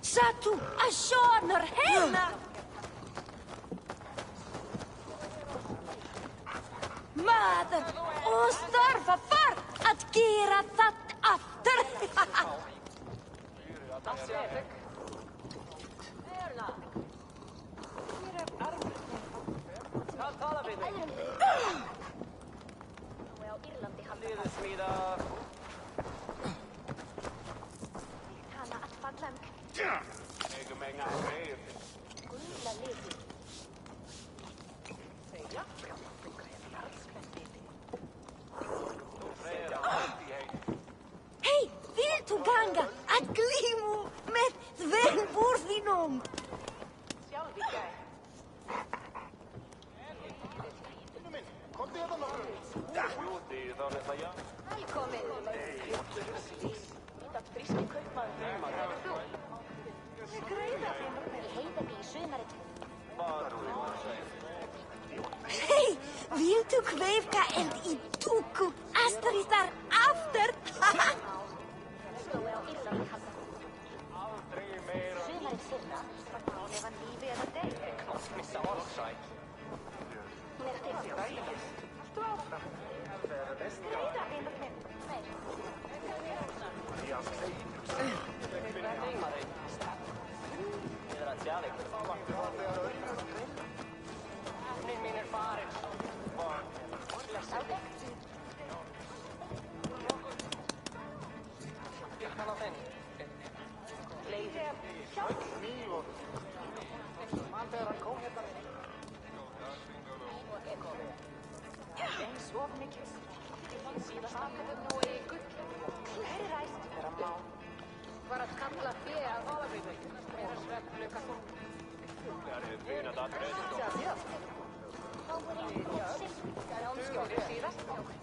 Satu asjoner henne! Maður, og starfa far að gera það aftur! Hei, viltu ganga að glímu með þverborðinum? Hei, viltu kveifka eld í dúku Astridar aftur?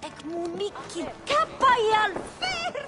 Ek moet Mickey kapajal ver!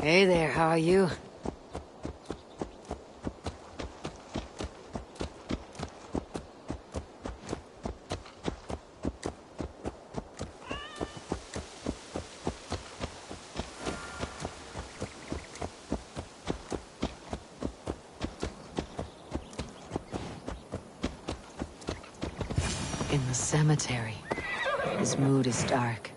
Hey there, how are you? In the cemetery, his mood is dark.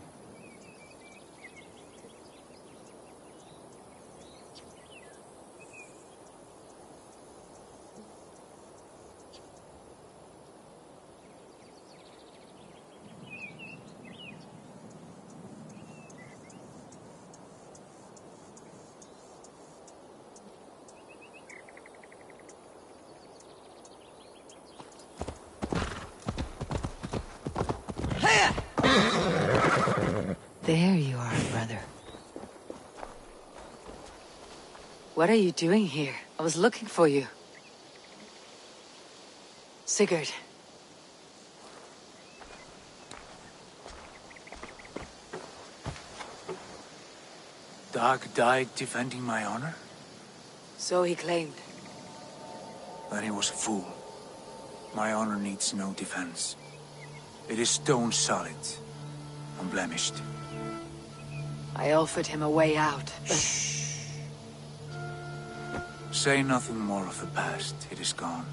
There you are, brother. What are you doing here? I was looking for you. Sigurd. Dag died defending my honor? So he claimed. Then he was a fool. My honor needs no defense. It is stone solid, unblemished. I offered him a way out, but... Shh. Say nothing more of the past. It is gone.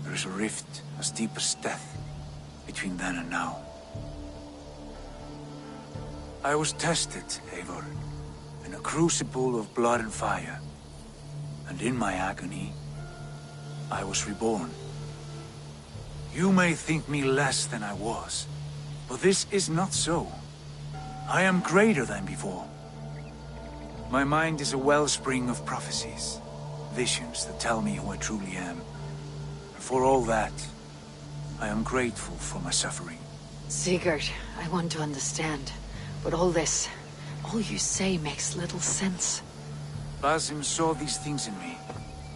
There is a rift as deep as death between then and now. I was tested, Eivor, in a crucible of blood and fire. And in my agony, I was reborn. You may think me less than I was, but this is not so. I am greater than before. My mind is a wellspring of prophecies, visions that tell me who I truly am. And for all that, I am grateful for my suffering. Sigurd, I want to understand. But all this, all you say makes little sense. Basim saw these things in me.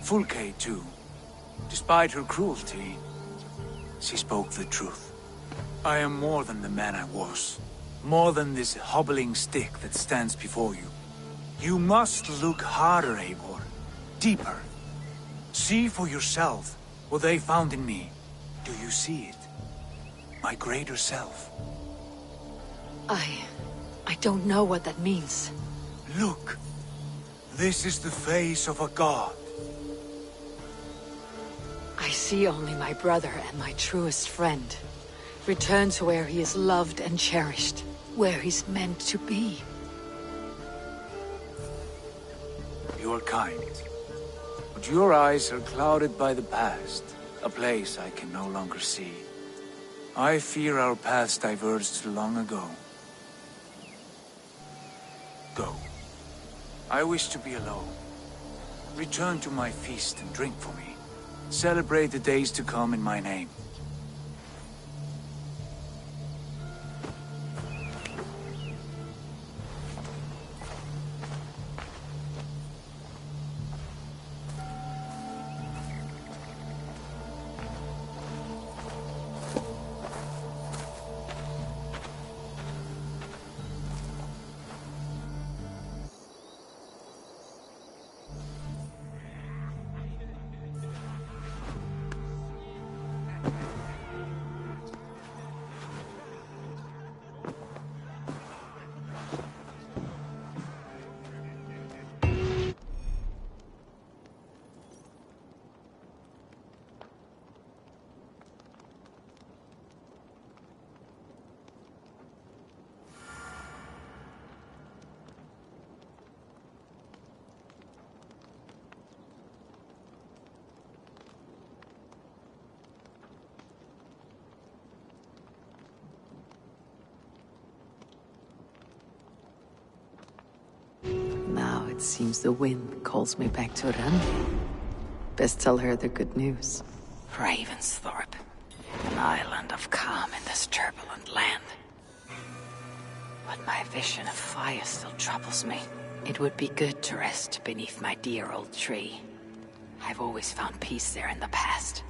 Fulke, too. Despite her cruelty, she spoke the truth. I am more than the man I was. More than this hobbling stick that stands before you. You must look harder, Eivor. Deeper. See for yourself what they found in me. Do you see it? My greater self. I don't know what that means. Look. This is the face of a god. I see only my brother and my truest friend. Return to where he is loved and cherished. Where he's meant to be. You are kind. But your eyes are clouded by the past. A place I can no longer see. I fear our paths diverged long ago. Go. I wish to be alone. Return to my feast and drink for me. Celebrate the days to come in my name. Now it seems the wind calls me back to Randi. Best tell her the good news. Ravensthorpe. An island of calm in this turbulent land. But my vision of fire still troubles me. It would be good to rest beneath my dear old tree. I've always found peace there in the past.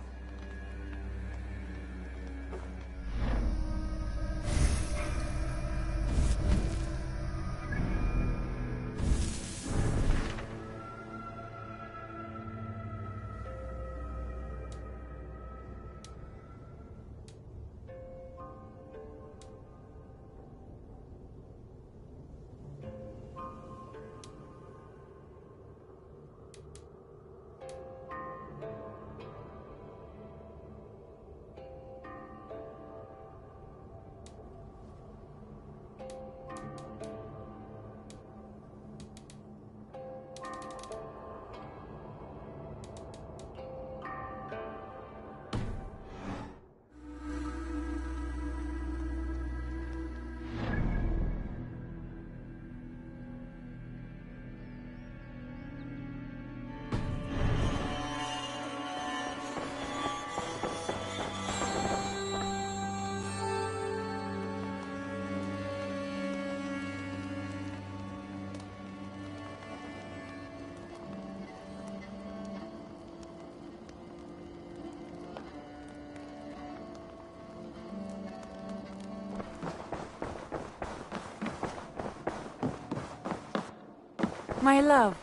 My love.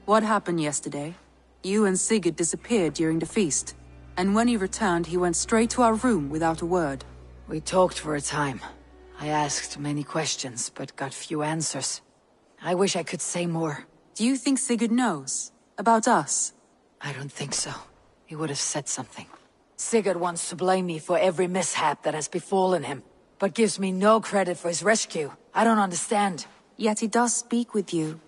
What happened yesterday? You and Sigurd disappeared during the feast. And when he returned, he went straight to our room without a word. We talked for a time. I asked many questions, but got few answers. I wish I could say more. Do you think Sigurd knows? About us? I don't think so. He would have said something. Sigurd wants to blame me for every mishap that has befallen him, but gives me no credit for his rescue. I don't understand. Yet he does speak with you.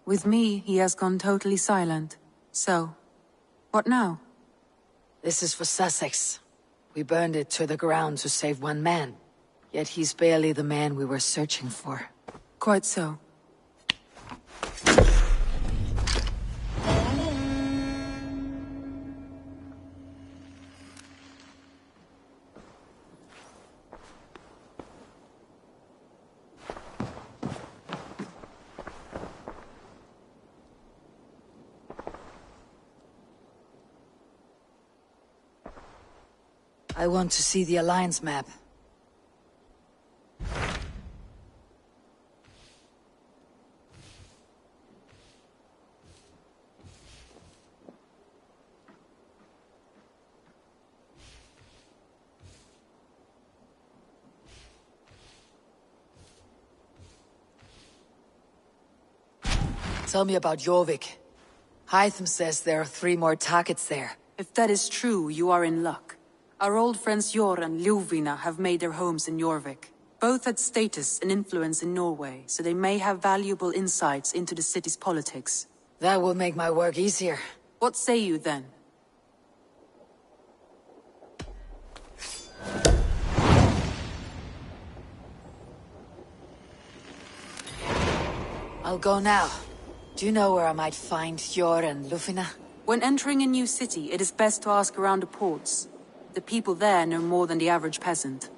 With me, he has gone totally silent. So, what now? This is for Sussex. We burned it to the ground to save one man. Yet he's barely the man we were searching for. Quite so. I want to see the Alliance map. Tell me about Jorvik. Hytham says there are 3 more targets there. If that is true, you are in luck. Our old friends Jor and Ljuvina have made their homes in Jorvik. Both had status and influence in Norway, so they may have valuable insights into the city's politics. That will make my work easier. What say you then? I'll go now. Do you know where I might find Jor and Ljuvina? When entering a new city, it is best to ask around the ports. The people there know more than the average peasant.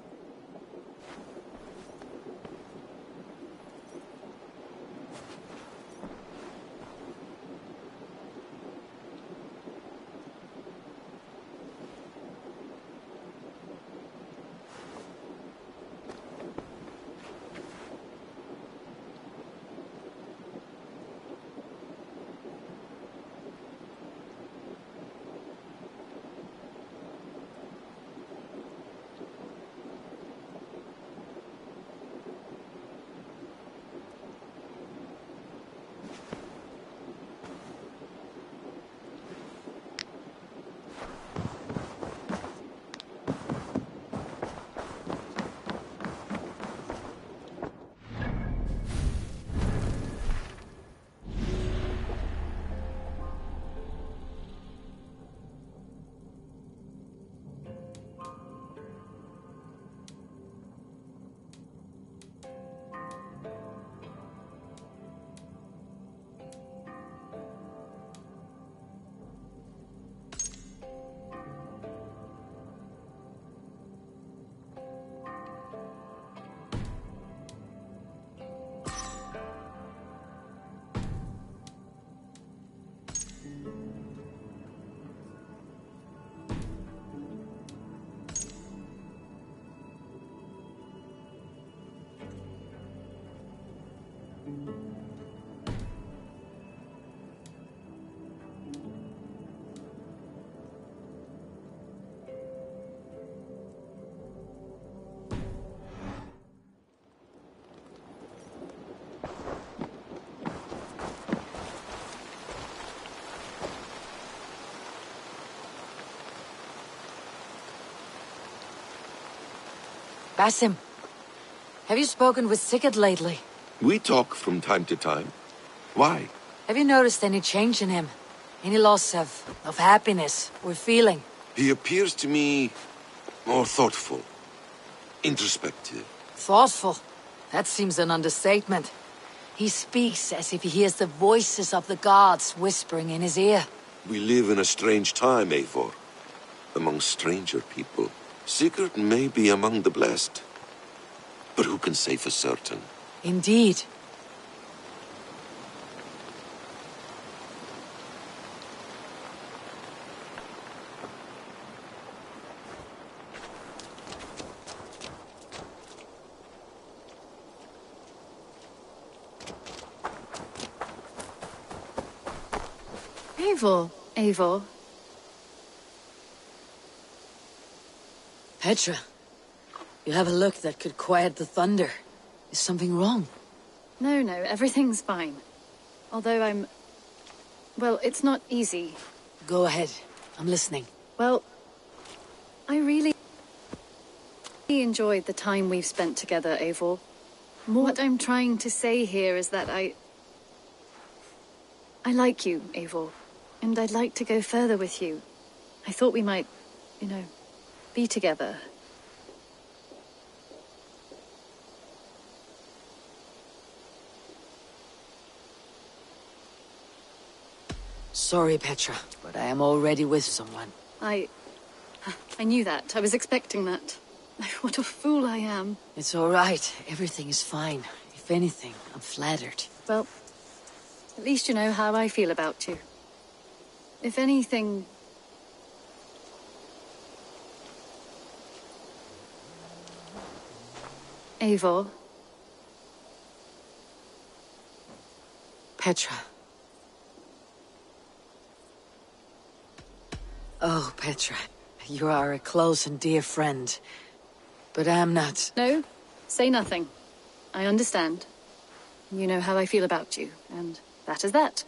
Basim, have you spoken with Sigurd lately? We talk from time to time. Why? Have you noticed any change in him? Any loss of happiness or feeling? He appears to me more thoughtful, introspective. Thoughtful? That seems an understatement. He speaks as if he hears the voices of the gods whispering in his ear. We live in a strange time, Eivor. Among stranger people. Sigurd may be among the blessed. But who can say for certain? Indeed. Eivor. Petra, you have a look that could quiet the thunder. Is something wrong? No, everything's fine. Although well, it's not easy. Go ahead. I'm listening. Well, I really enjoyed the time we've spent together, Eivor. What I'm trying to say here is that I like you, Eivor, and I'd like to go further with you. I thought we might, you know, be together. Sorry, Petra, but I am already with someone. I knew that. I was expecting that. What a fool I am. It's all right. Everything is fine. If anything, I'm flattered. Well, at least you know how I feel about you. If anything... Eivor. Petra. Oh, Petra. You are a close and dear friend. But I'm not. No, say nothing. I understand. You know how I feel about you, and that is that.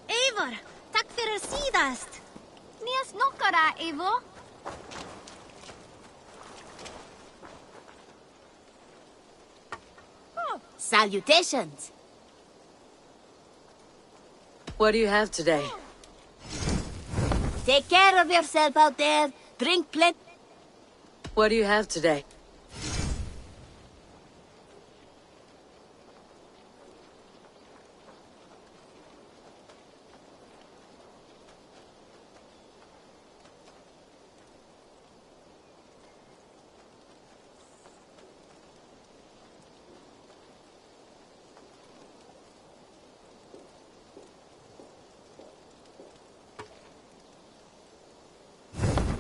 Eivor, takk fyrir síðast. Nýjas nokkara, Eivor. Salutations. What do you have today? Take care of yourself out there. Drink plenty. What do you have today?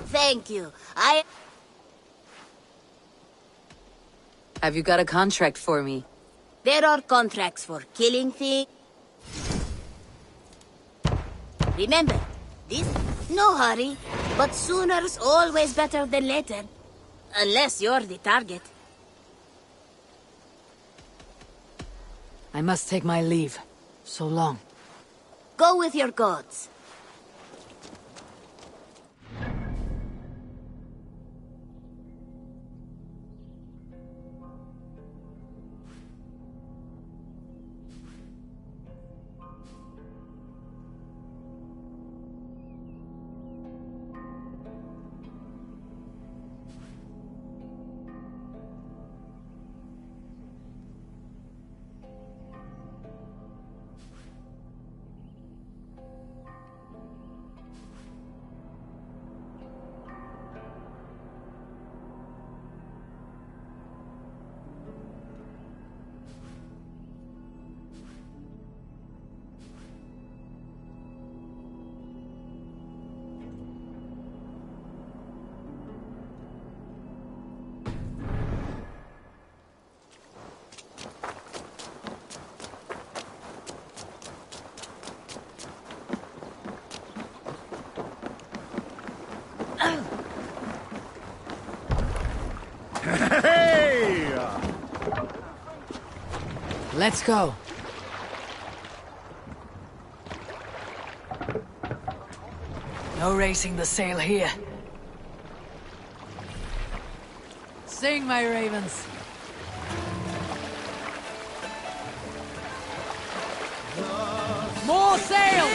Thank you. Have you got a contract for me? There are contracts for killing things. Remember, this... No hurry, but sooner's always better than later. Unless you're the target. I must take my leave. So long. Go with your gods. Let's go. No racing the sail here. Sing, my ravens. More sail!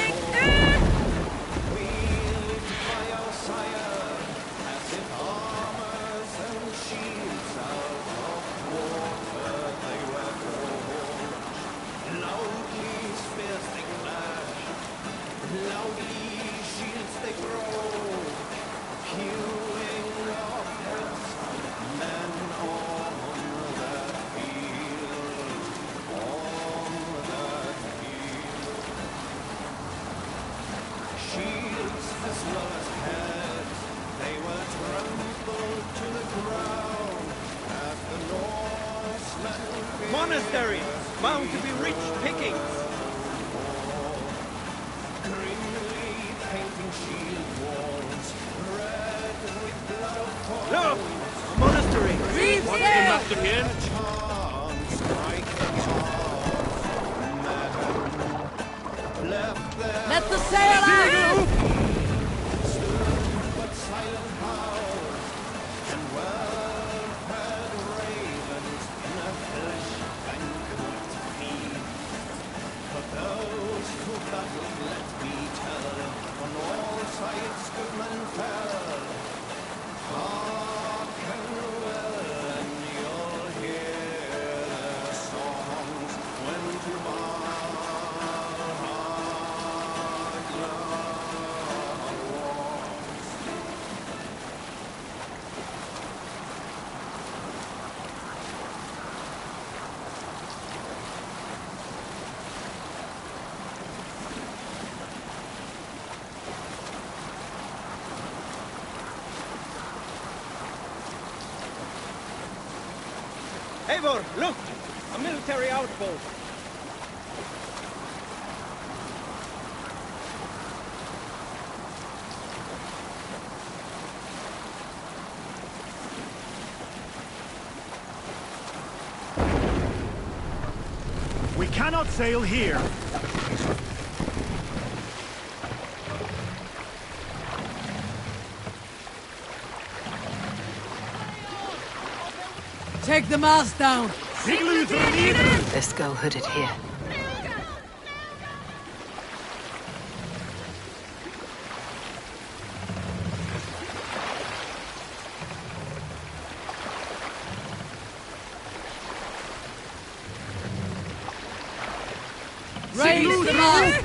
Monasteries! bound to be rich pickings. Look! A monastery! What's the matter here? Let the sail out! Eivor, look! A military outpost! We cannot sail here. Take the mast down! Best go hooded here. Raise the mast!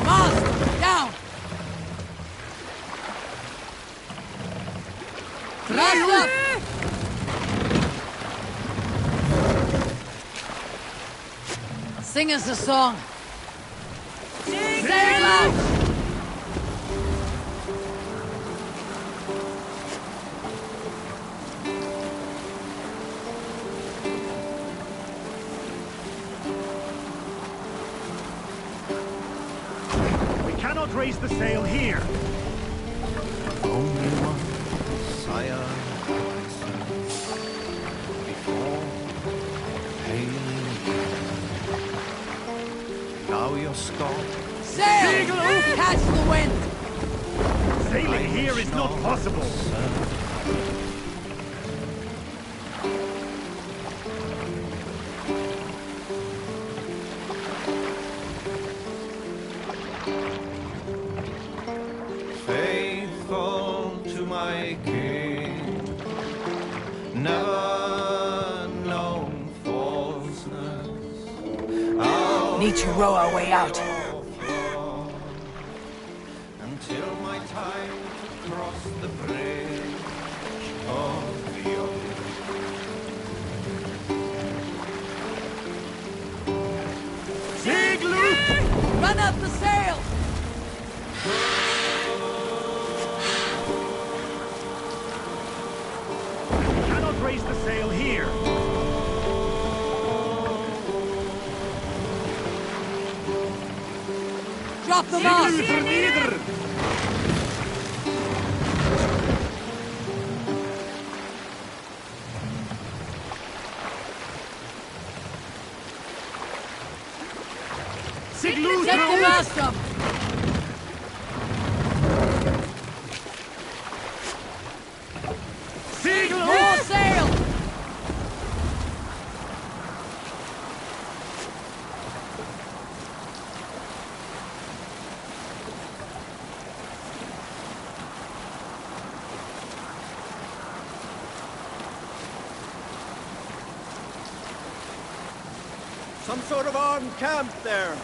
Mast down! Thrust up! Sing us a song! Sail out! Raise the sail here. Only one sire before hailing you. Now you're scorned. Sail! Catch the wind! Sailing here is not possible. Need to row our way out. Until my time to cross the bridge of the Sigluf! Run up the sail! Cannot raise the sail here. Drop the mast! Set the mast up! More sail! Some sort of armed camp there.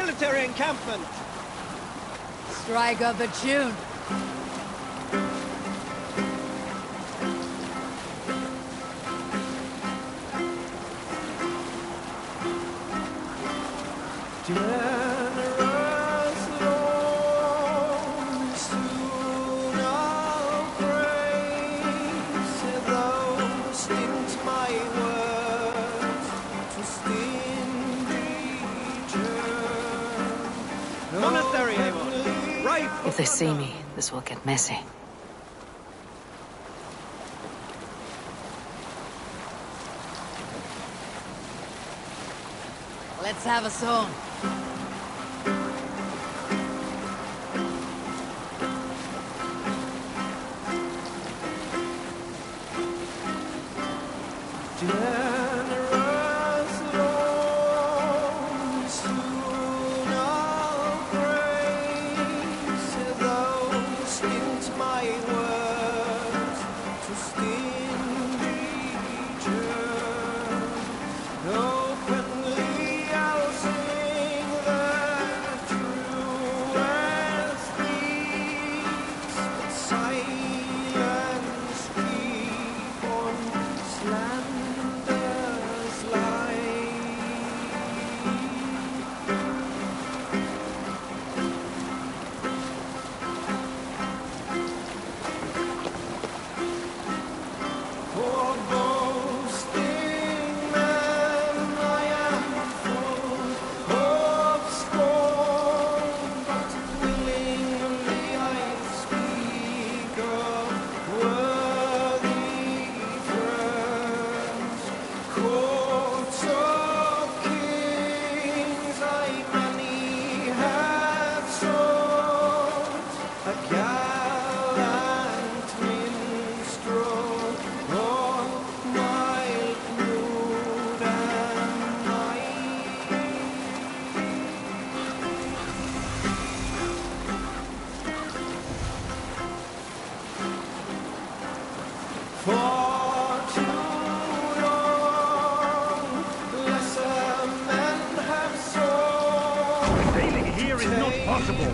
military encampment! Strike up a tune. Monastery, Eivor! Right! If they see me, this will get messy. Let's have a song. Sailing here is not possible.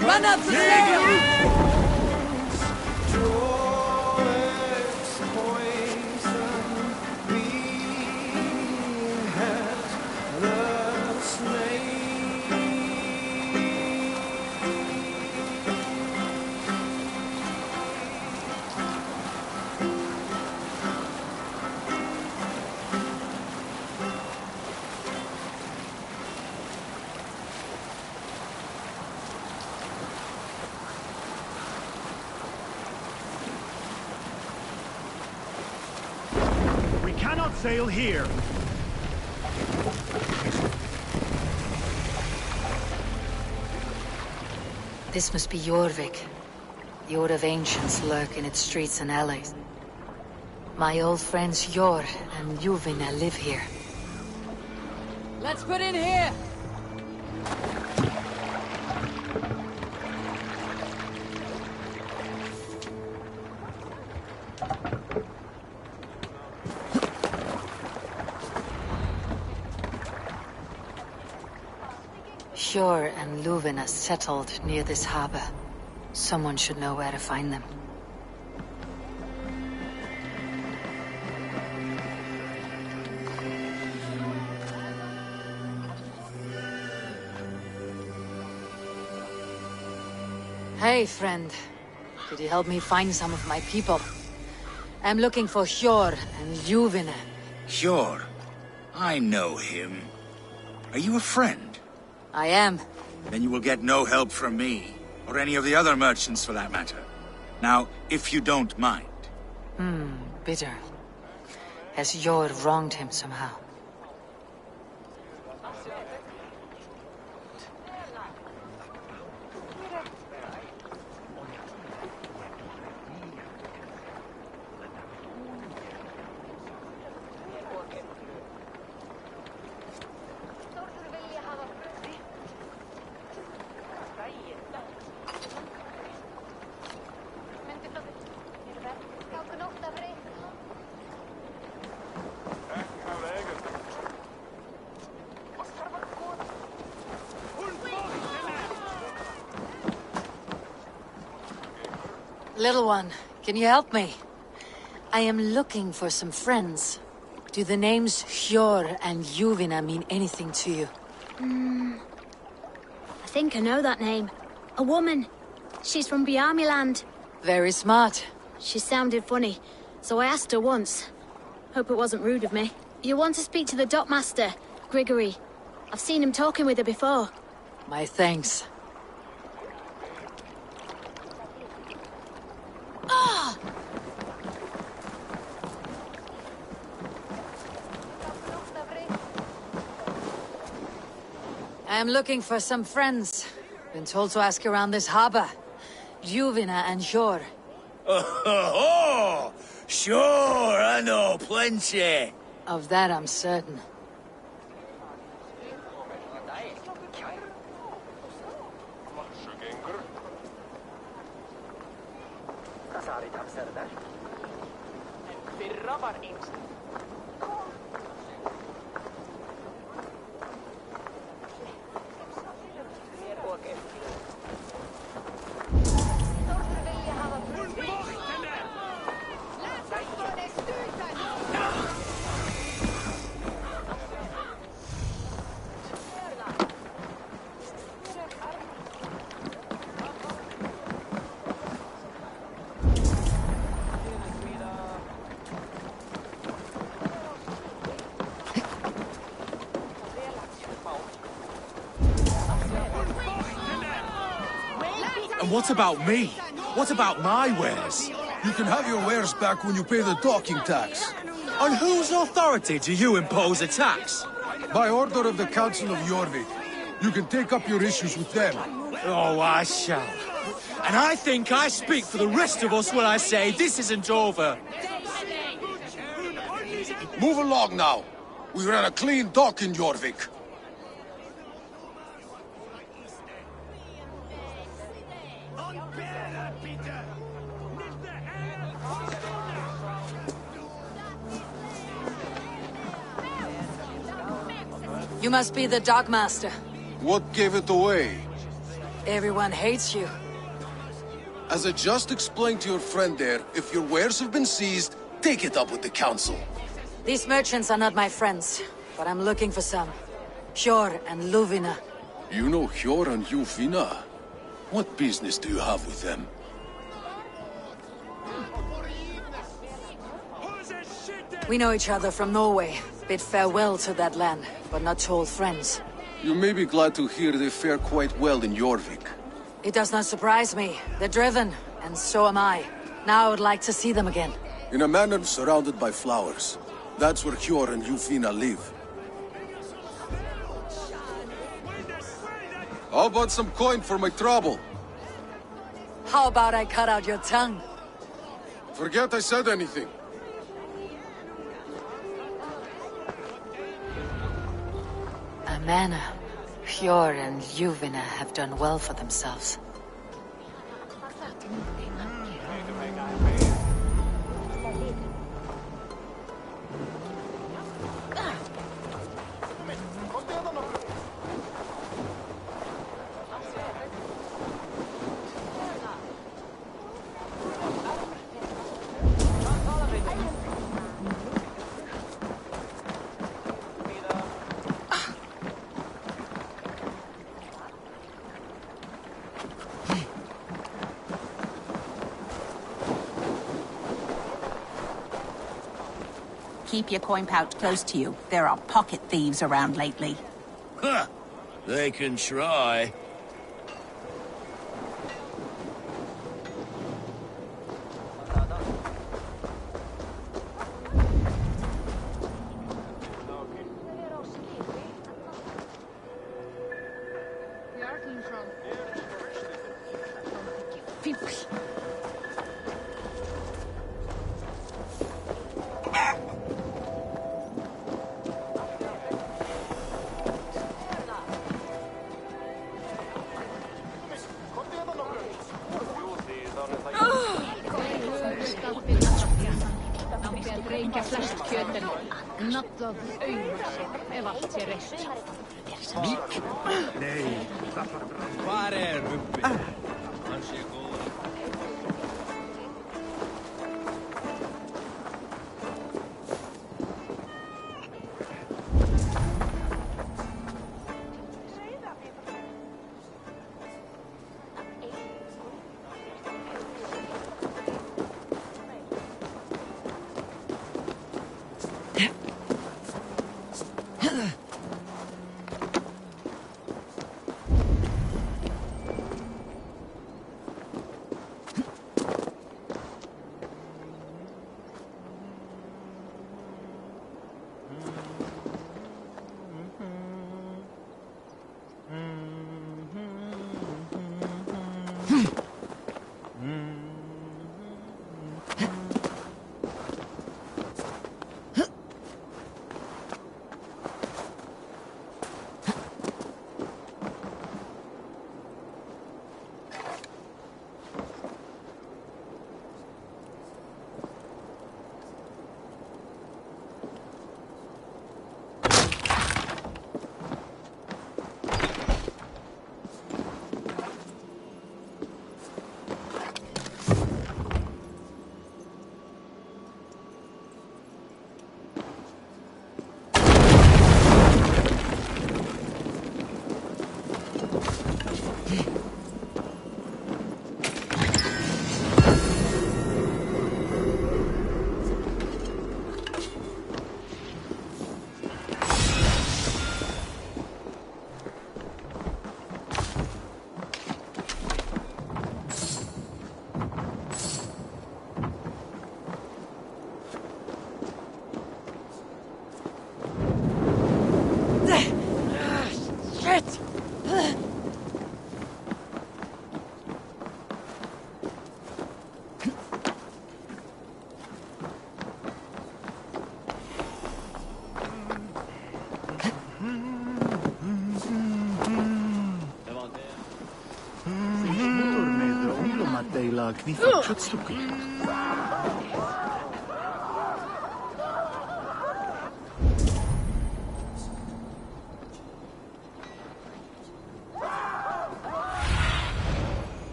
Run up the sail! We cannot sail here. This must be Jorvik. The Ord of Ancients lurk in its streets and alleys. My old friends Jor and Ljuvina live here. Let's put in here! Jor and Ljuvina settled near this harbor. Someone should know where to find them. Hey, friend. Could you help me find some of my people? I'm looking for Jor and Ljuvina. Sure. I know him. Are you a friend? I am. Then you will get no help from me, or any of the other merchants for that matter. Now, if you don't mind. Bitter. Has Jor wronged him somehow? Little one, can you help me? I am looking for some friends. Do the names Hjor and Juvina mean anything to you? I think I know that name. A woman. She's from Bjarmiland. Very smart. She sounded funny, so I asked her once. Hope it wasn't rude of me. You want to speak to the dockmaster, Grigory. I've seen him talking with her before. My thanks. Ah! I am looking for some friends. Been told to ask around this harbor. Juvina and Hjor. Oh, sure, I know plenty. Of that I'm certain. And what about me? What about my wares? You can have your wares back when you pay the docking tax. On whose authority do you impose a tax? By order of the Council of Jorvik. You can take up your issues with them. Oh, I shall. And I think I speak for the rest of us when I say this isn't over. Move along now. We ran a clean dock in Jorvik. You must be the dockmaster. What gave it away? Everyone hates you. As I just explained to your friend there, if your wares have been seized, take it up with the Council. These merchants are not my friends, but I'm looking for some. Hjor and Luvina. You know Hjor and Juvina? What business do you have with them? We know each other from Norway. Bid farewell to that land, but not to old friends. You may be glad to hear they fare quite well in Jorvik. It does not surprise me. They're driven, and so am I. Now I would like to see them again. In a manor surrounded by flowers. That's where Hjor and Juvina live. How about some coin for my trouble? How about I cut out your tongue? Forget I said anything. A manor. Hjor and Juvina have done well for themselves. Keep your coin pouch close to you. There are pocket thieves around lately. Huh. They can try. Var är uppe?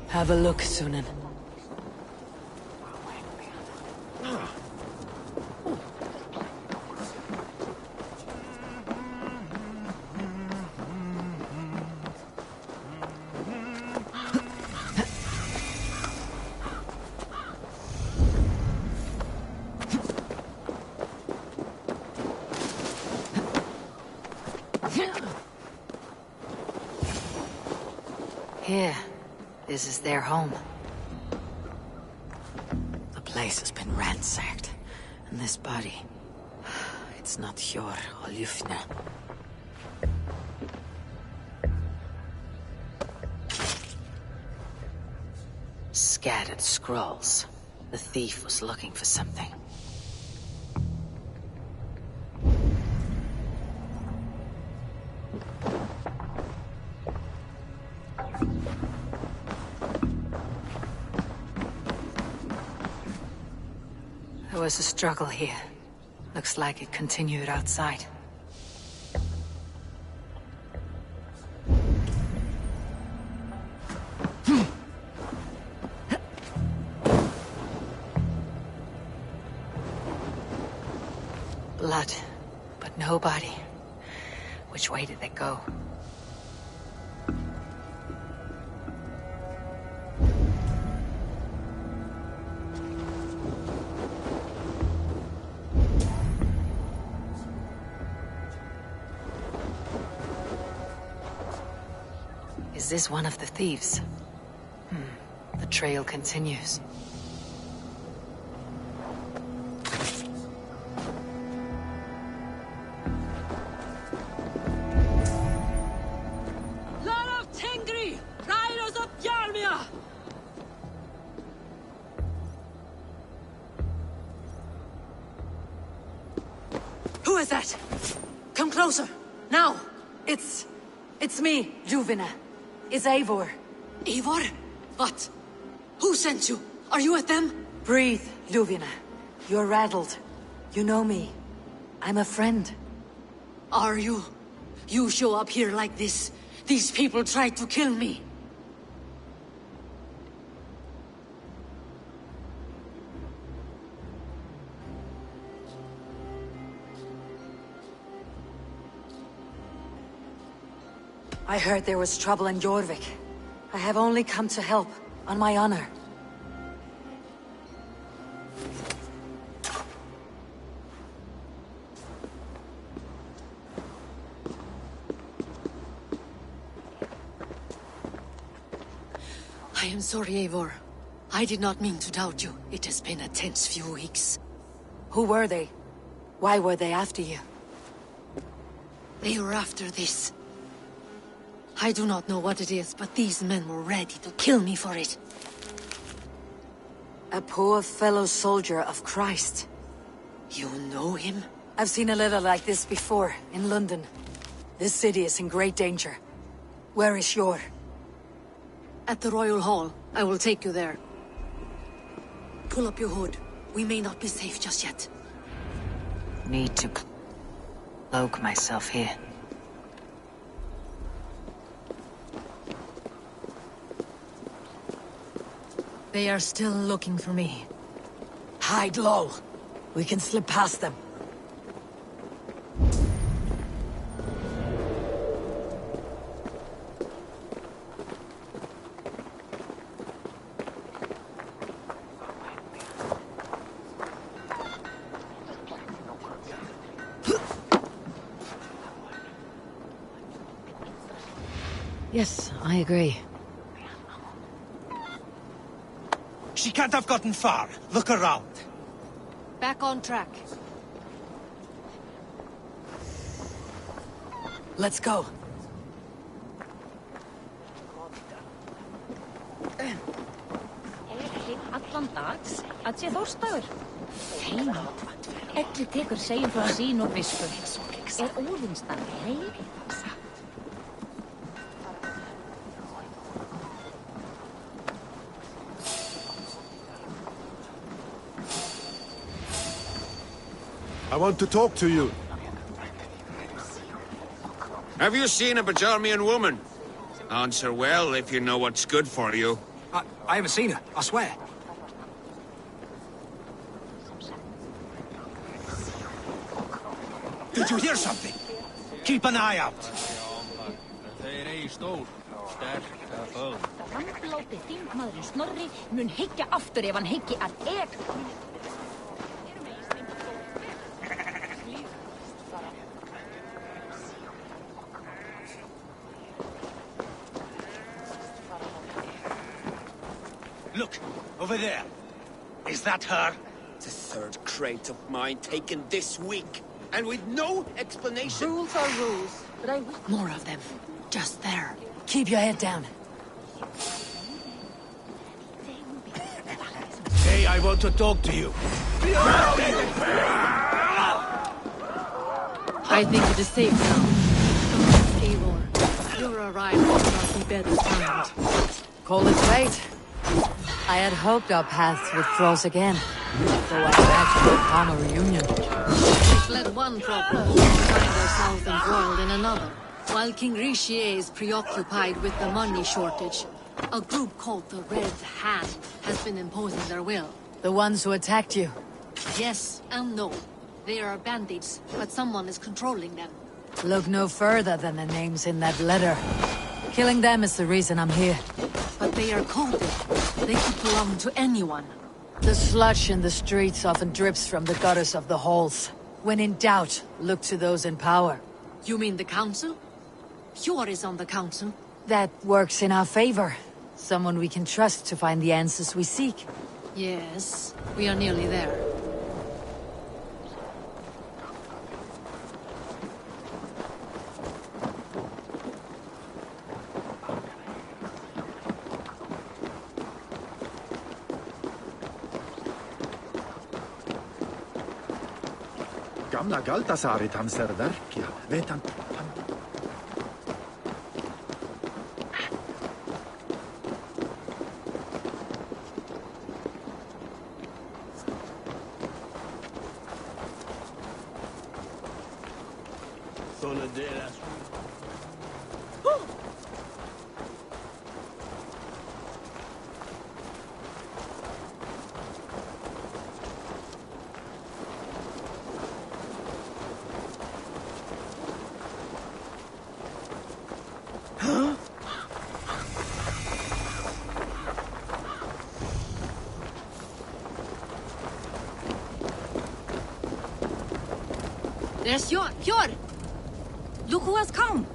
Have a look, Sunan. Here. This is their home. The place has been ransacked. And this body... It's not Hjor or Ljufna. Scattered scrolls. The thief was looking for something. There was a struggle here. Looks like it continued outside. Blood, but no body. Which way did they go? Is this one of the thieves? The trail continues. Who is that? Come closer, now! It's me, Ljuvina. It's Eivor. Eivor? What? Who sent you? Are you with them? Breathe, Ljuvina. You're rattled. You know me. I'm a friend. Are you? You show up here like this. These people tried to kill me. I heard there was trouble in Jorvik. I have only come to help, on my honor. I am sorry, Eivor. I did not mean to doubt you. It has been a tense few weeks. Who were they? Why were they after you? They were after this. I do not know what it is, but these men were ready to kill me for it. A poor fellow soldier of Christ. You know him? I've seen a letter like this before, in London. This city is in great danger. Where is Hjor? At the Royal Hall. I will take you there. Pull up your hood. We may not be safe just yet. Need to cloak myself here. They are still looking for me. Hide low. We can slip past them. Yes, I agree. She can't have gotten far. Look around. Back on track. Let's go. Allan dags að sé Þórstagur. Heimand. Elli tekur segjum frá sín og biskup. Óðinstan heim? I want to talk to you. Have you seen a Bajarmian woman? Answer well if you know what's good for you. I haven't seen her, I swear. Did you hear something? Keep an eye out. Randláti þingmaðurinn Snorri mun hyggja aftur ef hann hyggi að Look, over there. Is that her? The third crate of mine taken this week, and with no explanation. Rules are rules, but I... More of them. Just there. Keep your head down. Hey, I want to talk to you. I think it is safe now. Eivor, your arrival will not be better timed. Call it fate. I had hoped our paths would cross again, though I imagined a calmer reunion. We fled one problem, find ourselves embroiled in another. While King Rishi is preoccupied with the money shortage, a group called the Red Hand has been imposing their will. The ones who attacked you? Yes and no. They are bandits, but someone is controlling them. Look no further than the names in that letter. Killing them is the reason I'm here. But they are coded. They could belong to anyone. The sludge in the streets often drips from the gutters of the halls. When in doubt, look to those in power. You mean the council? Hjor is on the council. That works in our favor. Someone we can trust to find the answers we seek. Yes, we are nearly there. Gamla Galdasarit hans verkja. Vet han... There's Hjor! Look who has come!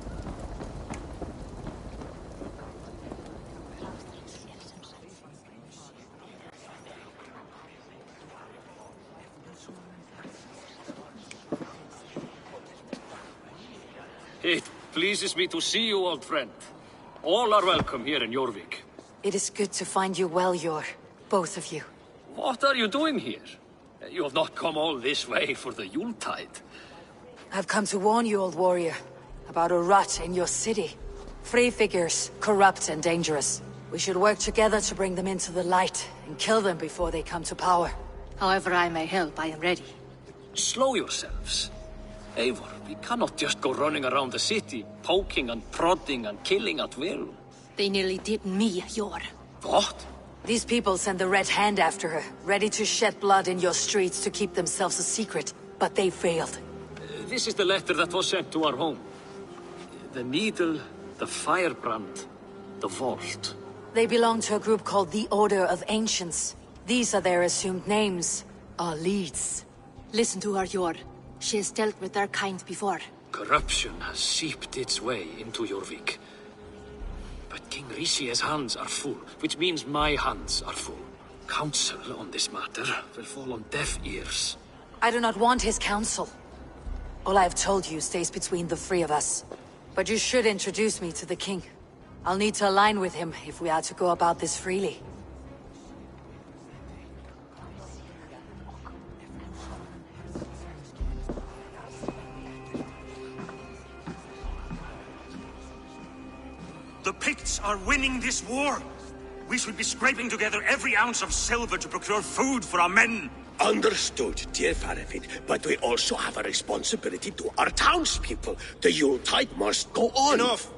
It pleases me to see you, old friend. All are welcome here in Jorvik. It is good to find you well, Hjor. Both of you. What are you doing here? You have not come all this way for the Yuletide. I've come to warn you, old warrior, about a rot in your city. Free figures, corrupt and dangerous. We should work together to bring them into the light and kill them before they come to power. However I may help, I am ready. Slow yourselves. Eivor, we cannot just go running around the city, poking and prodding and killing at will. They nearly did me, Yor. What? These people send the Red Hand after her, ready to shed blood in your streets to keep themselves a secret. But they failed. This is the letter that was sent to our home. The needle, the firebrand, the vault. They belong to a group called the Order of Ancients. These are their assumed names, our leads. Listen to her, Yor. She has dealt with their kind before. Corruption has seeped its way into Jorvik. But King Rishi's hands are full, which means my hands are full. Counsel on this matter will fall on deaf ears. I do not want his counsel. All I have told you stays between the three of us. But you should introduce me to the king. I'll need to align with him if we are to go about this freely. The Picts are winning this war. We should be scraping together every ounce of silver to procure food for our men. Understood, dear Faravid, but we also have a responsibility to our townspeople. The Yuletide must go on. Enough!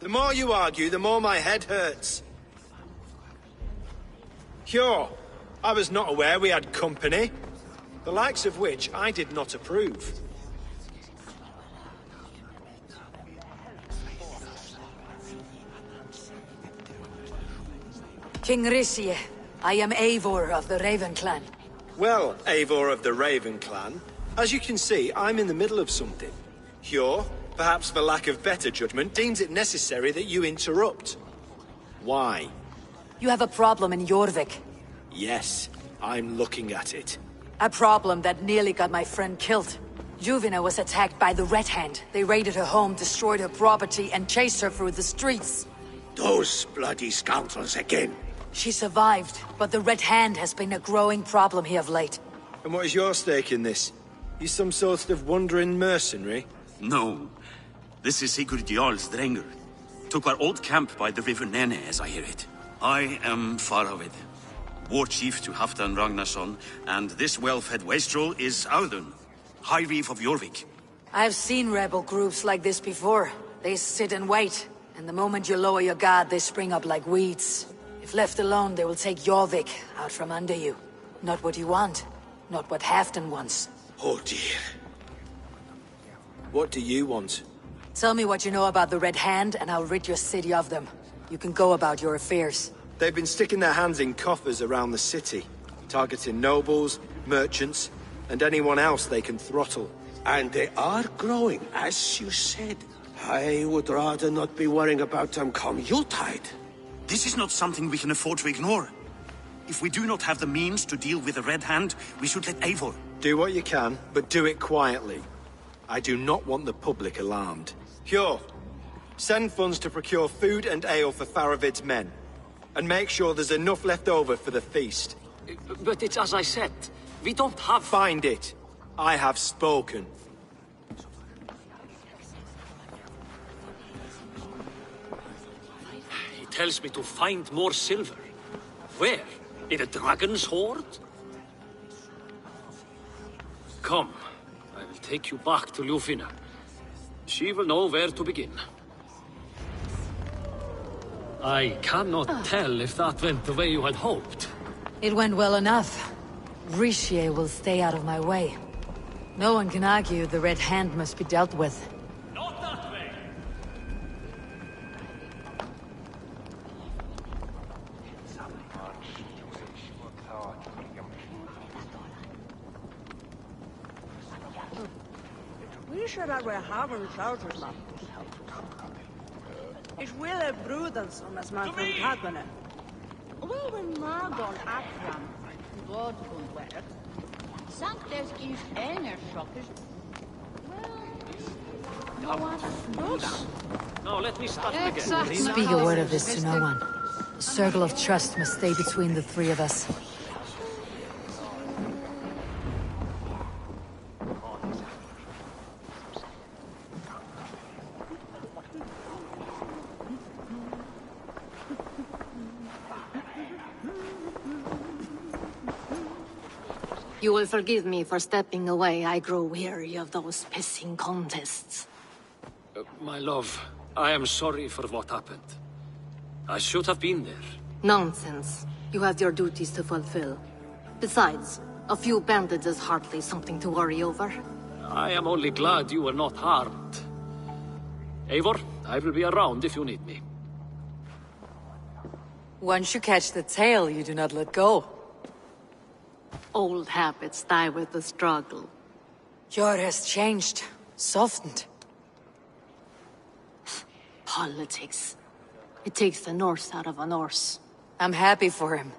The more you argue, the more my head hurts. Sure, I was not aware we had company, the likes of which I did not approve. King Rishi, I am Eivor of the Raven Clan. Well, Eivor of the Raven Clan, as you can see, I'm in the middle of something. Hjor, perhaps for lack of better judgment, deems it necessary that you interrupt. Why? You have a problem in Jorvik. Yes, I'm looking at it. A problem that nearly got my friend killed. Juvina was attacked by the Red Hand. They raided her home, destroyed her property, and chased her through the streets. Those bloody scoundrels again. She survived, but the Red Hand has been a growing problem here of late. And what is your stake in this? You some sort of wandering mercenary? No. This is Sigurd Jarl's Drenger. Took our old camp by the river Nene, as I hear it. I am Faravid, war chief to Halfdan Ragnarsson, and this well-fed wastrel is Audun, High Reef of Jorvik. I have seen rebel groups like this before. They sit and wait, and the moment you lower your guard, they spring up like weeds. If left alone, they will take Jorvik out from under you. Not what you want, not what Halfdan wants. Oh dear. What do you want? Tell me what you know about the Red Hand, and I'll rid your city of them. You can go about your affairs. They've been sticking their hands in coffers around the city, targeting nobles, merchants, and anyone else they can throttle. And they are growing, as you said. I would rather not be worrying about them come Yuletide. This is not something we can afford to ignore. If we do not have the means to deal with the Red Hand, we should let Eivor. Do what you can, but do it quietly. I do not want the public alarmed. Hjor, send funds to procure food and ale for Faravid's men. And make sure there's enough left over for the feast. But it's as I said, we don't have... Find it. I have spoken. He tells me to find more silver. Where? In a dragon's hoard? Come, I will take you back to Ljufina. She will know where to begin. I cannot tell if that went the way you had hoped. It went well enough. Rishi will stay out of my way. No one can argue the Red Hand must be dealt with. Not that way! We should have having shelters now. Ich will bruden som as man kan happen. We will magon akram. God kun werk. Sankt des is ener shoppers. Now let me start again. Speak a word of this to no one. A circle of trust must stay between the three of us. You will forgive me for stepping away. I grow weary of those pissing contests. My love, I am sorry for what happened. I should have been there. Nonsense. You have your duties to fulfill. Besides, a few bandits is hardly something to worry over. I am only glad you were not harmed. Eivor, I will be around if you need me. Once you catch the tail, you do not let go. Old habits die with the struggle. Yours has changed, softened. Politics. It takes the Norse out of a Norse. I'm happy for him.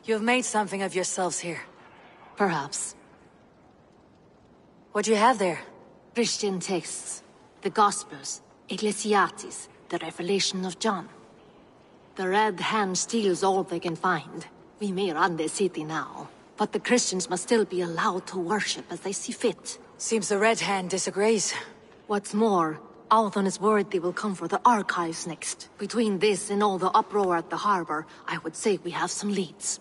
You've made something of yourselves here. Perhaps. What do you have there? Christian texts. The Gospels. Ecclesiastes. The Revelation of John. The Red Hand steals all they can find. We may run the city now, but the Christians must still be allowed to worship as they see fit. Seems the Red Hand disagrees. What's more, Althon is worried they will come for the archives next. Between this and all the uproar at the harbor, I would say we have some leads.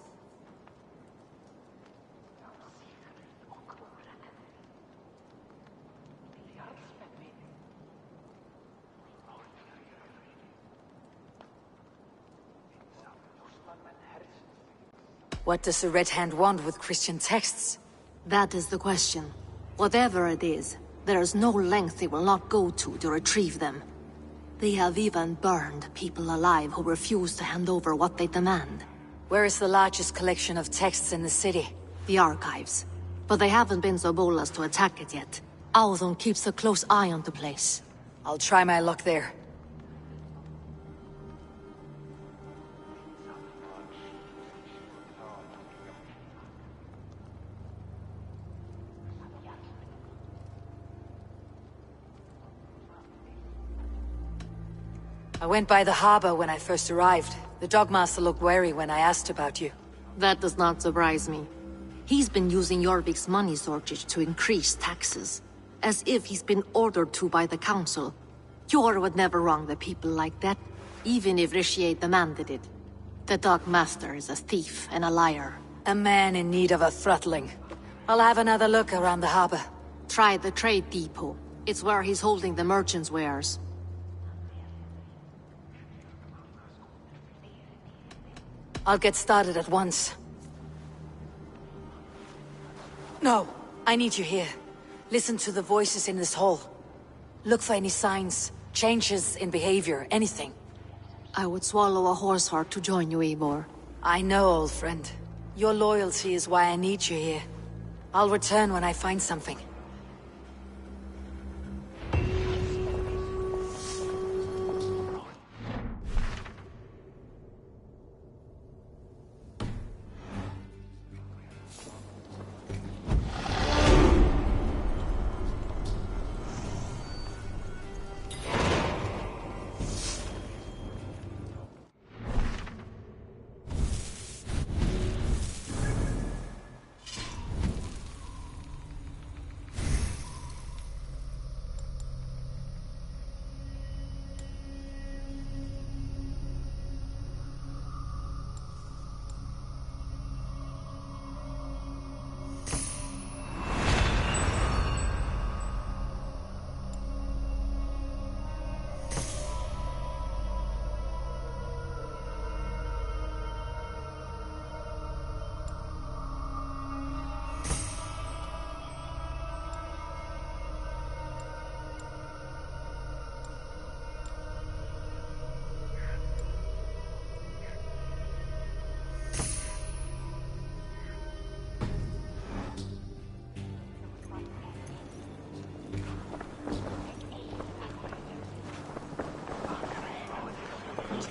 What does the Red Hand want with Christian texts? That is the question. Whatever it is, there is no length they will not go to retrieve them. They have even burned people alive who refuse to hand over what they demand. Where is the largest collection of texts in the city? The archives. But they haven't been so bold as to attack it yet. Althon keeps a close eye on the place. I'll try my luck there. I went by the harbor when I first arrived. The Dogmaster looked wary when I asked about you. That does not surprise me. He's been using Jorvik's money shortage to increase taxes. As if he's been ordered to by the council. Jor would never wrong the people like that, even if Richier demanded it. The Dogmaster is a thief and a liar. A man in need of a throttling. I'll have another look around the harbor. Try the trade depot. It's where he's holding the merchants' wares. I'll get started at once. No, I need you here. Listen to the voices in this hall. Look for any signs, changes in behavior, anything. I would swallow a horse heart to join you, Eivor. I know, old friend. Your loyalty is why I need you here. I'll return when I find something.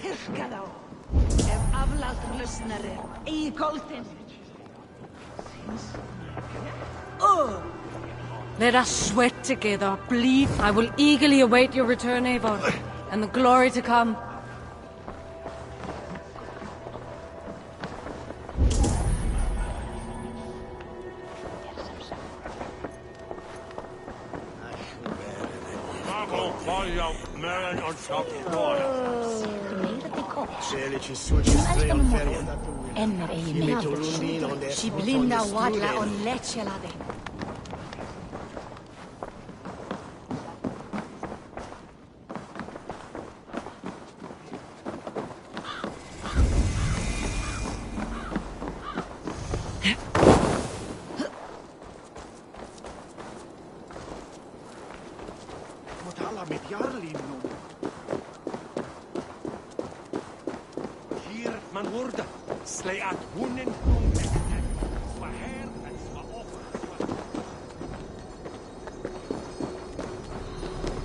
Tyrka þá, ef aflátum lausnari, eigi góldin. Let us sweat together, bleed. I will eagerly await your return, Eivor, and the glory to come. Enner ei meitä. Si blinda wadla on lechelade.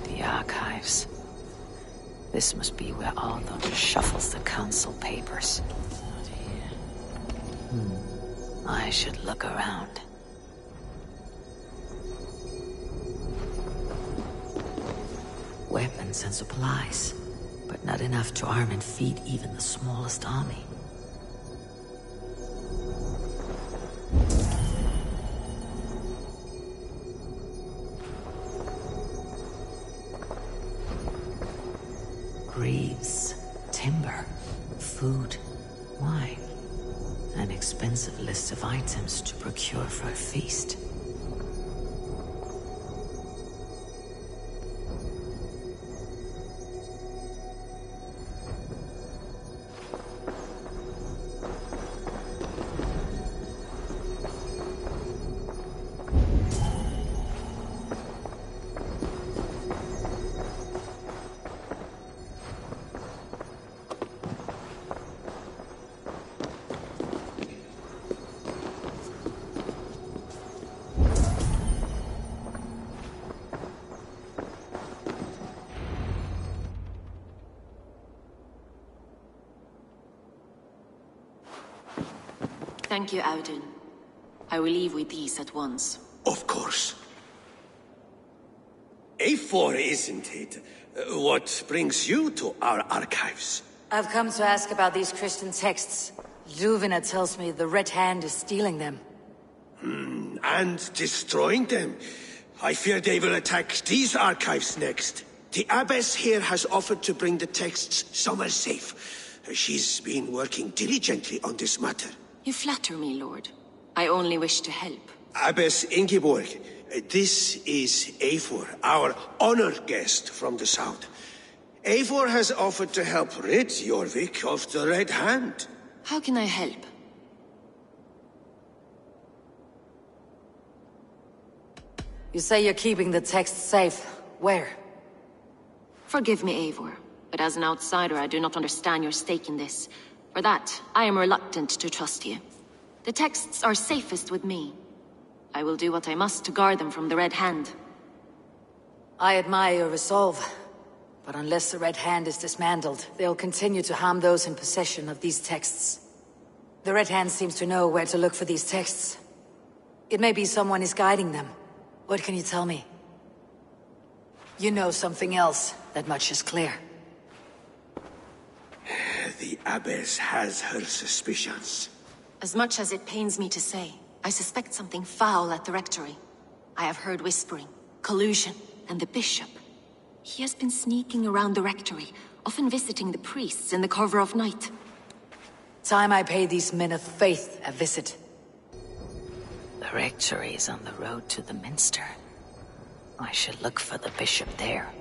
The archives. This must be where Arthur shuffles the council papers. I should look around. Weapons and supplies, but not enough to arm and feed even the smallest army. Greaves, timber, food, wine. An expensive list of items to procure for a feast. Thank you, Audun. I will leave with these at once. Of course. A4, isn't it? What brings you to our archives? I've come to ask about these Christian texts. Luvina tells me the Red Hand is stealing them. And destroying them. I fear they will attack these archives next. The abbess here has offered to bring the texts somewhere safe. She's been working diligently on this matter. You flatter me, Lord. I only wish to help. Abbess Ingeborg, this is Eivor, our honored guest from the south. Eivor has offered to help rid Jorvik of the Red Hand. How can I help? You say you're keeping the texts safe. Where? Forgive me, Eivor, but as an outsider I do not understand your stake in this. For that, I am reluctant to trust you. The texts are safest with me. I will do what I must to guard them from the Red Hand. I admire your resolve. But unless the Red Hand is dismantled, they'll continue to harm those in possession of these texts. The Red Hand seems to know where to look for these texts. It may be someone is guiding them. What can you tell me? You know something else. That much is clear. The Abbess has her suspicions. As much as it pains me to say, I suspect something foul at the Rectory. I have heard whispering, collusion, and the Bishop. He has been sneaking around the Rectory, often visiting the priests in the cover of night. Time I pay these men of faith a visit. The Rectory is on the road to the Minster. I should look for the Bishop there.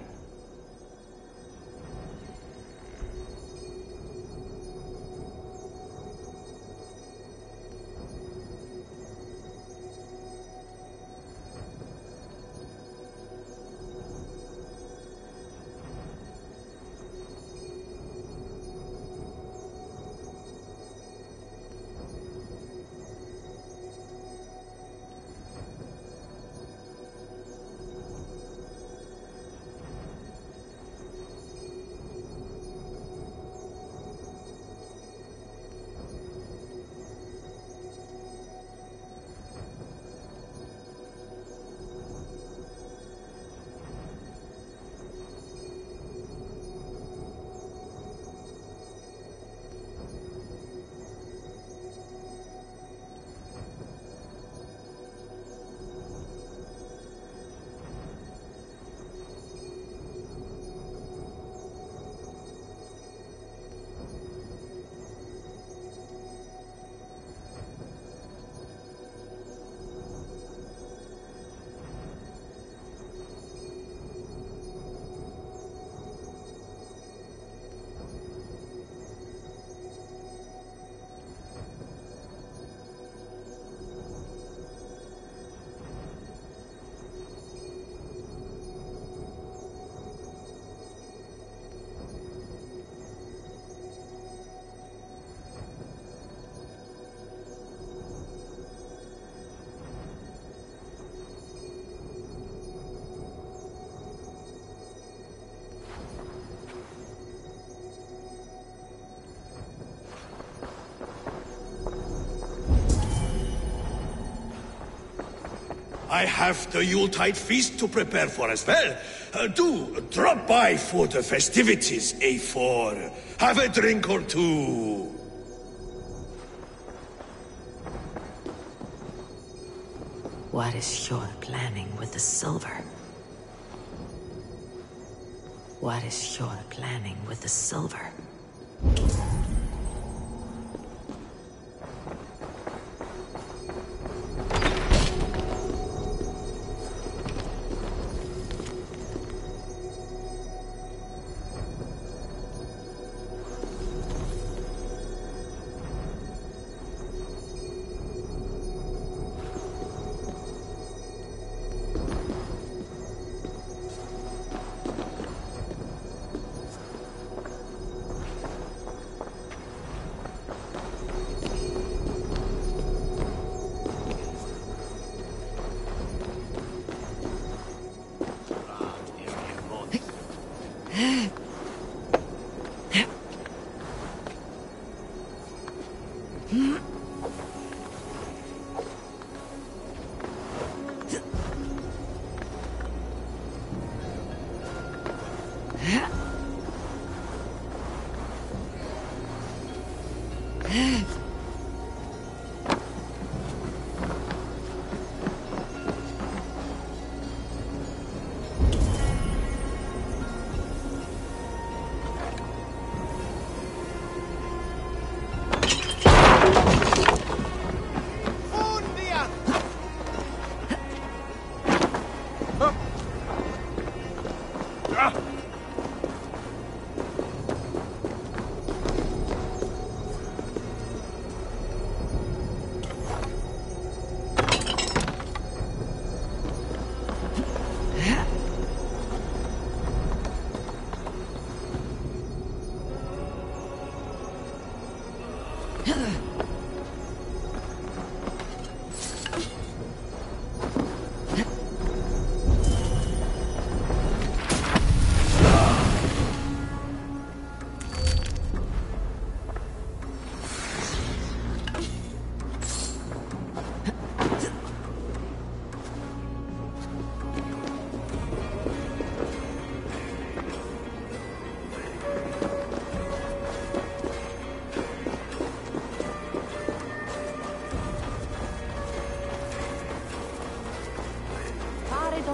I have the Yuletide feast to prepare for as well. Do drop by for the festivities, A4. Have a drink or two. What is your planning with the silver? What is your planning with the silver?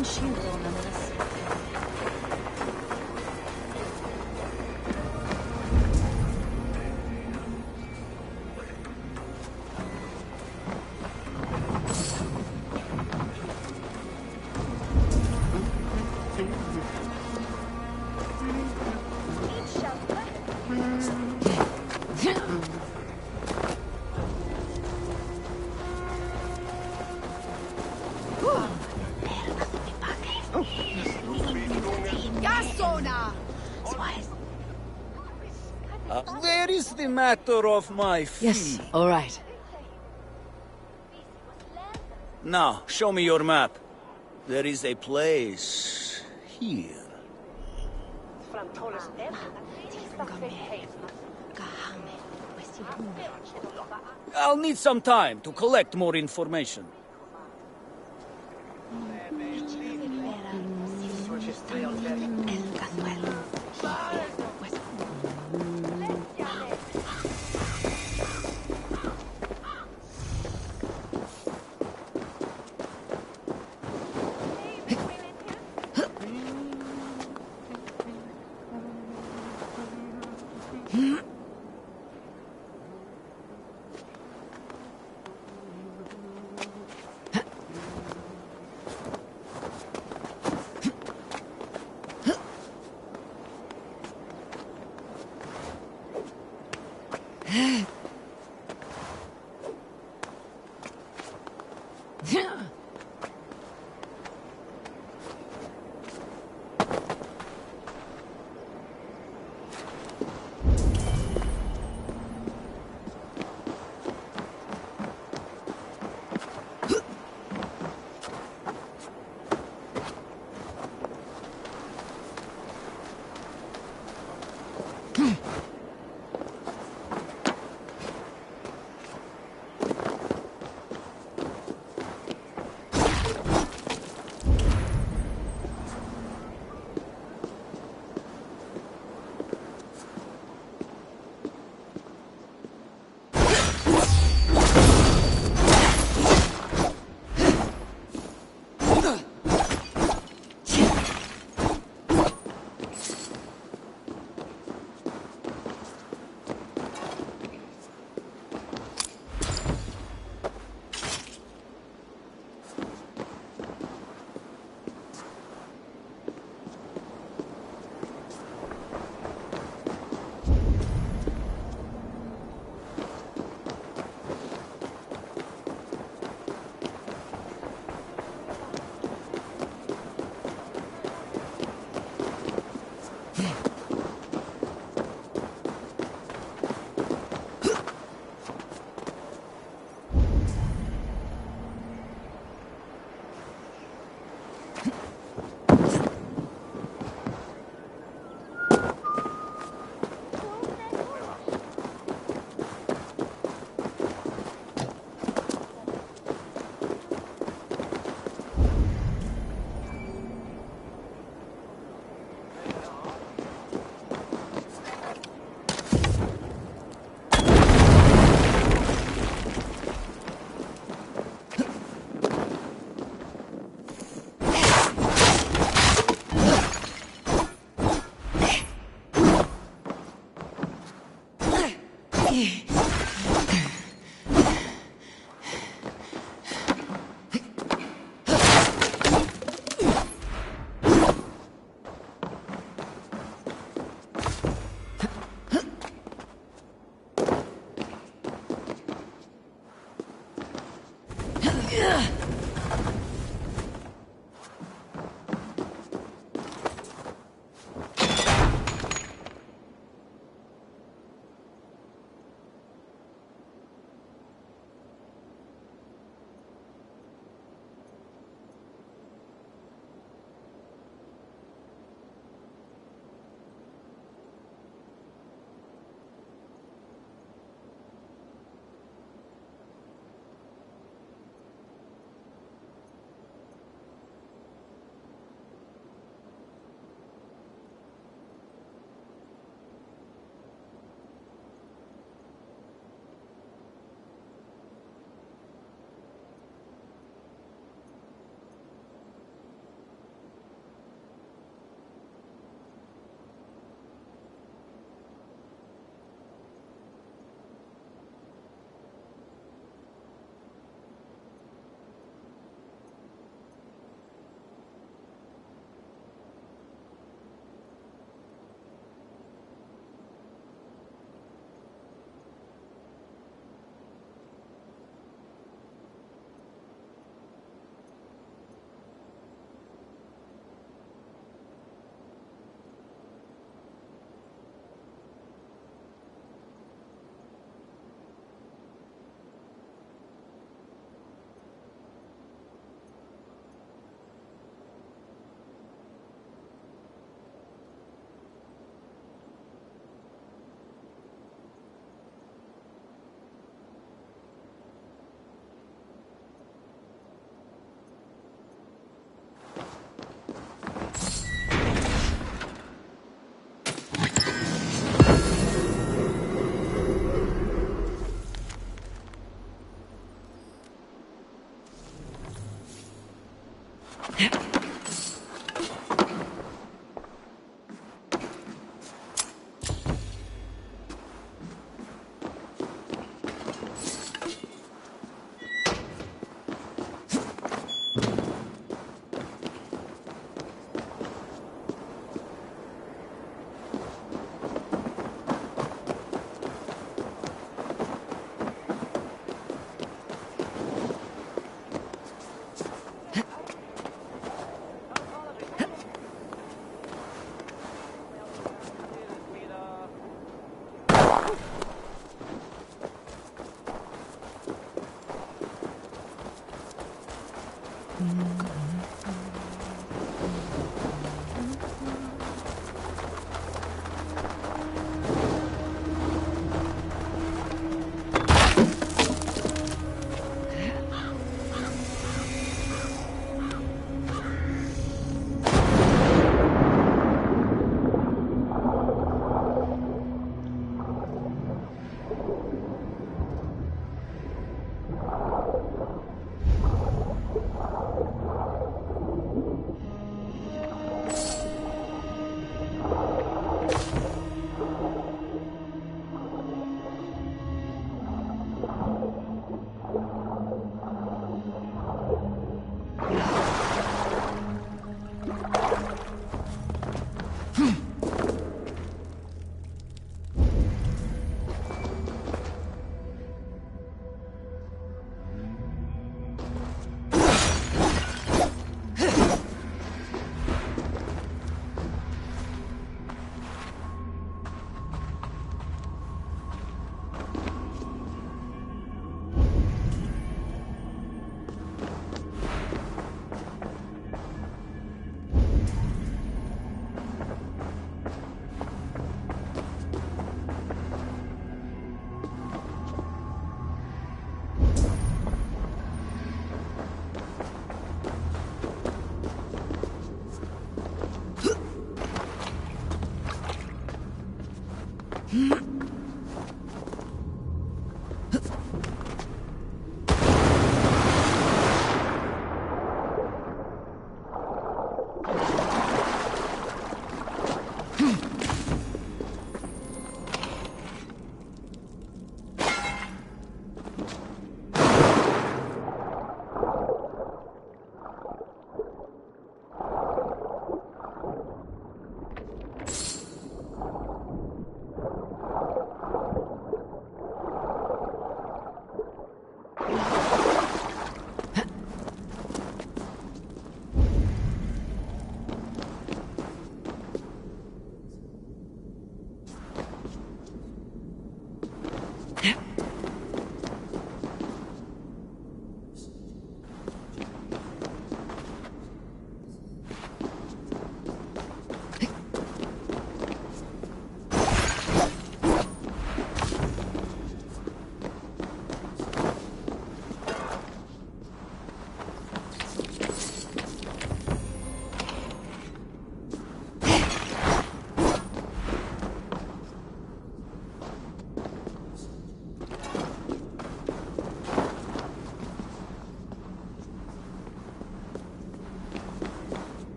on Chillzone and this. Where is the matter of my fee? Yes, all right. Now, show me your map. There is a place here. I'll need some time to collect more information.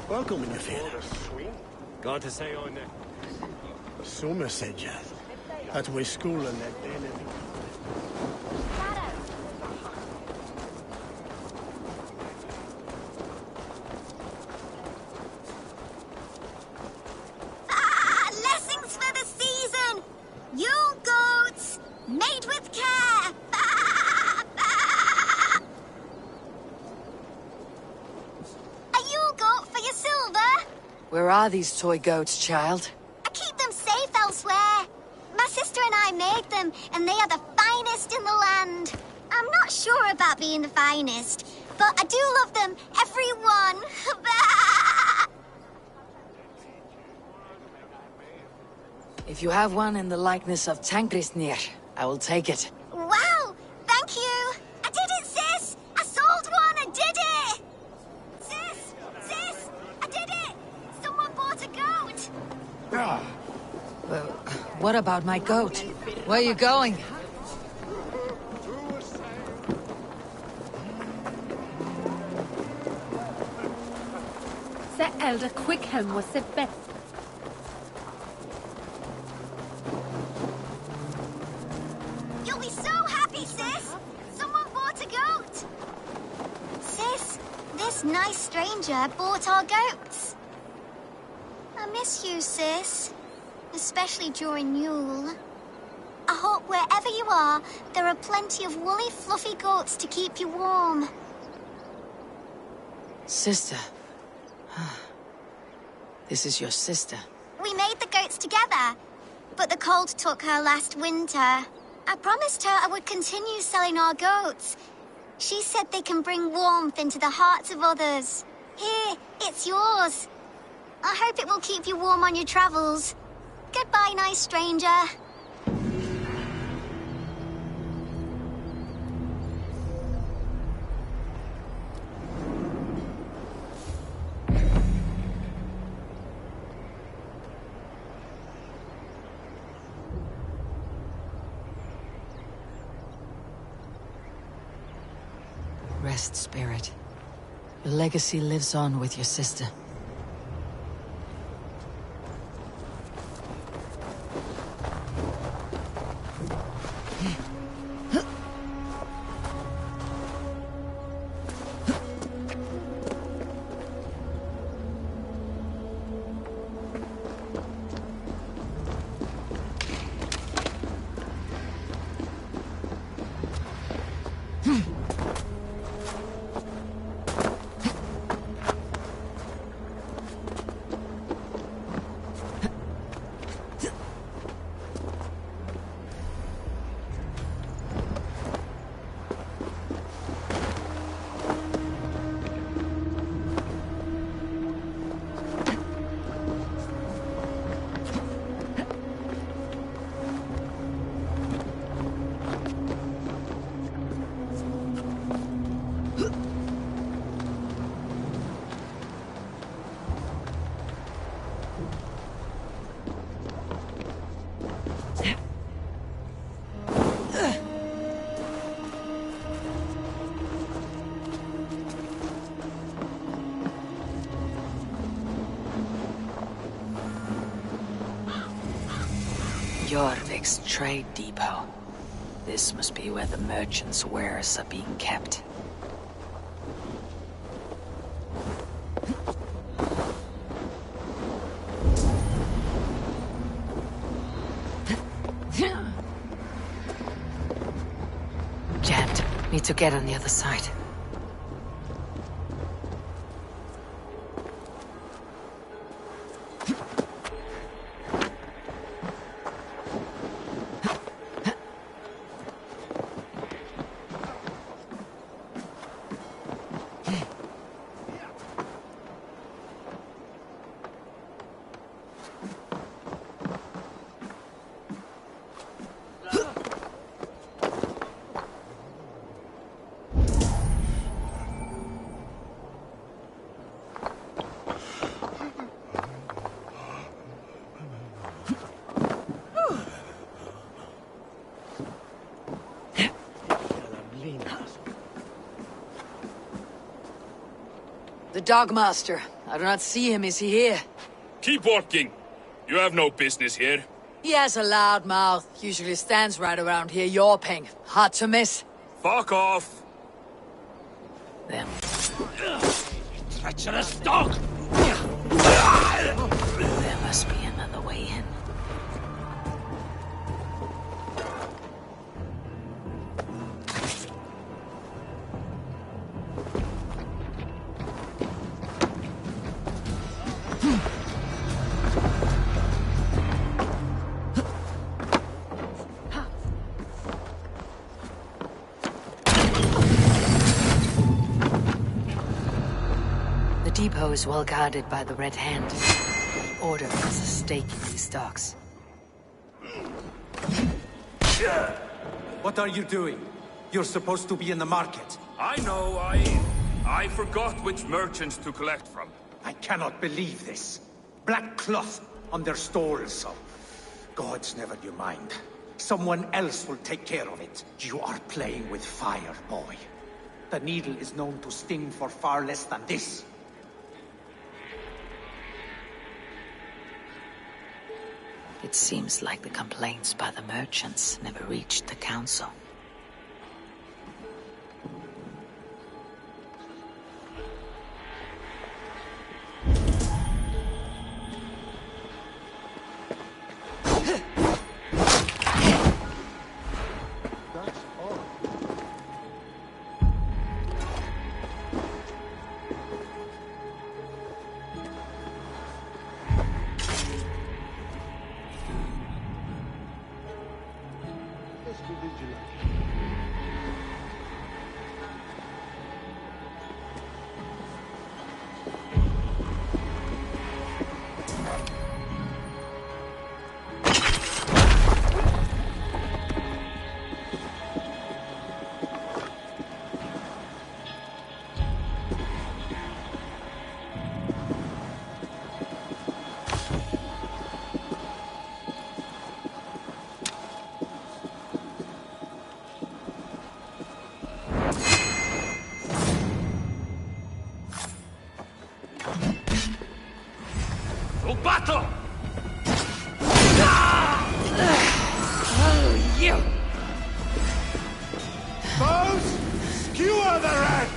Welcome in your field. Glad to say on Summer said ya. That way school and that day. Blessings for the season! Yule goats, made with care! A Yule goat for your silver? Where are these toy goats, child? I keep them safe elsewhere. My sister and I made them, and they are the finest in the land. I'm not sure about being the finest, but I do love them, every one. If you have one in the likeness of Tankrisnir, I will take it. Wow! Thank you! I did it, sis! I sold one! I did it! Sis! Sis! I did it! Someone bought a goat! What about my goat? Where are you going? The elder Quickhelm was the best. You'll be so happy, sis! Someone bought a goat! Sis, this nice stranger bought our goats. I miss you, sis. Especially during Yule. I hope wherever you are, there are plenty of woolly, fluffy goats to keep you warm. Sister. This is your sister. We made the goats together, but the cold took her last winter. I promised her I would continue selling our goats. She said they can bring warmth into the hearts of others. Here, it's yours. I hope it will keep you warm on your travels. Goodbye, nice stranger. Rest, spirit. Your legacy lives on with your sister. Jorvik's trade depot. This must be where the merchants' wares are being kept. Jammed. Need to get on the other side. Dogmaster. I do not see him. Is he here? Keep working. You have no business here. He has a loud mouth. Usually stands right around here yawping. Hard to miss. Fuck off! Them. Treacherous dog! There must be another way in. The depot is well guarded by the Red Hand. The Order has a stake in these docks. What are you doing? You're supposed to be in the market. I know, I forgot which merchants to collect from. I cannot believe this. Black cloth on their stalls. Gods, never you mind. Someone else will take care of it. You are playing with fire, boy. The needle is known to sting for far less than this. It seems like the complaints by the merchants never reached the council. Battle! You! Foes, skewer the rat!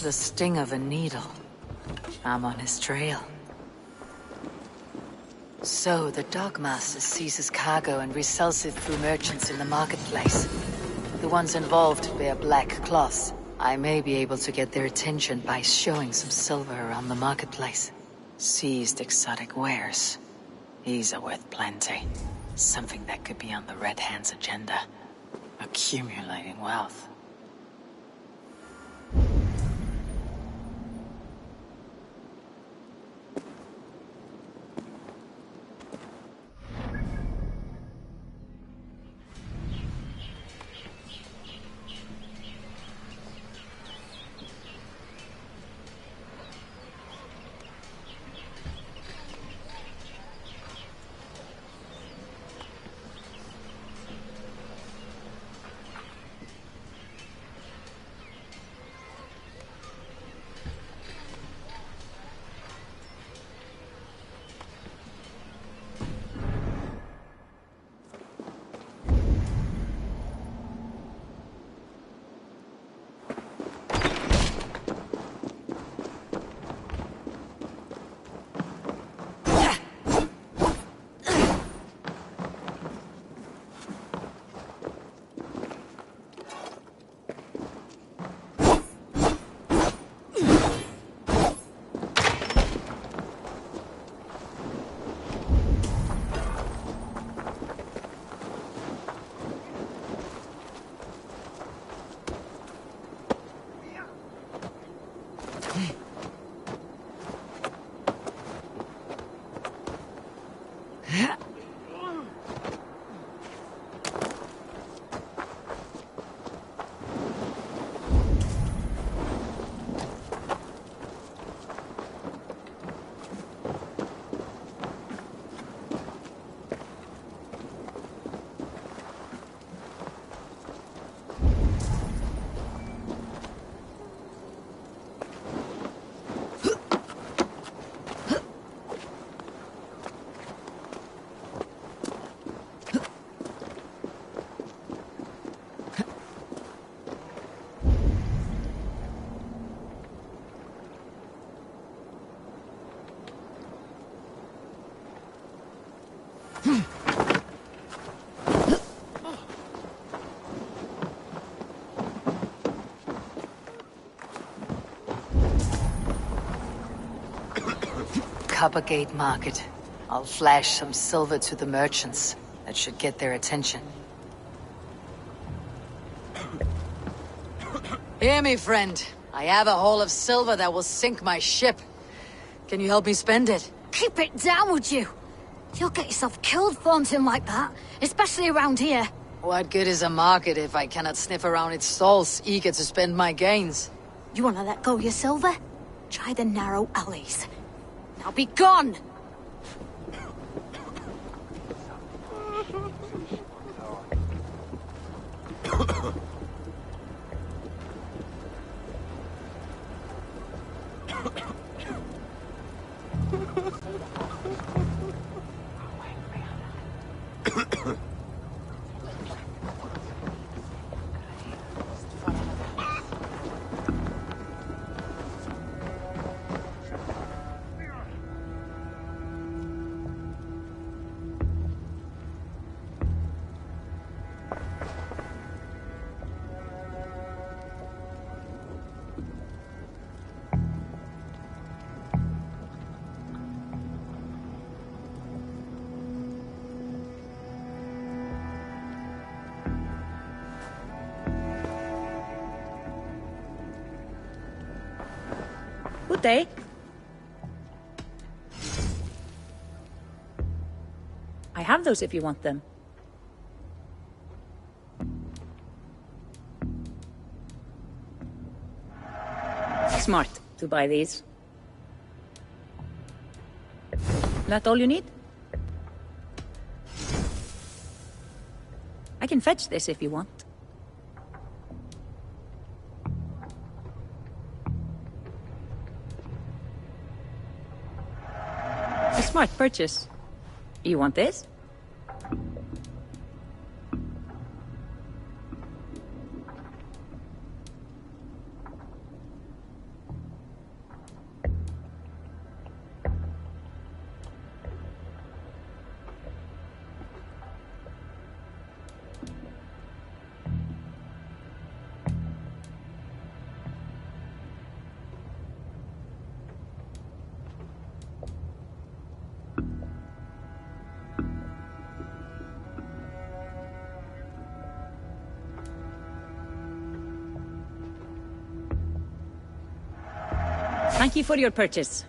The sting of a needle. I'm on his trail. So, the Dogmaster seizes cargo and resells it through merchants in the marketplace. The ones involved wear black cloths. I may be able to get their attention by showing some silver around the marketplace. Seized exotic wares. These are worth plenty. Something that could be on the Red Hand's agenda. Accumulating wealth. Coppergate Market. I'll flash some silver to the merchants. That should get their attention. Hear me, friend. I have a haul of silver that will sink my ship. Can you help me spend it? Keep it down, would you? You'll get yourself killed flaunting like that, especially around here. What good is a market if I cannot sniff around its stalls, eager to spend my gains? You wanna let go of your silver? Try the narrow alleys. Now be gone! Good day. I have those if you want them. Smart to buy these. That all you need? I can fetch this if you want. A smart purchase. You want this? Thank you for your purchase.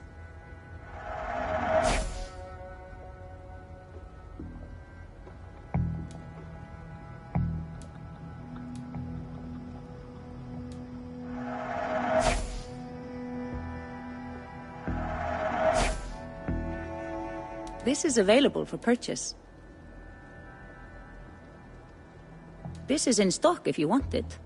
This is available for purchase. This is in stock if you want it.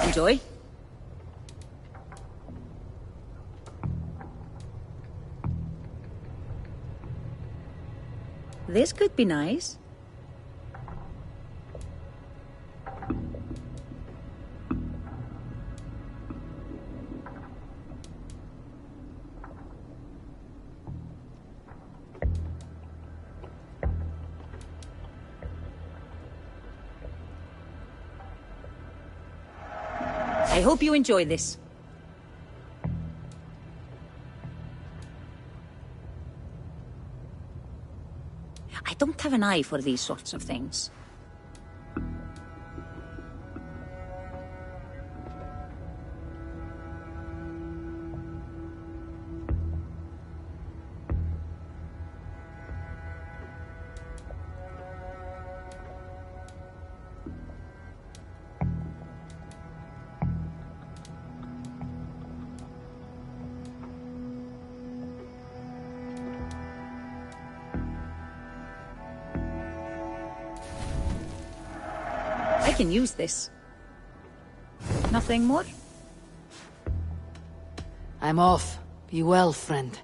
Enjoy. This could be nice. I hope you enjoy this. I don't have an eye for these sorts of things. I can use this. Nothing more? I'm off. Be well, friend.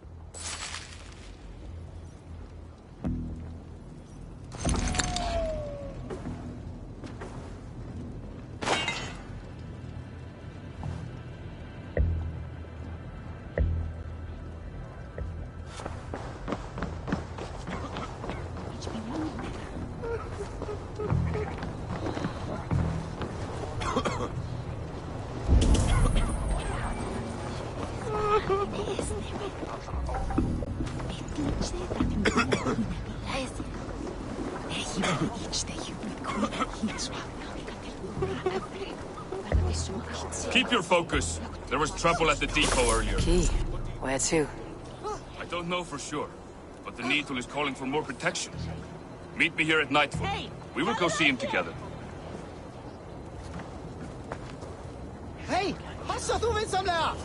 Keep your focus. There was trouble at the depot earlier. Key? Where to? I don't know for sure, but the Needle is calling for more protection. Meet me here at nightfall. We will go see him together. Hej! Passa att ovetsamla!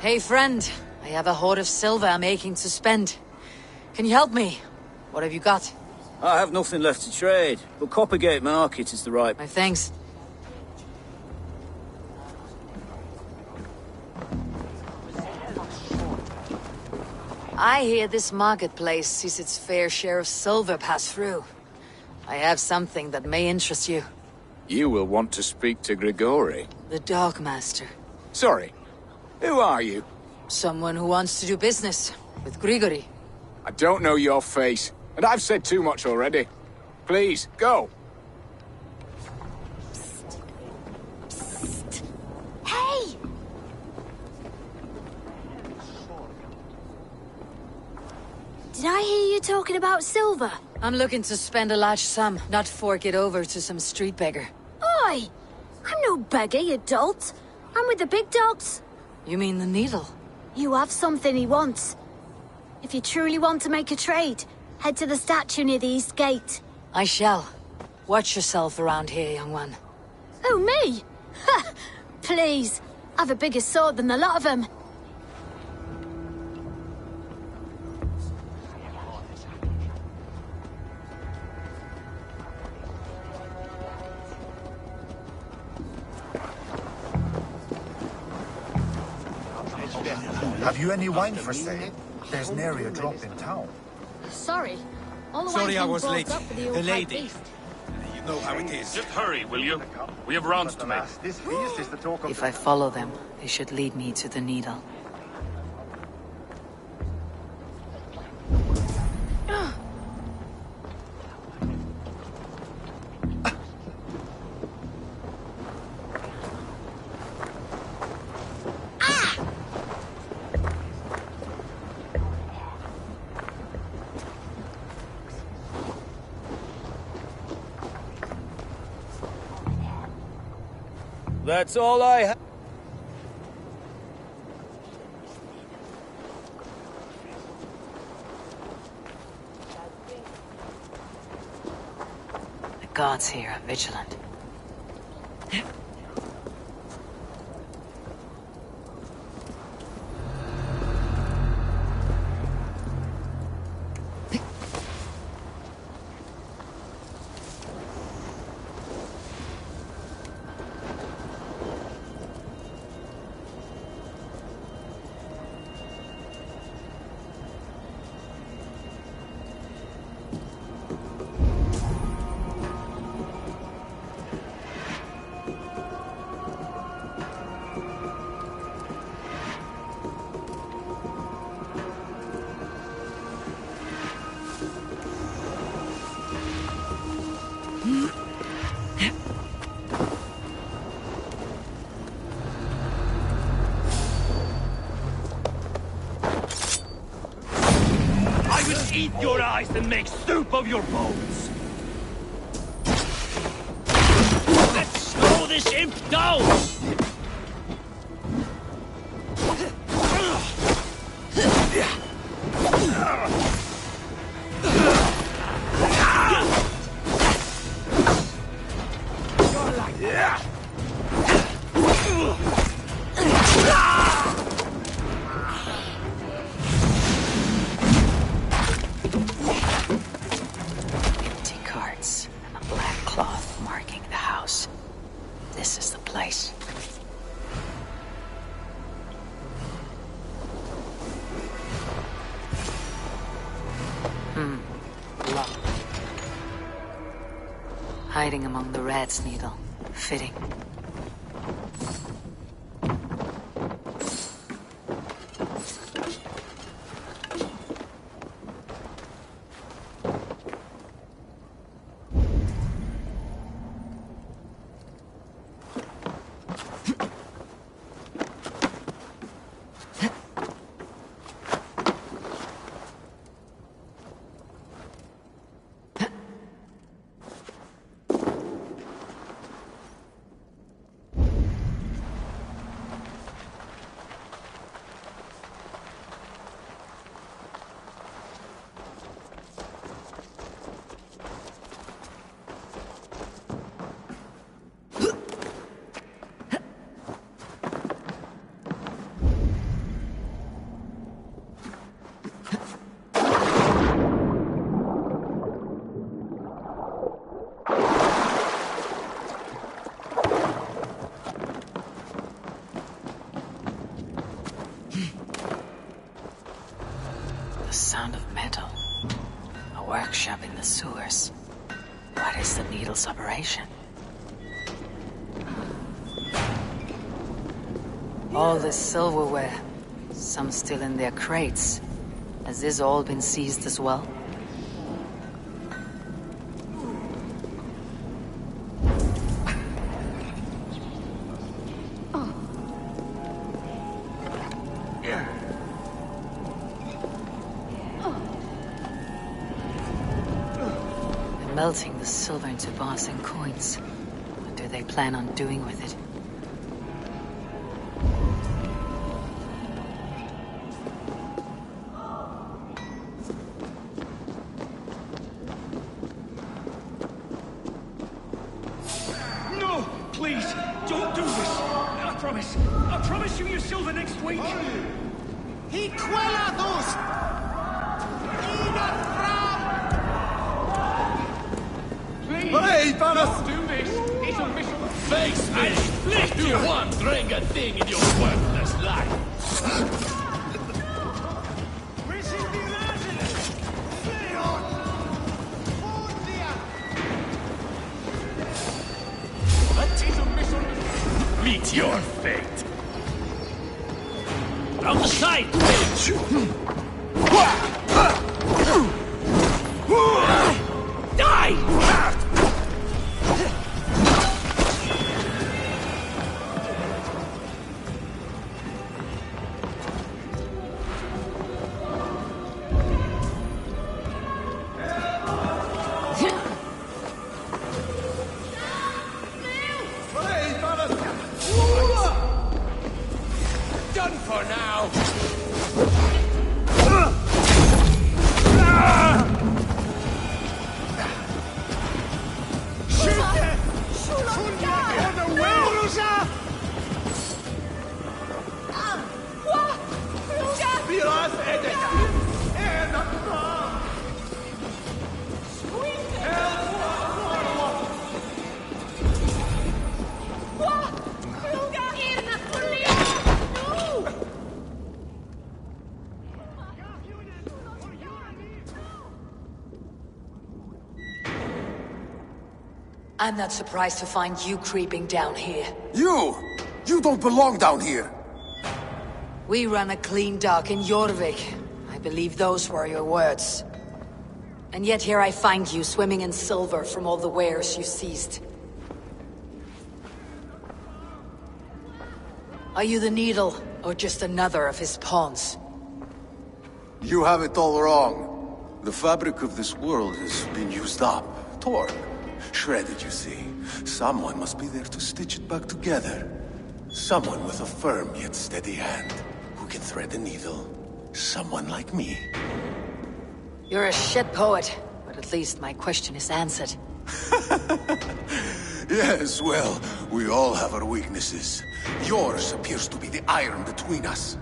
Hey, friend. I have a hoard of silver I'm aching to spend. Can you help me? What have you got? I have nothing left to trade, but Coppergate Market is the right... My thanks. I hear this marketplace sees its fair share of silver pass through. I have something that may interest you. You will want to speak to Grigori. The Dark Master. Sorry, who are you? Someone who wants to do business with Grigori. I don't know your face, and I've said too much already. Please, go. Hey! Did I hear you talking about silver? I'm looking to spend a large sum, not fork it over to some street beggar. Oi! I'm no beggar, you dolt. I'm with the big dogs. You mean the Needle? You have something he wants. If you truly want to make a trade, head to the statue near the East Gate. I shall. Watch yourself around here, young one. Oh, me? Ha! Please. I've a bigger sword than the lot of them. Have you any wine for sale? There's nary a drop in town. Sorry. All the Sorry wine's I been was bought late. up for The old lady. beast. You know how it is. Just hurry, will you? We have rounds to make. This feast is the talk of If I follow them, they should lead me to the Needle. That's all I have. The gods here are vigilant. eat your eyes and make soup of your bones. Let's slow this imp down! Empty carts and a black cloth marking the house. This is the place. Locked. Hiding among the rat's needle. Fitting. Sound of metal. A workshop in the sewers. What is the needle's operation? All this silverware. Some still in their crates. Has this all been seized as well? Melting the silver into bars and coins. What do they plan on doing with it? No! Please! Don't do this! I promise you your silver next week! He quelados! Hey, don't do this! It's a mission! Face me! You one drinking thing in your worthless life! That is a mission! Meet your fate! Out the sight! Die! Done for now! I'm not surprised to find you creeping down here. You! You don't belong down here! We run a clean dock in Jorvik. I believe those were your words. And yet here I find you swimming in silver from all the wares you seized. Are you the Needle, or just another of his pawns? You have it all wrong. The fabric of this world has been used up, torn, shredded, you see. Someone must be there to stitch it back together. Someone with a firm yet steady hand, who can thread the needle. Someone like me. You're a shit poet, but at least my question is answered. Yes, well, we all have our weaknesses. Yours appears to be the iron between us.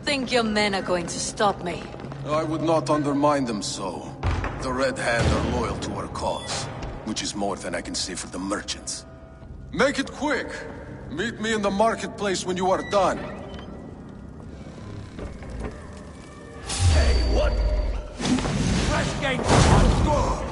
Think your men are going to stop me? I would not undermine them so. The Red Hand are loyal to our cause, which is more than I can say for the merchants. Make it quick! Meet me in the marketplace when you are done. Hey, what? Fresh game! Let's go!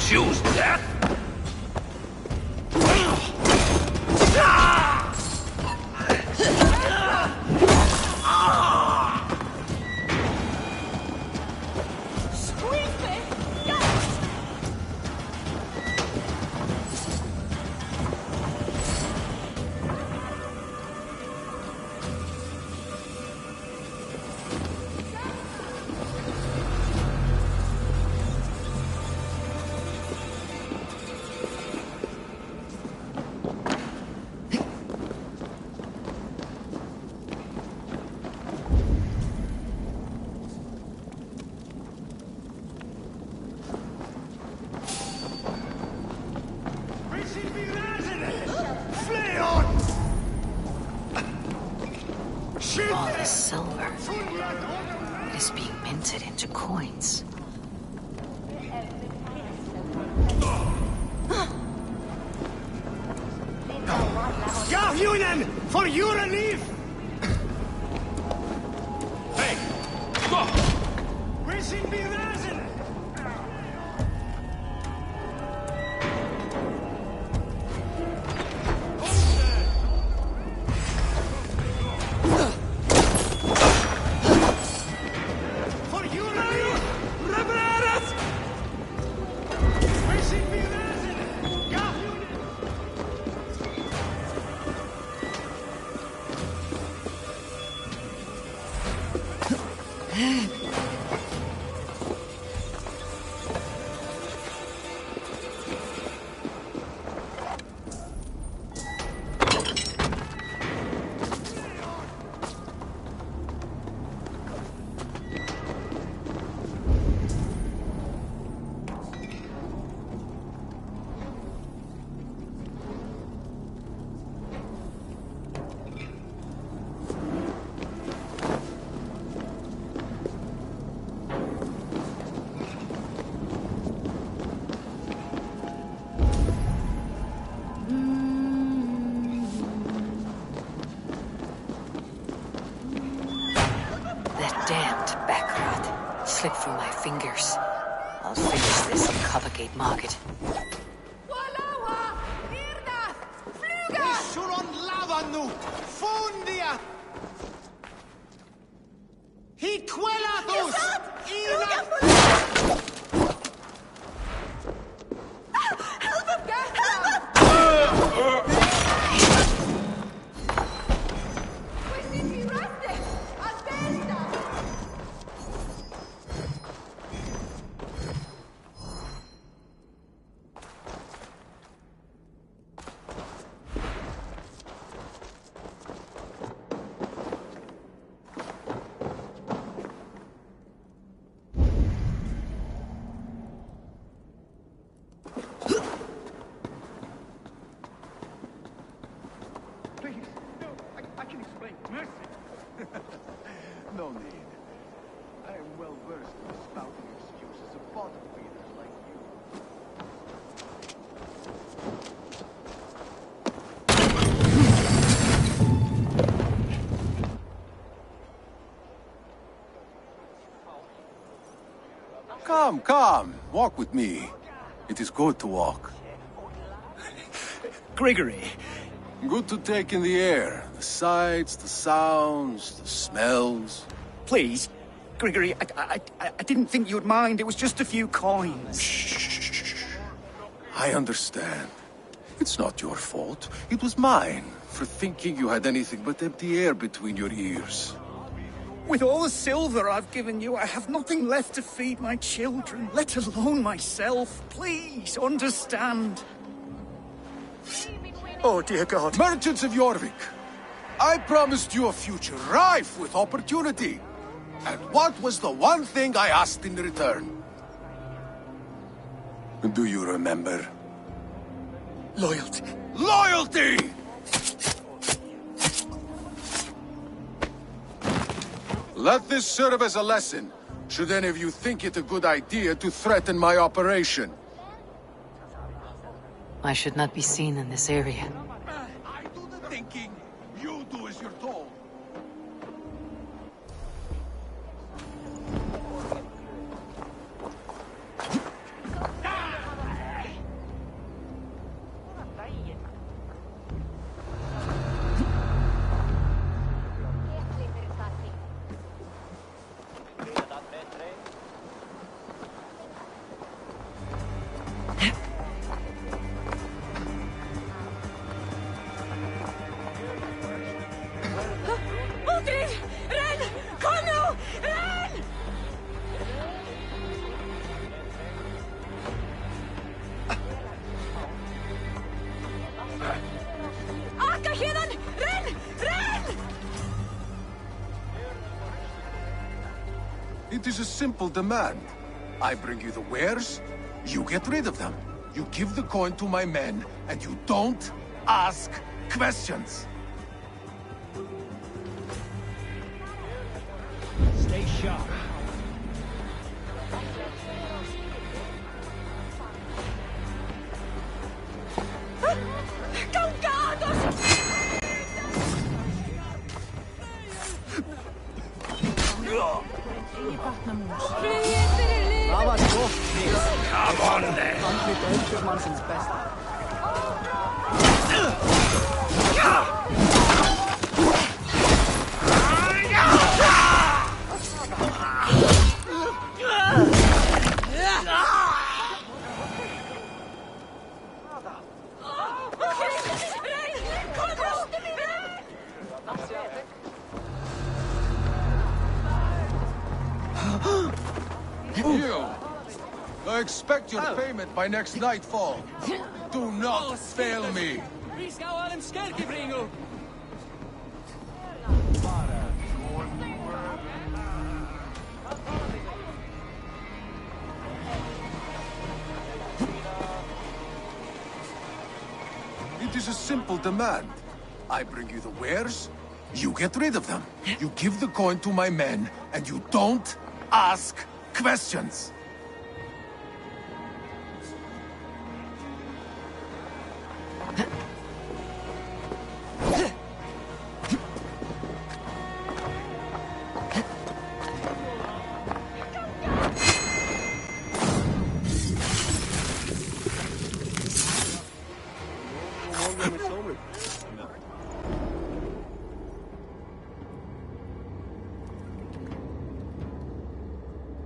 Choose death? All this silver. It is being minted into coins. Gavjunen, for your relief! Hey, go! We should be rising! Slipped through my fingers. I'll finish this in Coppergate Market. Come, come. Walk with me. It is good to walk. Grigory. Good to take in the air. The sights, the sounds, the smells. Please, Grigory, I didn't think you'd mind. It was just a few coins. Shh. I understand. It's not your fault. It was mine, for thinking you had anything but empty air between your ears. With all the silver I've given you, I have nothing left to feed my children, let alone myself. Please, understand. Oh, dear God. Merchants of Jorvik, I promised you a future rife with opportunity. And what was the one thing I asked in return? Do you remember? Loyalty. Loyalty! Let this serve as a lesson, should any of you think it a good idea to threaten my operation. I should not be seen in this area. I do the thinking, you do as you're told. It is a simple demand. I bring you the wares, you get rid of them. You give the coin to my men, and you don't ask questions. Stay sharp. Come on then. I expect your payment by next nightfall. Do not fail me. It is a simple demand. I bring you the wares, you get rid of them. You give the coin to my men, and you don't ask questions.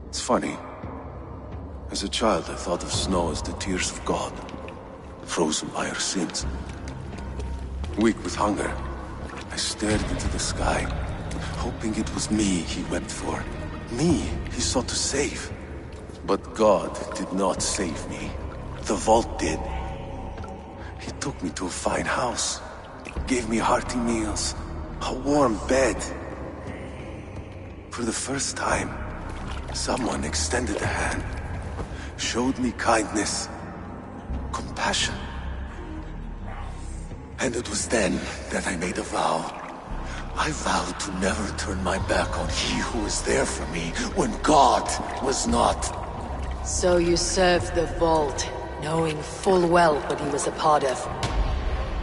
It's funny. As a child, I thought of snow as the tears of God, frozen by our sins. Weak with hunger, I stared into the sky, hoping it was me he wept for. Me he sought to save. But God did not save me. The vault did. He took me to a fine house, gave me hearty meals, a warm bed. For the first time, someone extended a hand, showed me kindness, compassion. And it was then that I made a vow. I vowed to never turn my back on he who was there for me when God was not. So you served the Vault, knowing full well what he was a part of.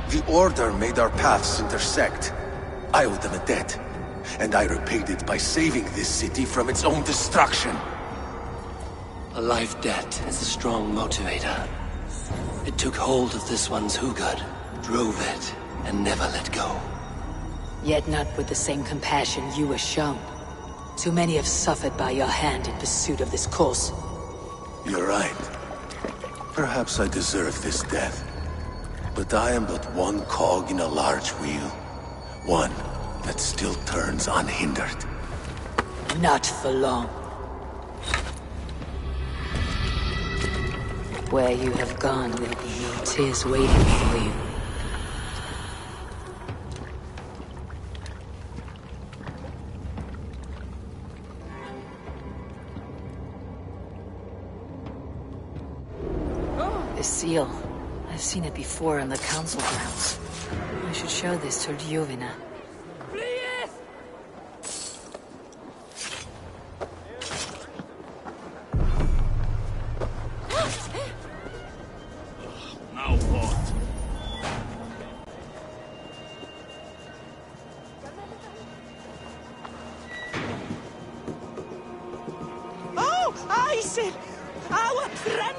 The Order made our paths intersect. I owed them a debt, and I repaid it by saving this city from its own destruction. A life debt is a strong motivator. It took hold of this one's Hugad, drove it, and never let go. Yet not with the same compassion you were shown. Too many have suffered by your hand in pursuit of this course. You're right. Perhaps I deserve this death. But I am but one cog in a large wheel. One that still turns unhindered. Not for long. Where you have gone, there'll be no tears waiting for you. The seal. I've seen it before in the council grounds. I should show this to Ljuvina. Now what? Oh, I said, our friend.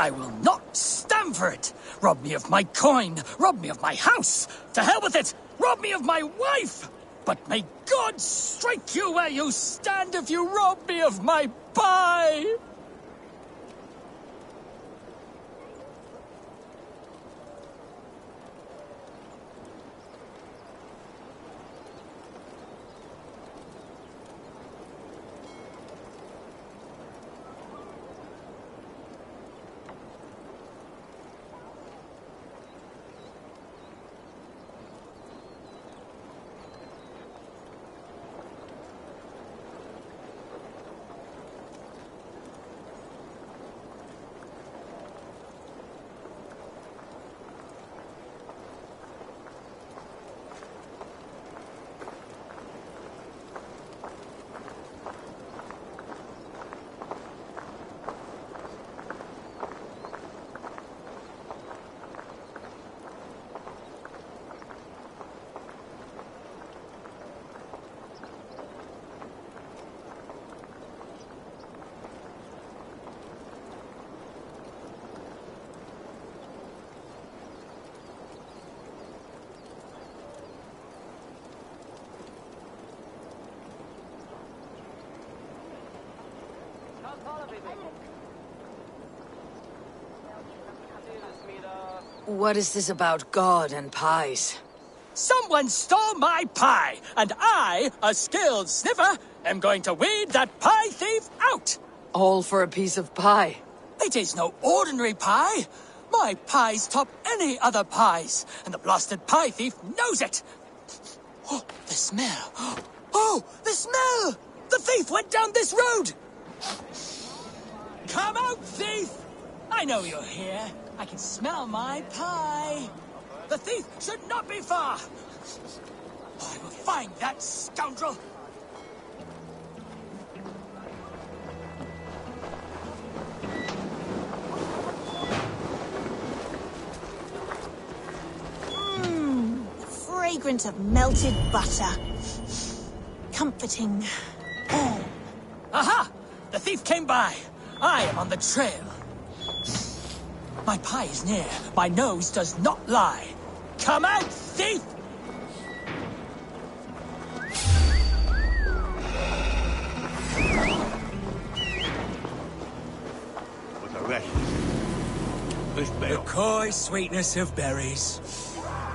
I will not stand for it! Rob me of my coin! Rob me of my house! To hell with it! Rob me of my wife! But may God strike you where you stand if you rob me of my pie! What is this about God and pies? Someone stole my pie, and I, a skilled sniffer, am going to weed that pie thief out! All for a piece of pie? It is no ordinary pie! My pies top any other pies, and the blasted pie thief knows it! Oh, the smell! Oh, the smell! The thief went down this road! Come out, thief! I know you're here. I can smell my pie. The thief should not be far. I will find that scoundrel. Fragrance of melted butter. Comforting. Aha! The thief came by. I am on the trail. My pie is near. My nose does not lie. Come out, thief! With the rest. The coy sweetness of berries.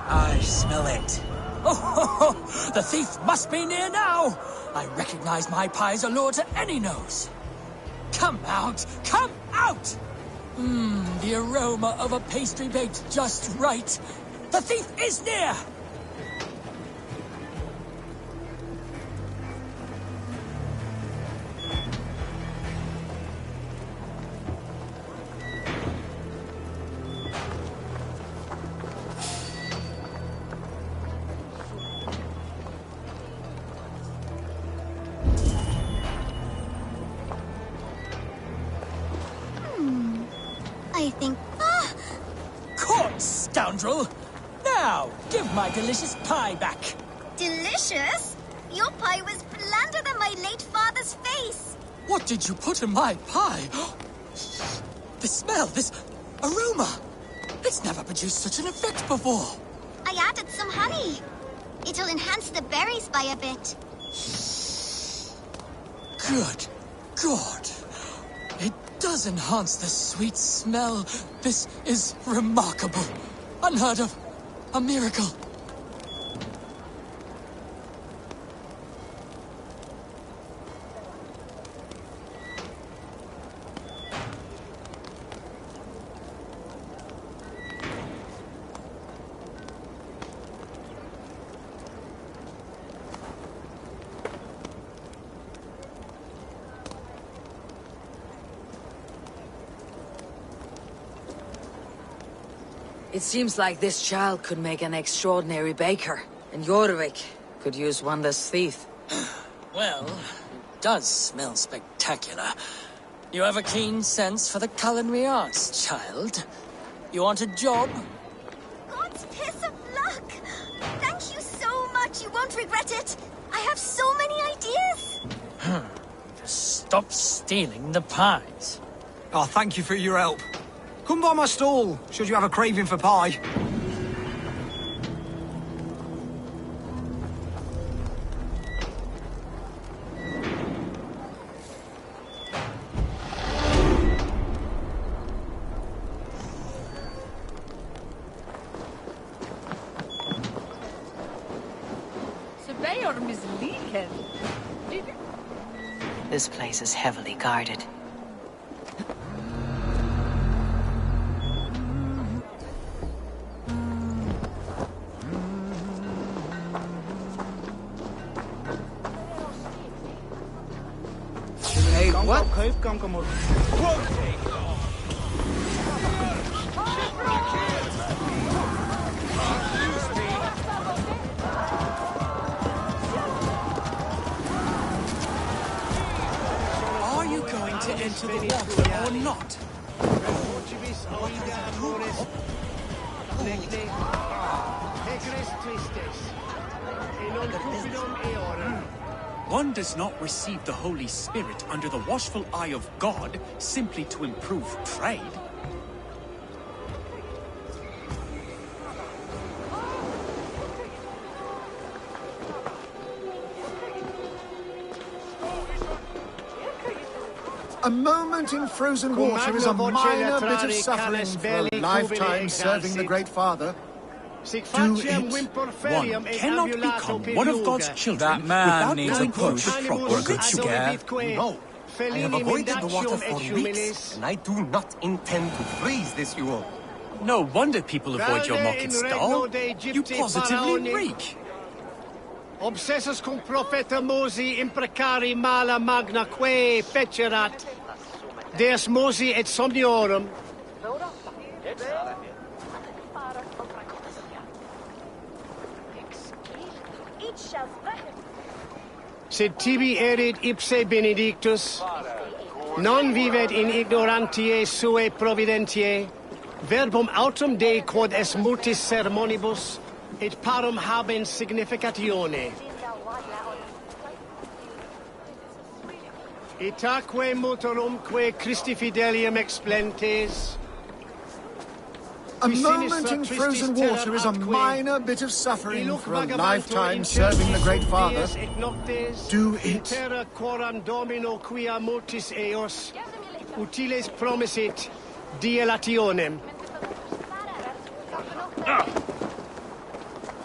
I smell it. Oh, the thief must be near now. I recognize my pie's allure to any nose. Come out! Come out! The aroma of a pastry baked just right. The thief is near! scoundrel! Now, give my delicious pie back. Delicious? Your pie was blander than my late father's face. What did you put in my pie? The smell, this aroma. It's never produced such an effect before. I added some honey. It'll enhance the berries by a bit. Good God. It does enhance the sweet smell. This is remarkable. Unheard of. A miracle. It seems like this child could make an extraordinary baker, and Jorvik could use one this thief. Well, it does smell spectacular. You have a keen sense for the culinary arts, child. You want a job? God's piss of luck! Thank you so much, you won't regret it. I have so many ideas. Just stop stealing the pies. Oh, thank you for your help. Come by my stall, should you have a craving for pie. This place is heavily guarded. Hey, what? Are you going to enter the water or not? One does not receive the Holy Spirit under the watchful eye of God simply to improve trade. A moment in frozen water is a minor bit of suffering for a lifetime serving the Great Father. Do it. One cannot become one of God's children That man without needs a going through push. the proper Or a good scare. No, I have avoided the water for weeks, and I do not intend to freeze this Yule. No wonder people avoid your market stall. You positively reek. Obsessus cum profeta Mosi imprecari mala magna que fecerat. Deus Mosi et somniorum. Sed tibi erit ipse benedictus, non vivet in ignorantiae suae providentiae, verbum autem Dei quod es multis sermonibus, et parum habens significatione. Itaque multorumque Christi fidelium explentes. A moment in frozen water is a minor bit of suffering for a lifetime serving the Great Father. Do it. Terra quoram Domino quia multis eos, utiles promisit dilationem.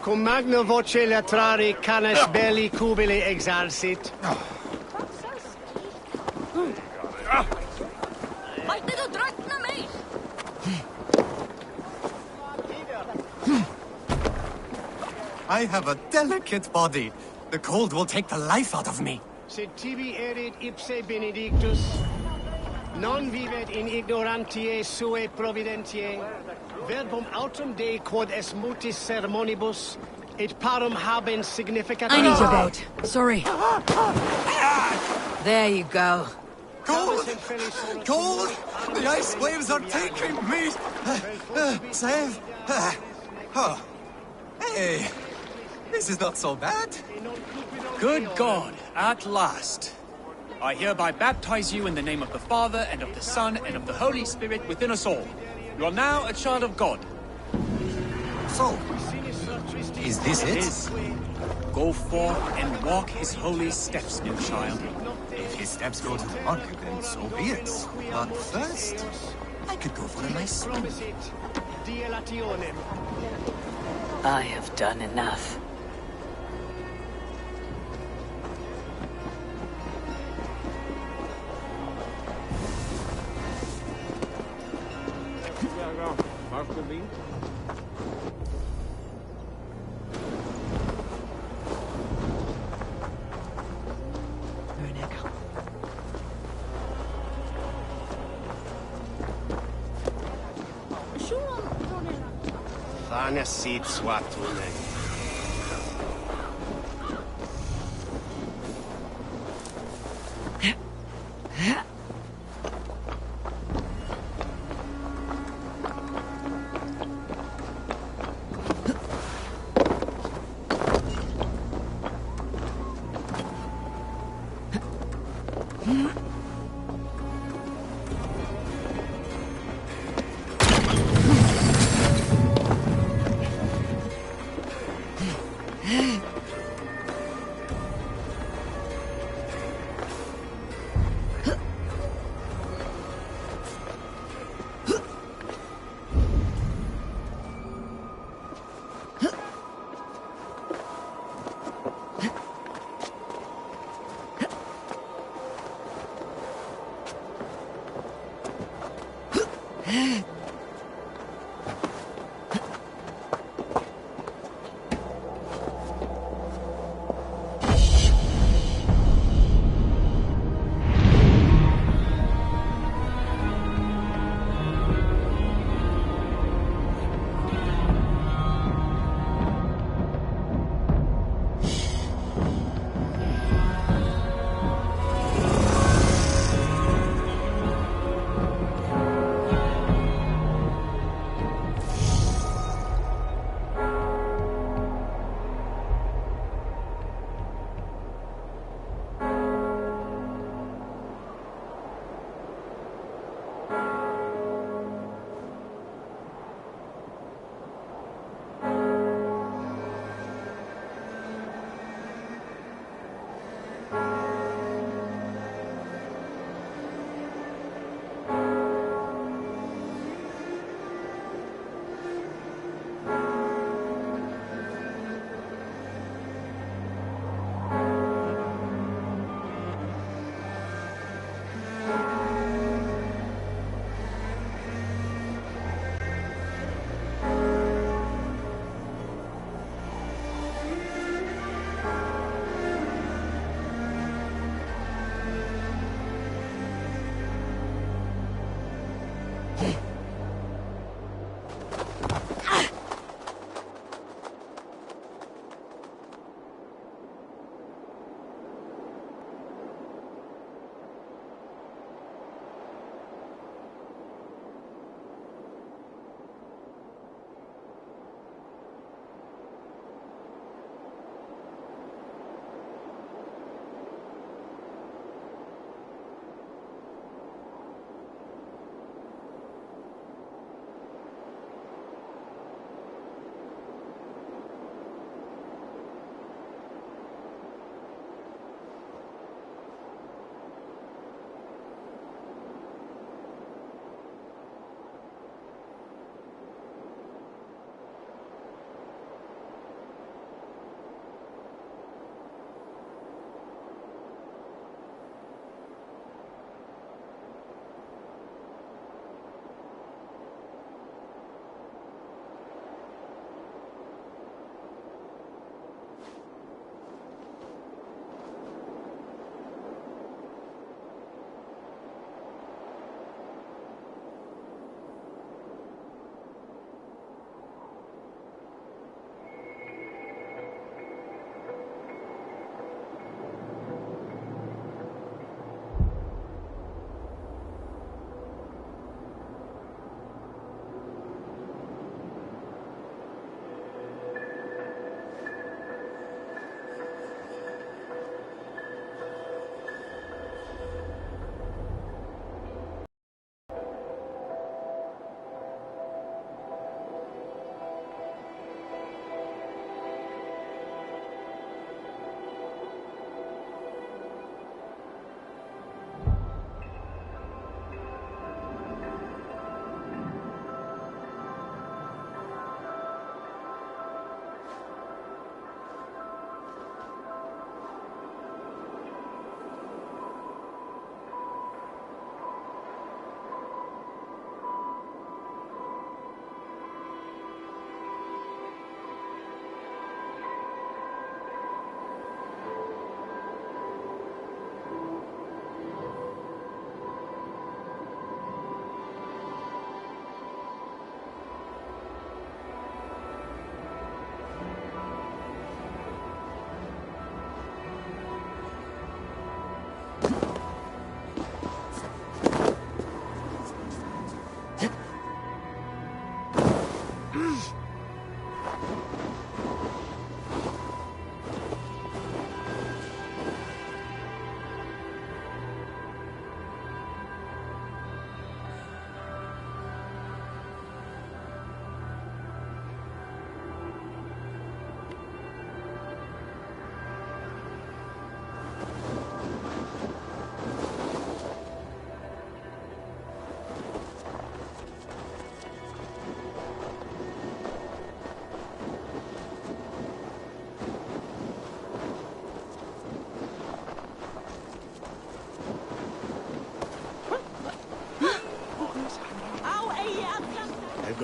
Cum magna voce latrare canes belli cubile exarsit. I have a delicate body. The cold will take the life out of me. Sed tibi erit ipse benedictus, non vivet in ignorantiae suae providentiae, verbum autem Dei quod es multis sermonibus, et parum habens significatione. I need your boat. Sorry. There you go. Cold! Cold! The ice waves are taking me! Save! Oh. Hey, this is not so bad. Good God, at last. I hereby baptize you in the name of the Father, and of the Son, and of the Holy Spirit within us all. You are now a child of God. So, is this it? Go forth and walk his holy steps, new child. If his steps go to the market, then so be it. But first, I could go for a nice swim. I have done enough. Fana sit swatunen.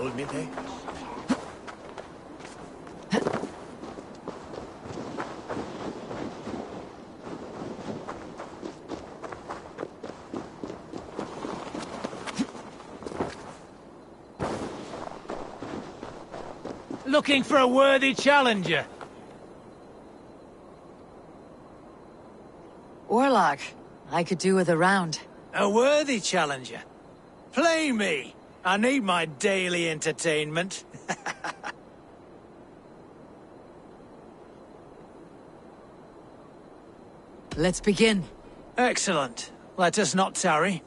olmide. Looking for a worthy challenger. Warlock, I could do with a round. A worthy challenger? Play me! I need my daily entertainment. Let's begin. Excellent. Let us not tarry.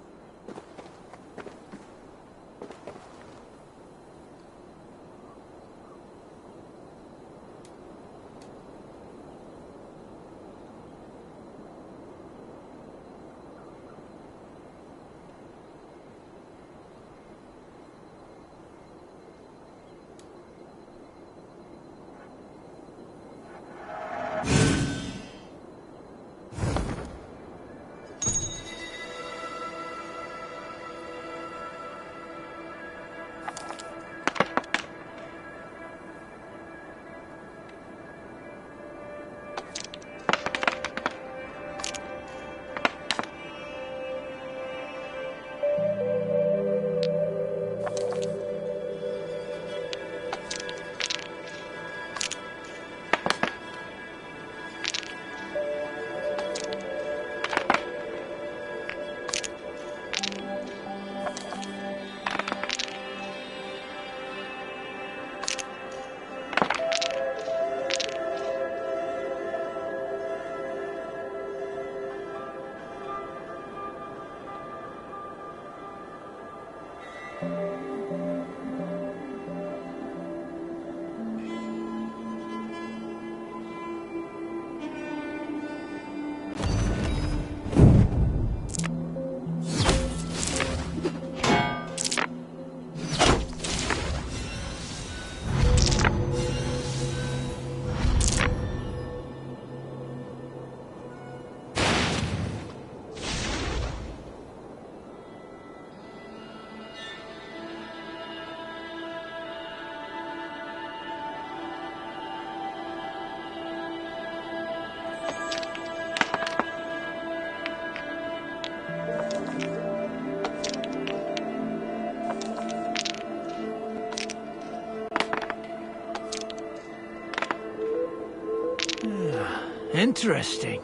Interesting.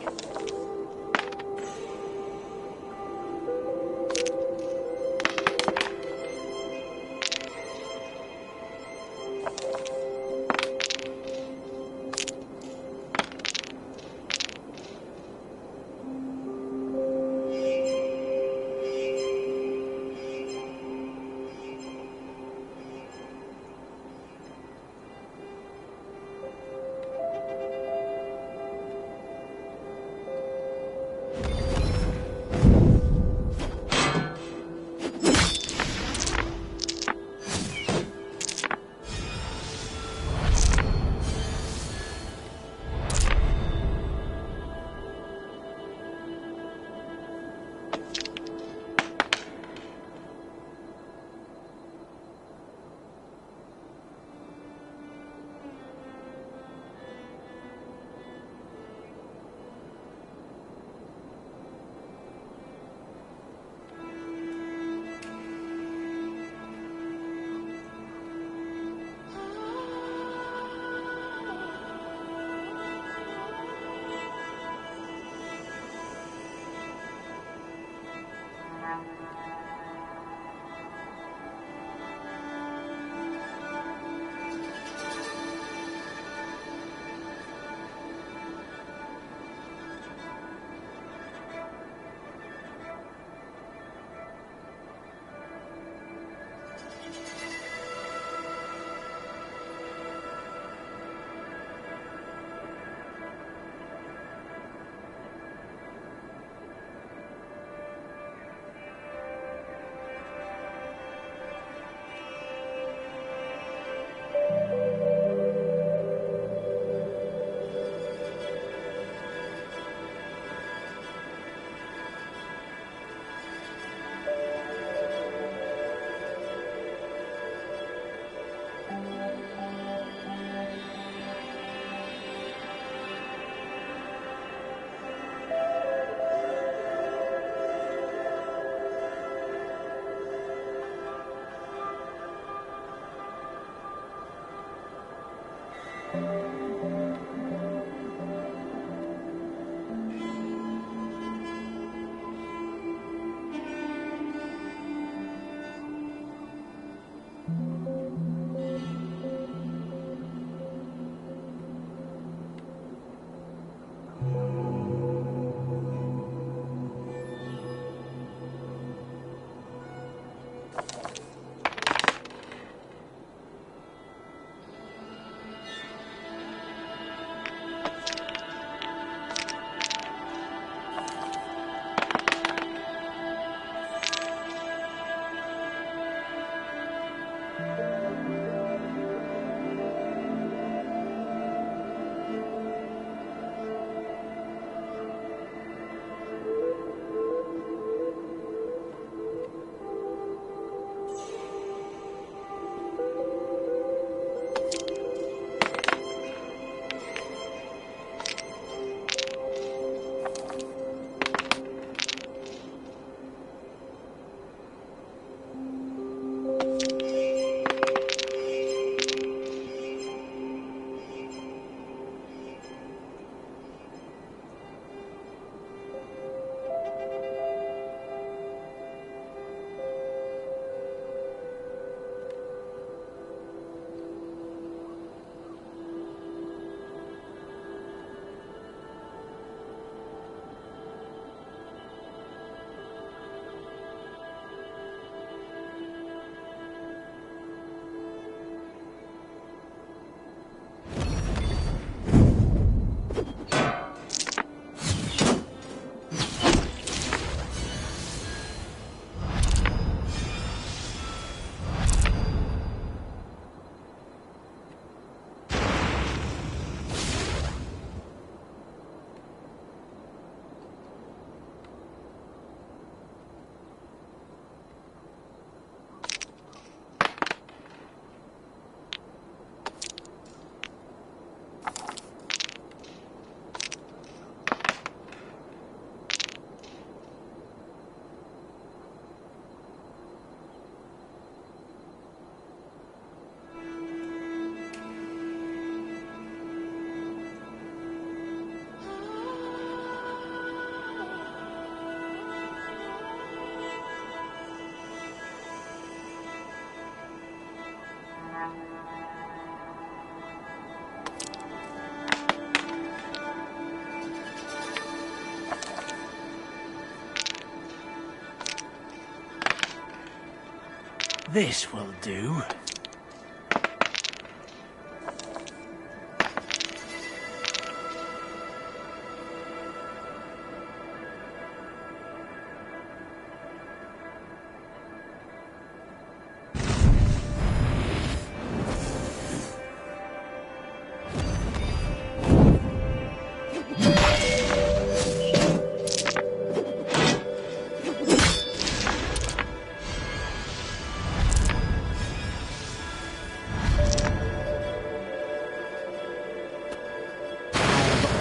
This will do.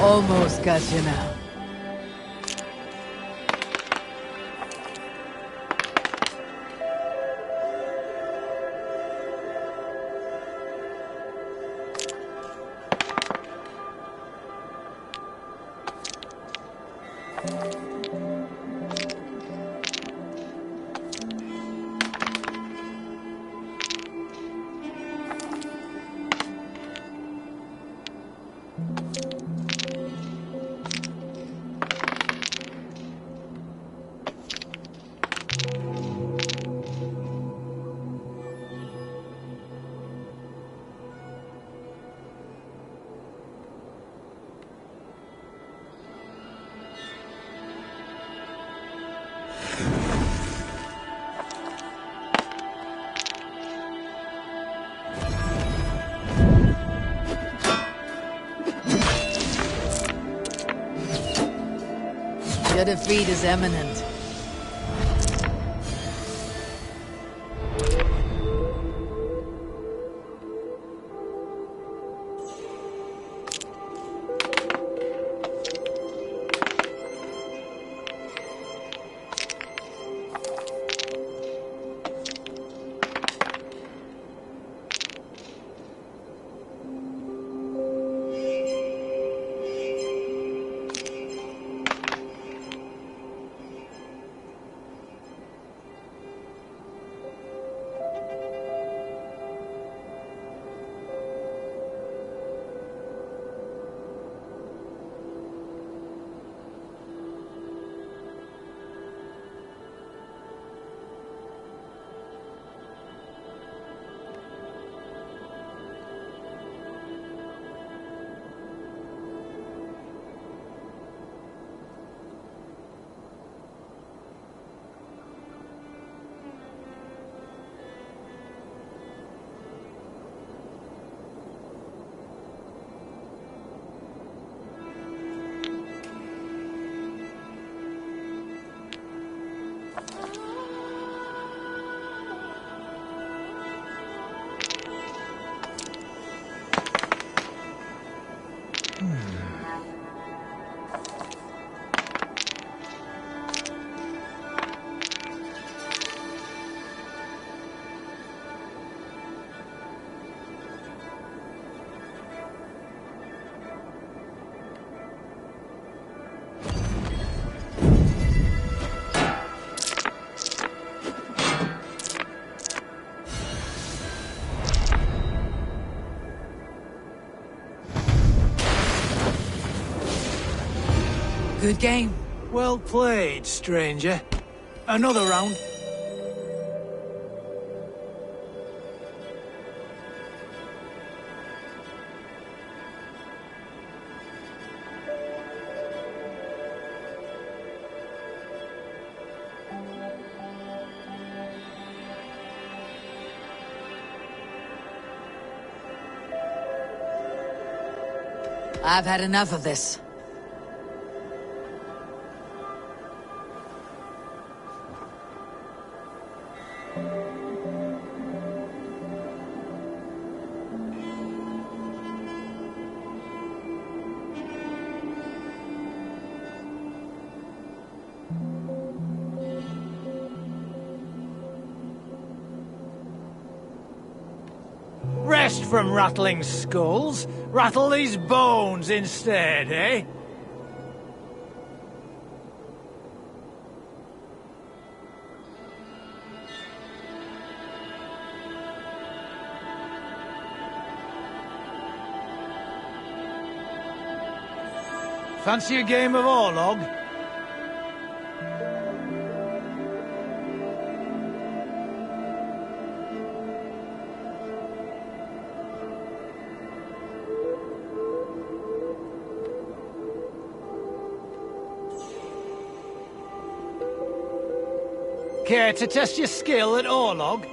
Almost got you now. Your defeat is imminent. Good game. Well played, stranger. Another round. I've had enough of this. Rest from rattling skulls. Rattle these bones instead, eh? Fancy a game of Orlog? Care to test your skill at Orlog?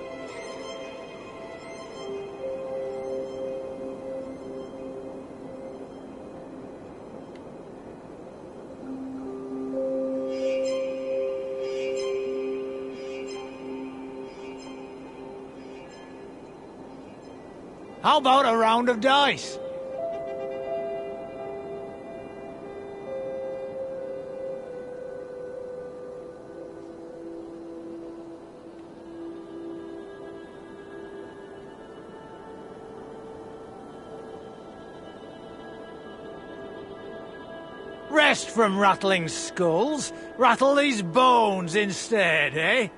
How about a round of dice? Rest from rattling skulls. Rattle these bones instead, eh?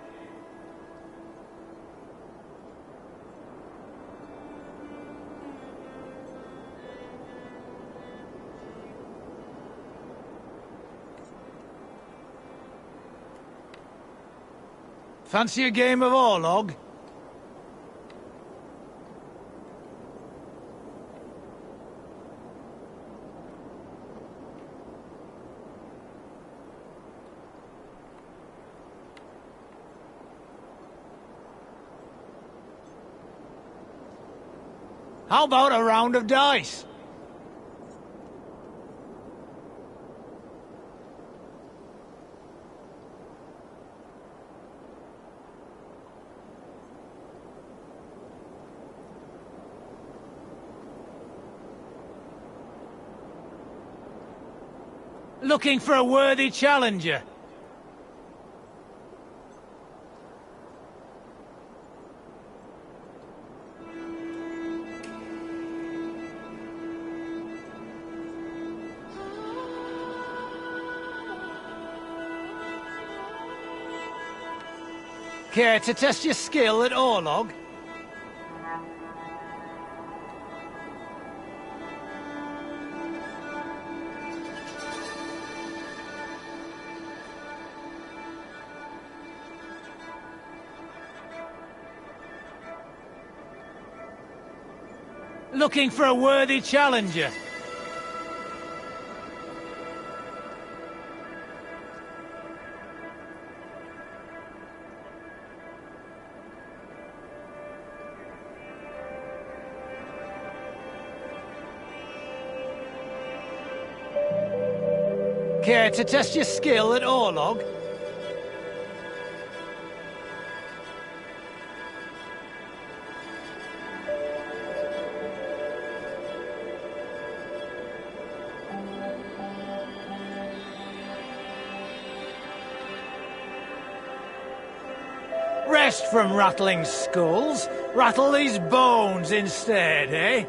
Fancy a game of Orlog? How about a round of dice? Looking for a worthy challenger? Care to test your skill at Orlog? Looking for a worthy challenger? Care to test your skill at Orlog? Rest from rattling skulls. Rattle these bones instead, eh?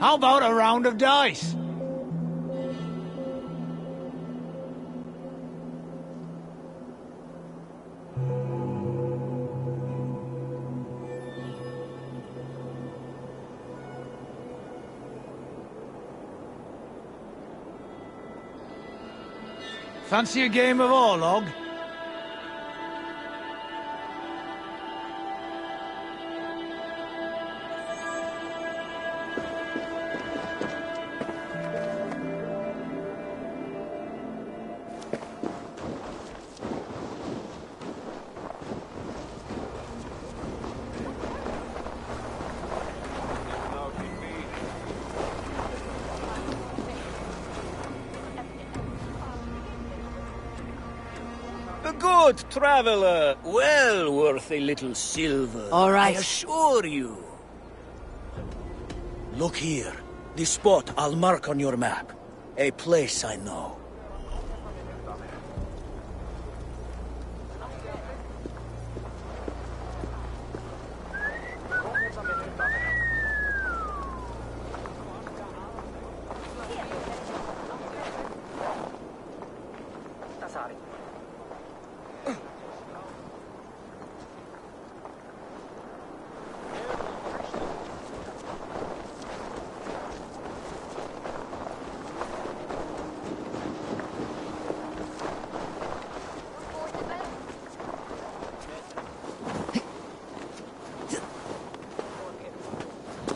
How about a round of dice? Fancy a game of Orlog? Good traveler, well worth a little silver. All right. I assure you. Look here, the spot I'll mark on your map. A place I know.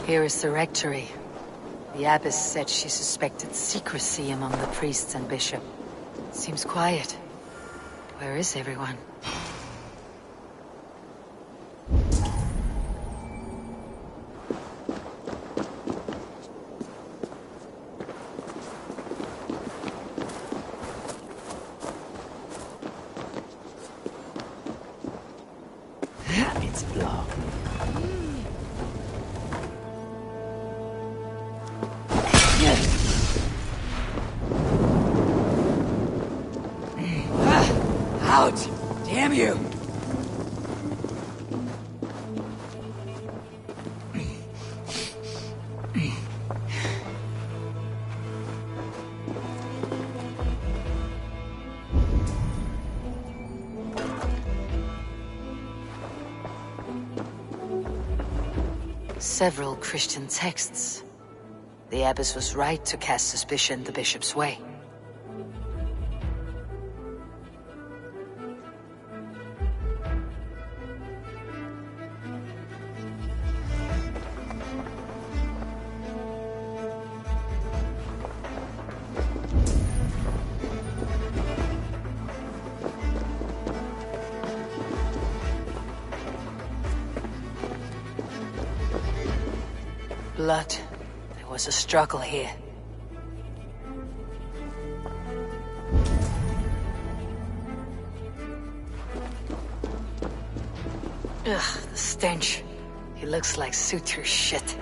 Here is the rectory. The abbess said she suspected secrecy among the priests and bishop. Seems quiet. Where is everyone? It's blocked. Ouch! Damn you! Several Christian texts. The abbess was right to cast suspicion the bishop's way. Blood. There was a struggle here. Ugh, the stench. He looks like suture shit.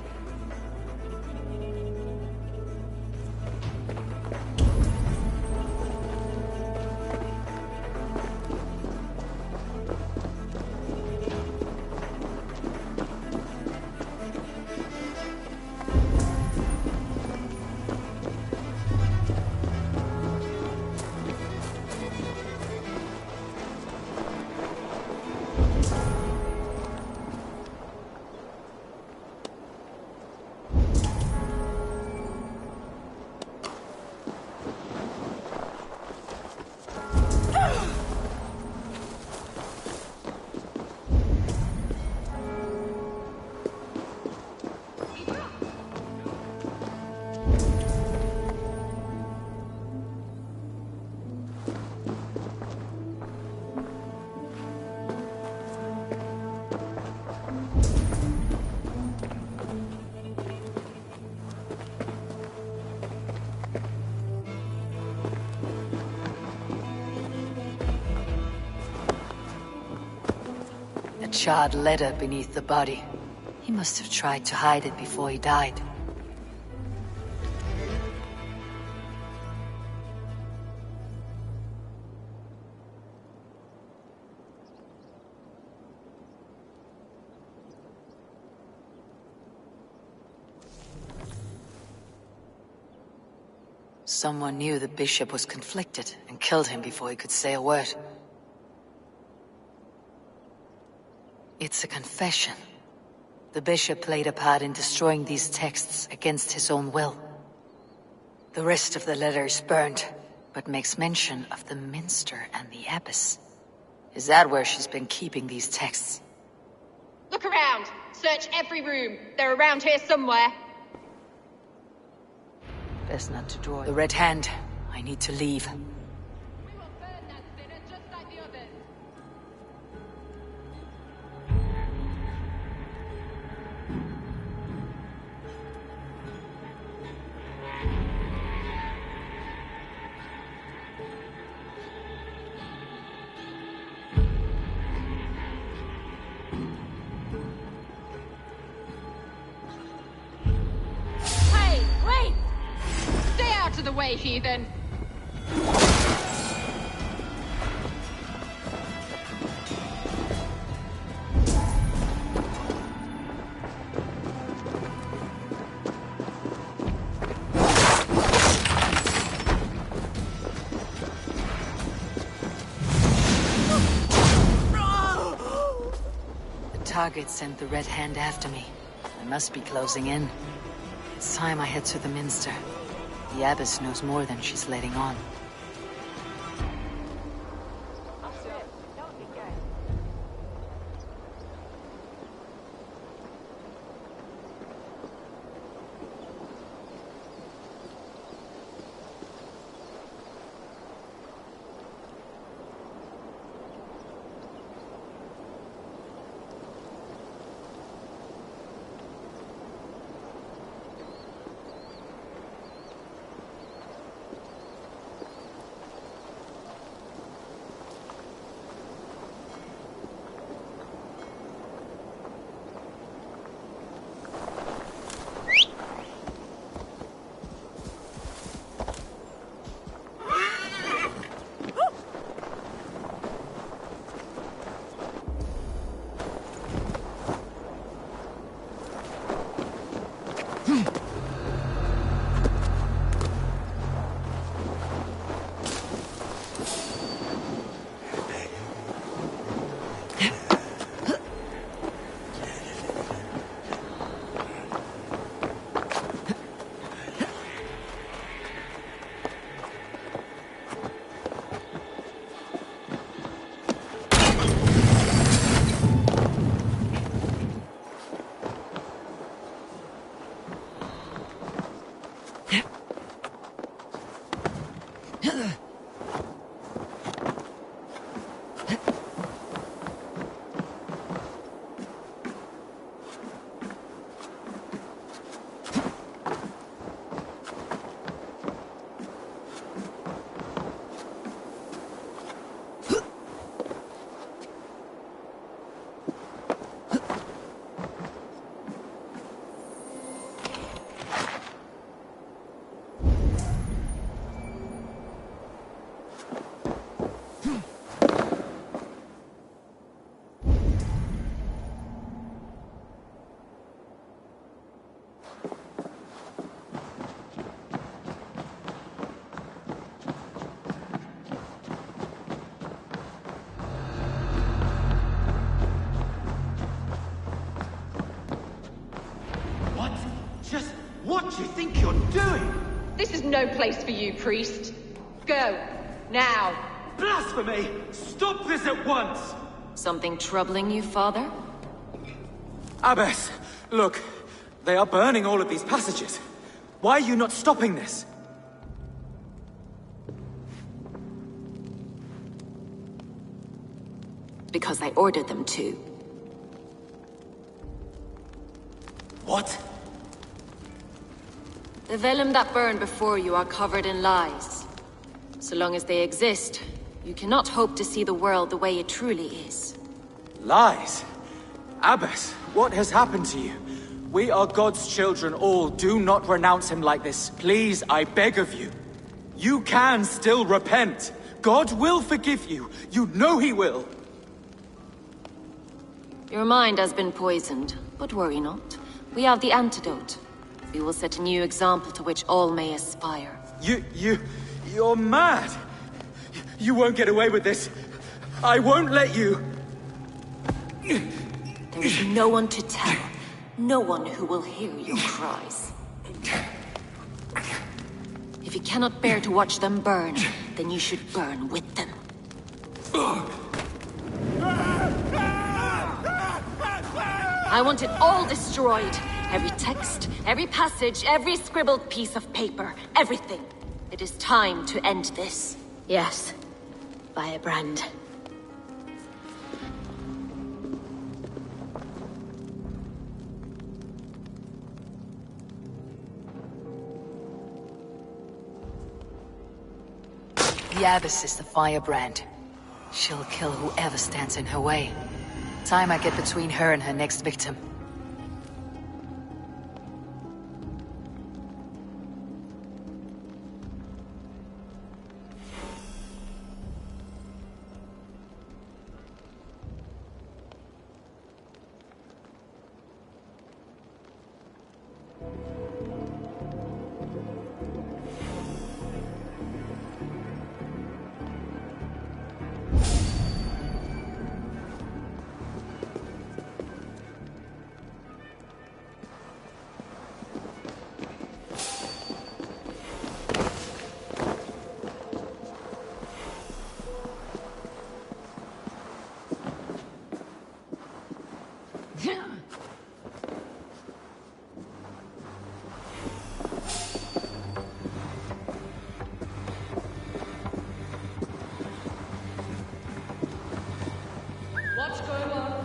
A charred letter beneath the body. He must have tried to hide it before he died. Someone knew the bishop was conflicted and killed him before he could say a word. It's a confession. The bishop played a part in destroying these texts against his own will. The rest of the letter is burned, but makes mention of the minster and the abbess. Is that where she's been keeping these texts? Look around! Search every room. They're around here somewhere. Best not to draw the red hand. I need to leave. Out of the way, heathen! The target sent the red hand after me. I must be closing in. It's time I head to the minster. The abbess knows more than she's letting on. This is no place for you, priest. Go. Now. Blasphemy! Stop this at once! Something troubling you, Father? Abbess, look. They are burning all of these passages. Why are you not stopping this? Because I ordered them to. What? The vellum that burn before you are covered in lies. So long as they exist, you cannot hope to see the world the way it truly is. Lies? Abbess, what has happened to you? We are God's children all. Do not renounce him like this. Please, I beg of you. You can still repent. God will forgive you. You know he will. Your mind has been poisoned, but worry not. We have the antidote. We will set a new example to which all may aspire. You're mad! You won't get away with this. I won't let you! There is no one to tell. No one who will hear your cries. If you cannot bear to watch them burn, then you should burn with them. I want it all destroyed. Every text, every passage, every scribbled piece of paper, everything. It is time to end this. Yes. Firebrand. The Abbess is the firebrand. She'll kill whoever stands in her way. Time I get between her and her next victim. What's going on?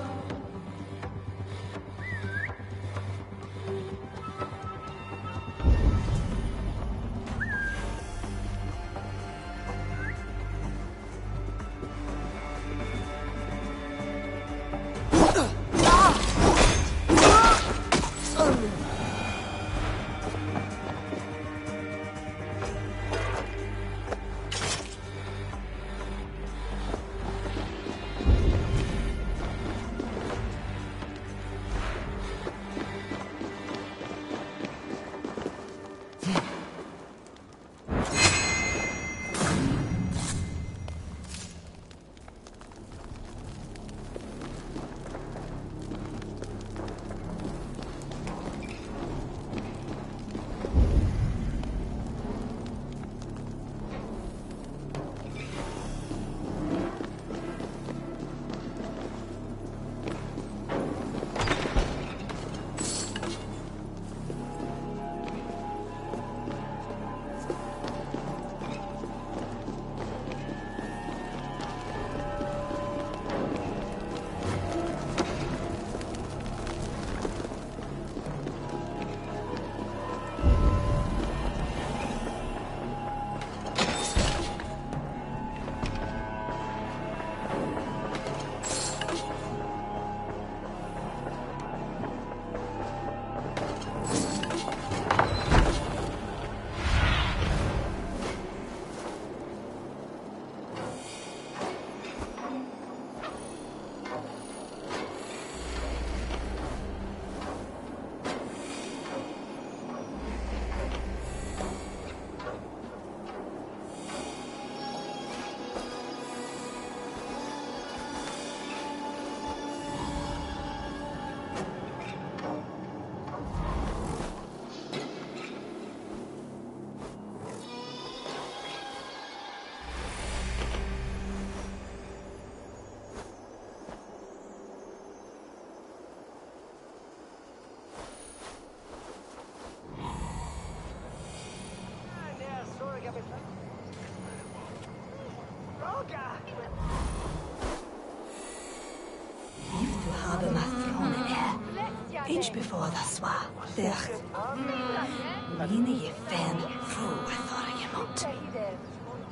Pitch before the swa. There. Mine je fan fru thought I mot.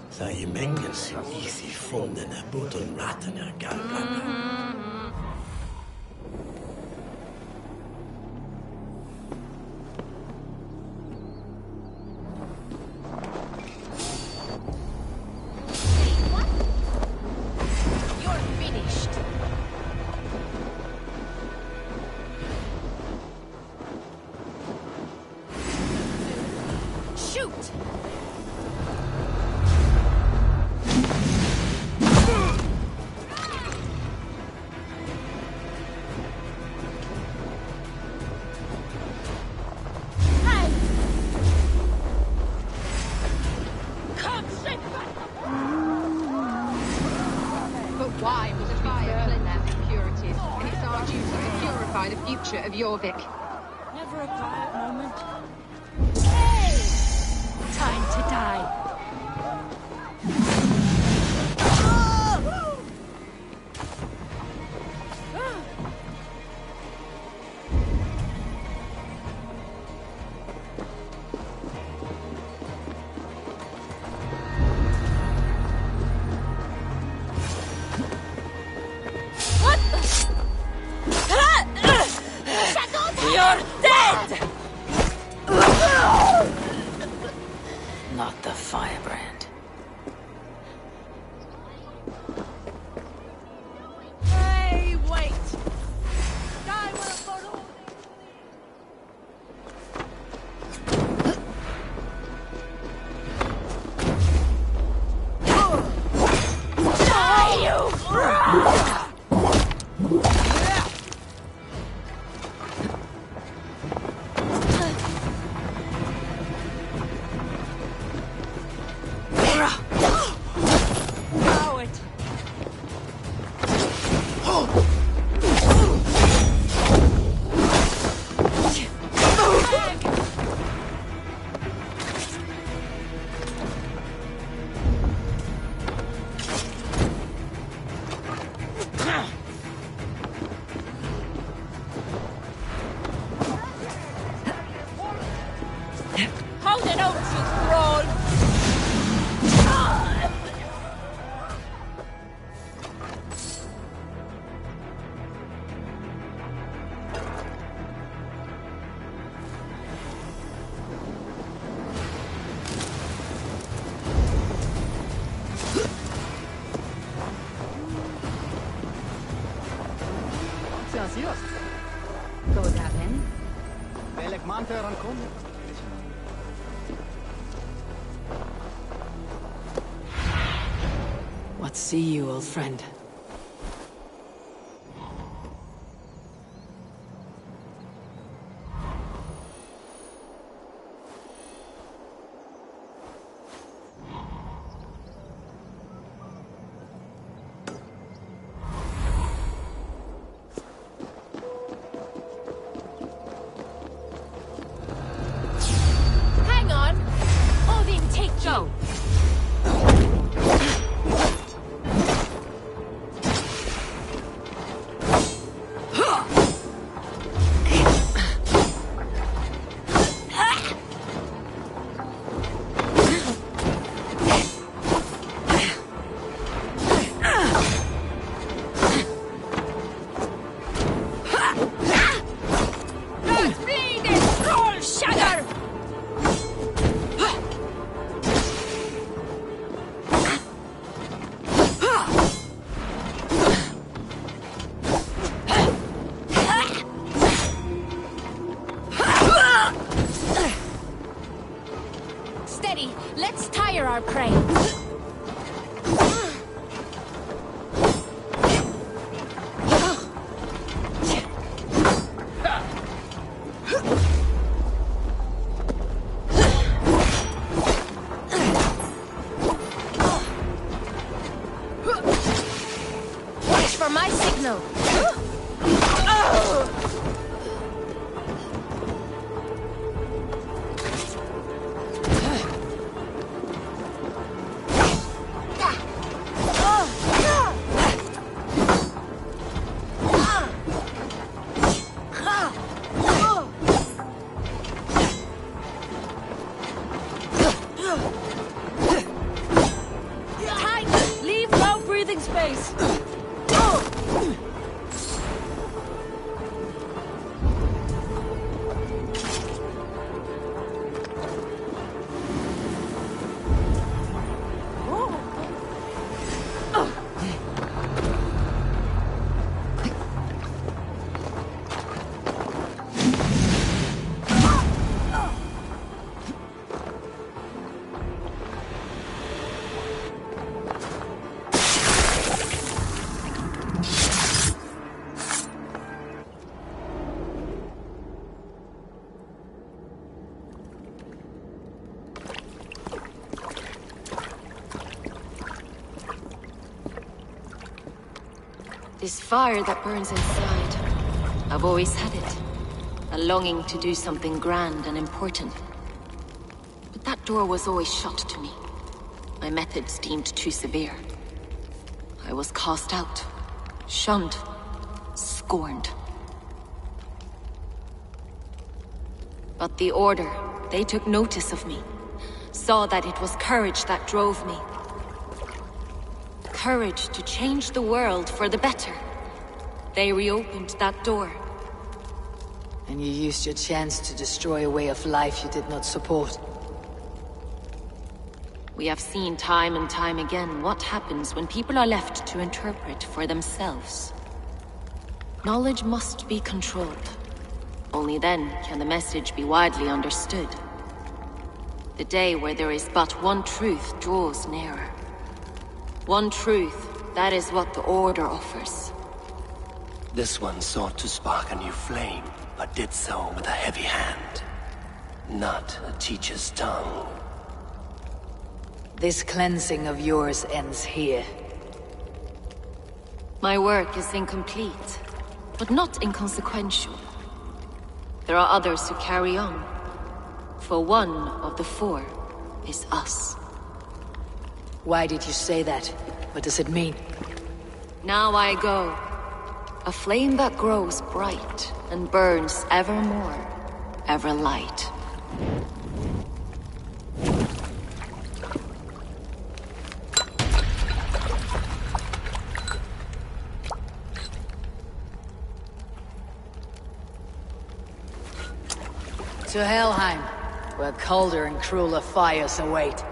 Sei mengen sin easy fonden a button ratten a galgana. Of Jorvik. Never a quiet moment. Hey! Time to die. You're dead! Not the firebrand. Hey, wait! Die with a photo. Die, you! Hold it out, you thrall! Go that in. What see you, old friend? Hang on! Odin, take Joe! Steady, let's tire our prey. Watch for my signal. This fire that burns inside, I've always had it. A longing to do something grand and important. But that door was always shut to me. My methods deemed too severe. I was cast out, shunned, scorned. But the Order, they took notice of me. Saw that it was courage that drove me. Courage to change the world for the better. They reopened that door. And you used your chance to destroy a way of life you did not support. We have seen time and time again what happens when people are left to interpret for themselves. Knowledge must be controlled. Only then can the message be widely understood. The day where there is but one truth draws nearer. One truth, that is what the Order offers. This one sought to spark a new flame, but did so with a heavy hand. Not a teacher's tongue. This cleansing of yours ends here. My work is incomplete, but not inconsequential. There are others who carry on. For one of the four is us. Why did you say that? What does it mean? Now I go. A flame that grows bright and burns ever more, ever light. To Helheim, where colder and crueler fires await.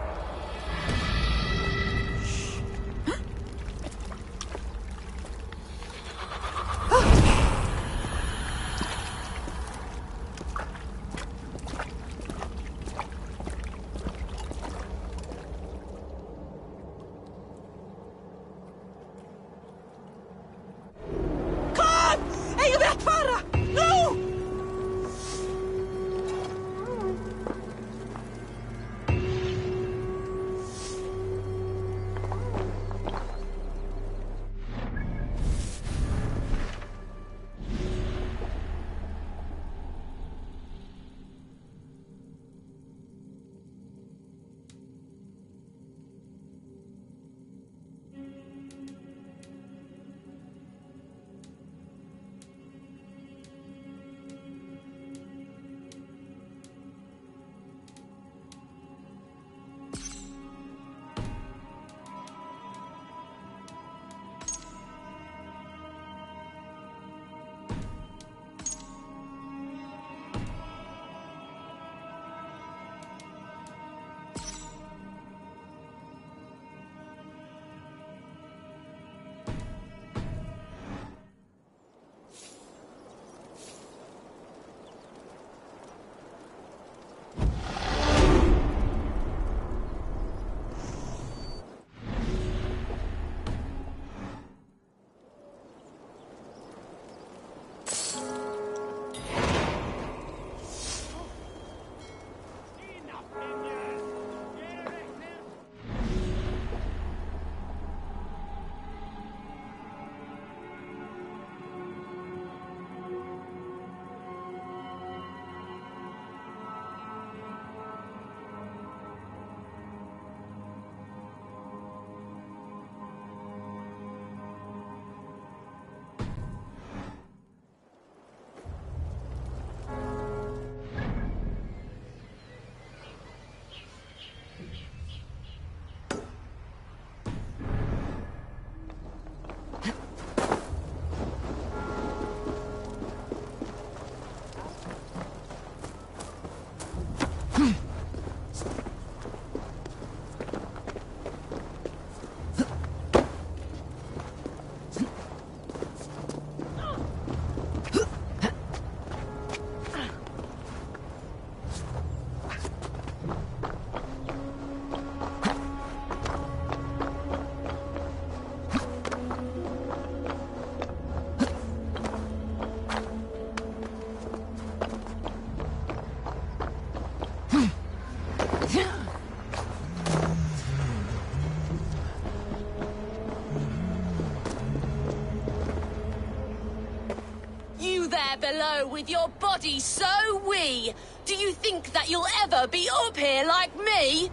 there below with your body so wee? Do you think that you'll ever be up here like me?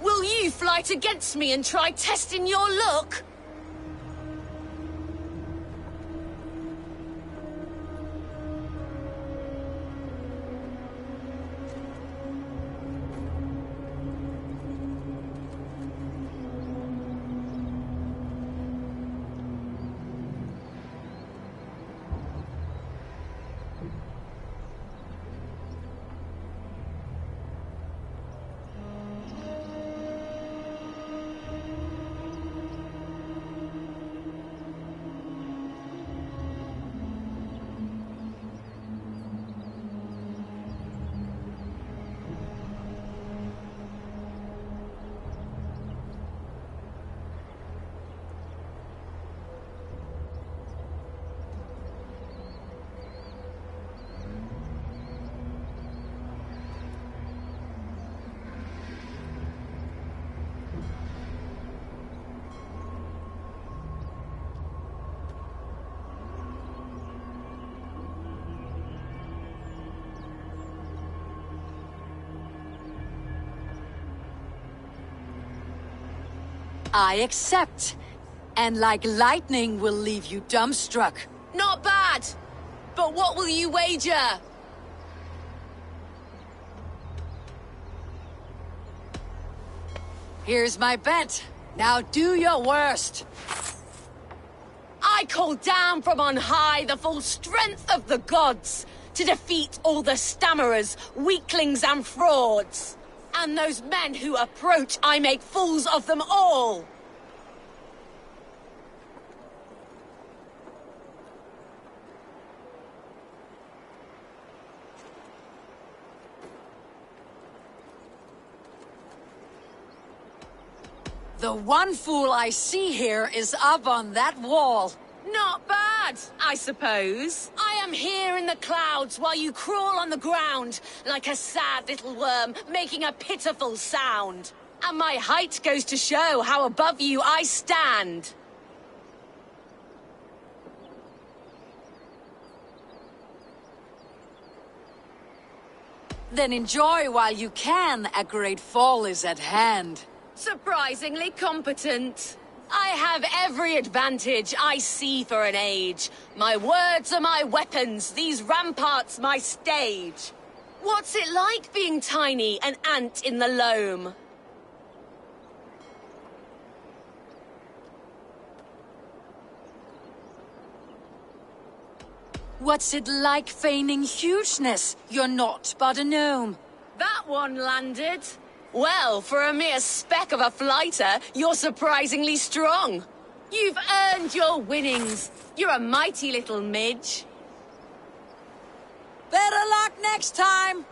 Will you fight against me and try testing your luck? I accept. And like lightning will leave you dumbstruck. Not bad. But what will you wager? Here's my bet. Now do your worst. I call down from on high the full strength of the gods to defeat all the stammerers, weaklings and frauds. And those men who approach, I make fools of them all. The one fool I see here is up on that wall. Not bad, I suppose. I am here in the clouds while you crawl on the ground like a sad little worm making a pitiful sound. And my height goes to show how above you I stand. Then enjoy while you can. A great fall is at hand. Surprisingly competent. I have every advantage I see for an age. My words are my weapons, these ramparts my stage. What's it like being tiny, an ant in the loam? What's it like feigning hugeness? You're not but a gnome. That one landed. Well, for a mere speck of a flighter, you're surprisingly strong. You've earned your winnings. You're a mighty little midge. Better luck next time!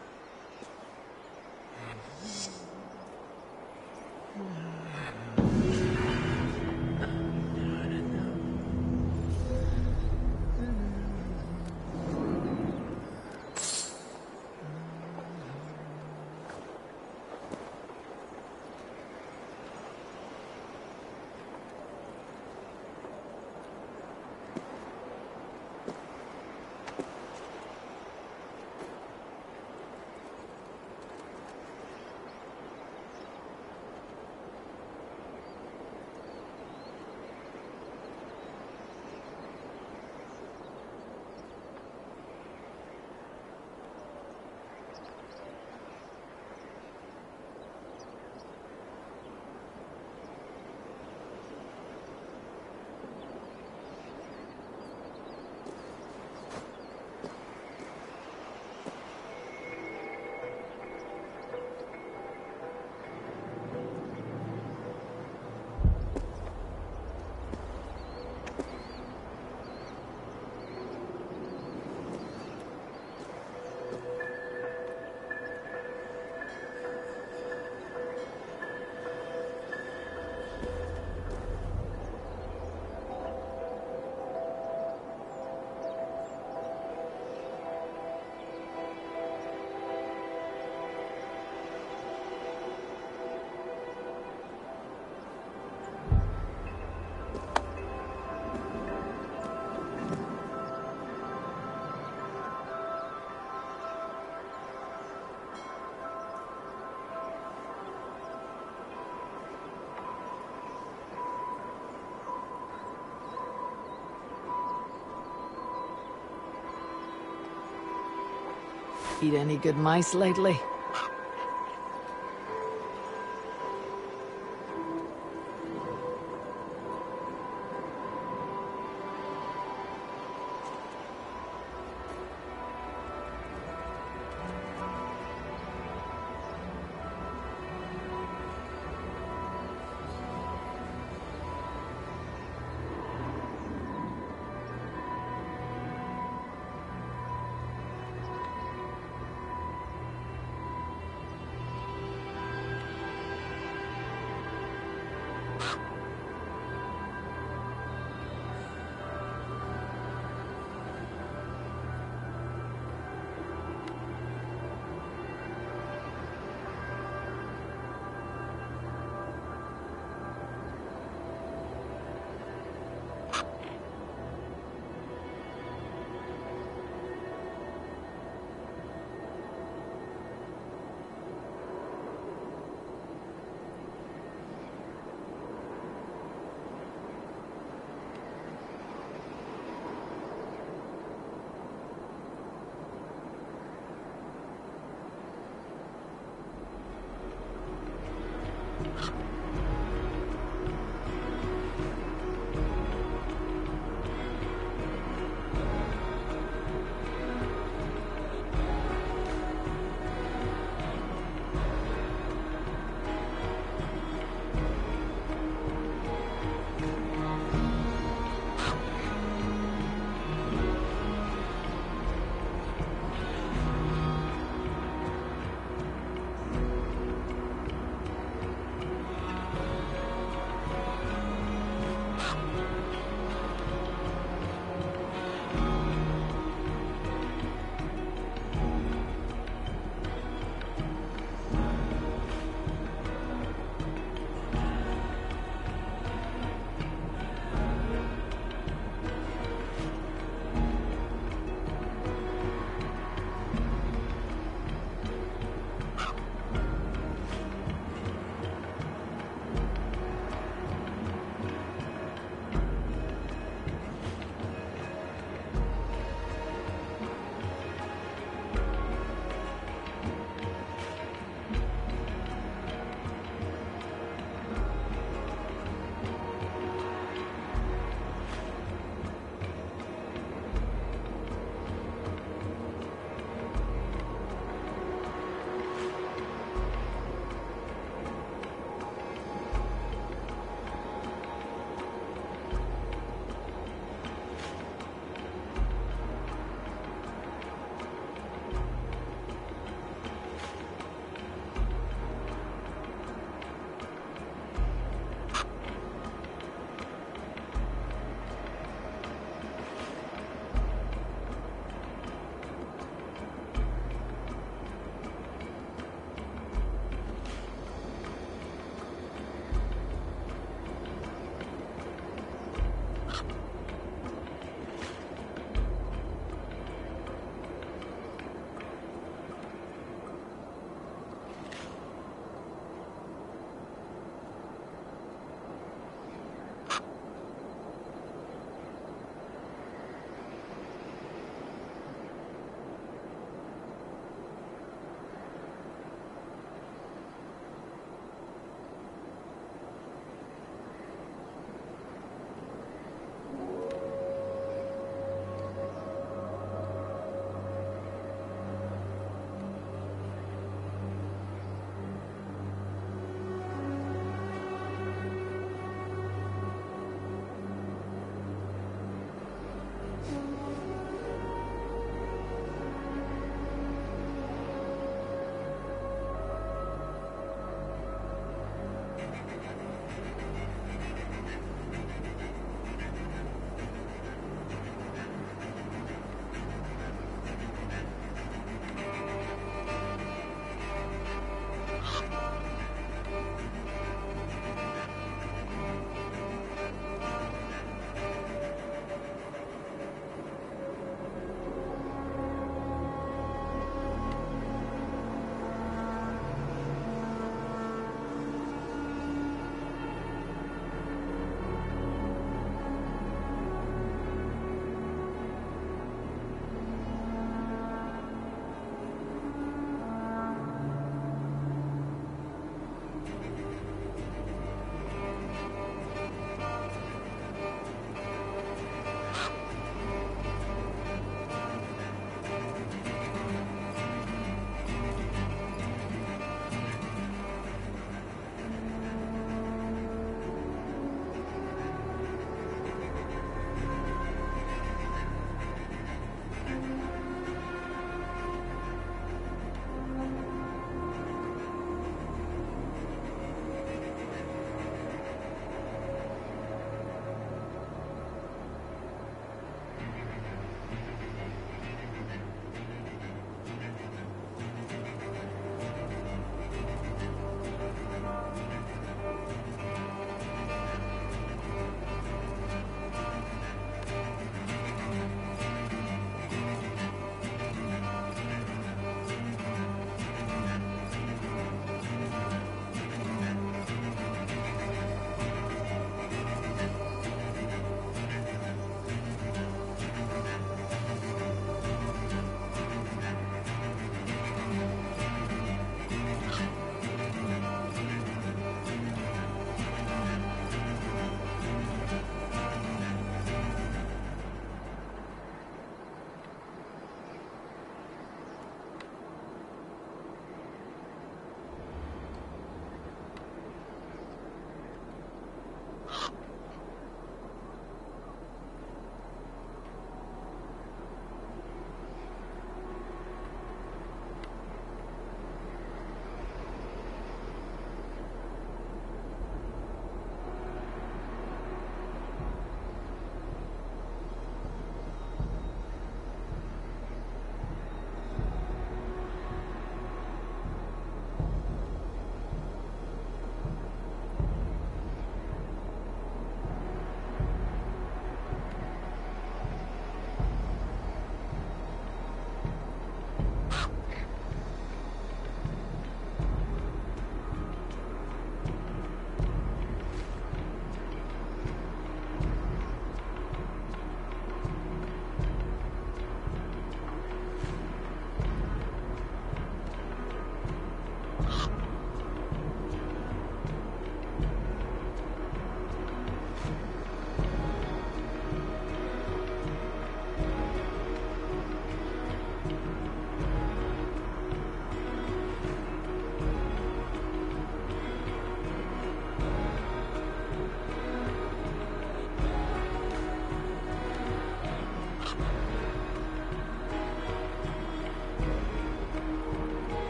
Eat any good mice lately?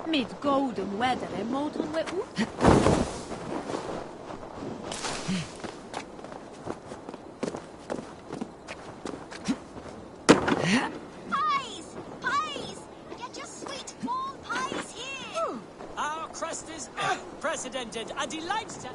Mid golden weather and molten wet. Pies! Pies! Get your sweet warm pies here! Our crust is unprecedented. A delight to...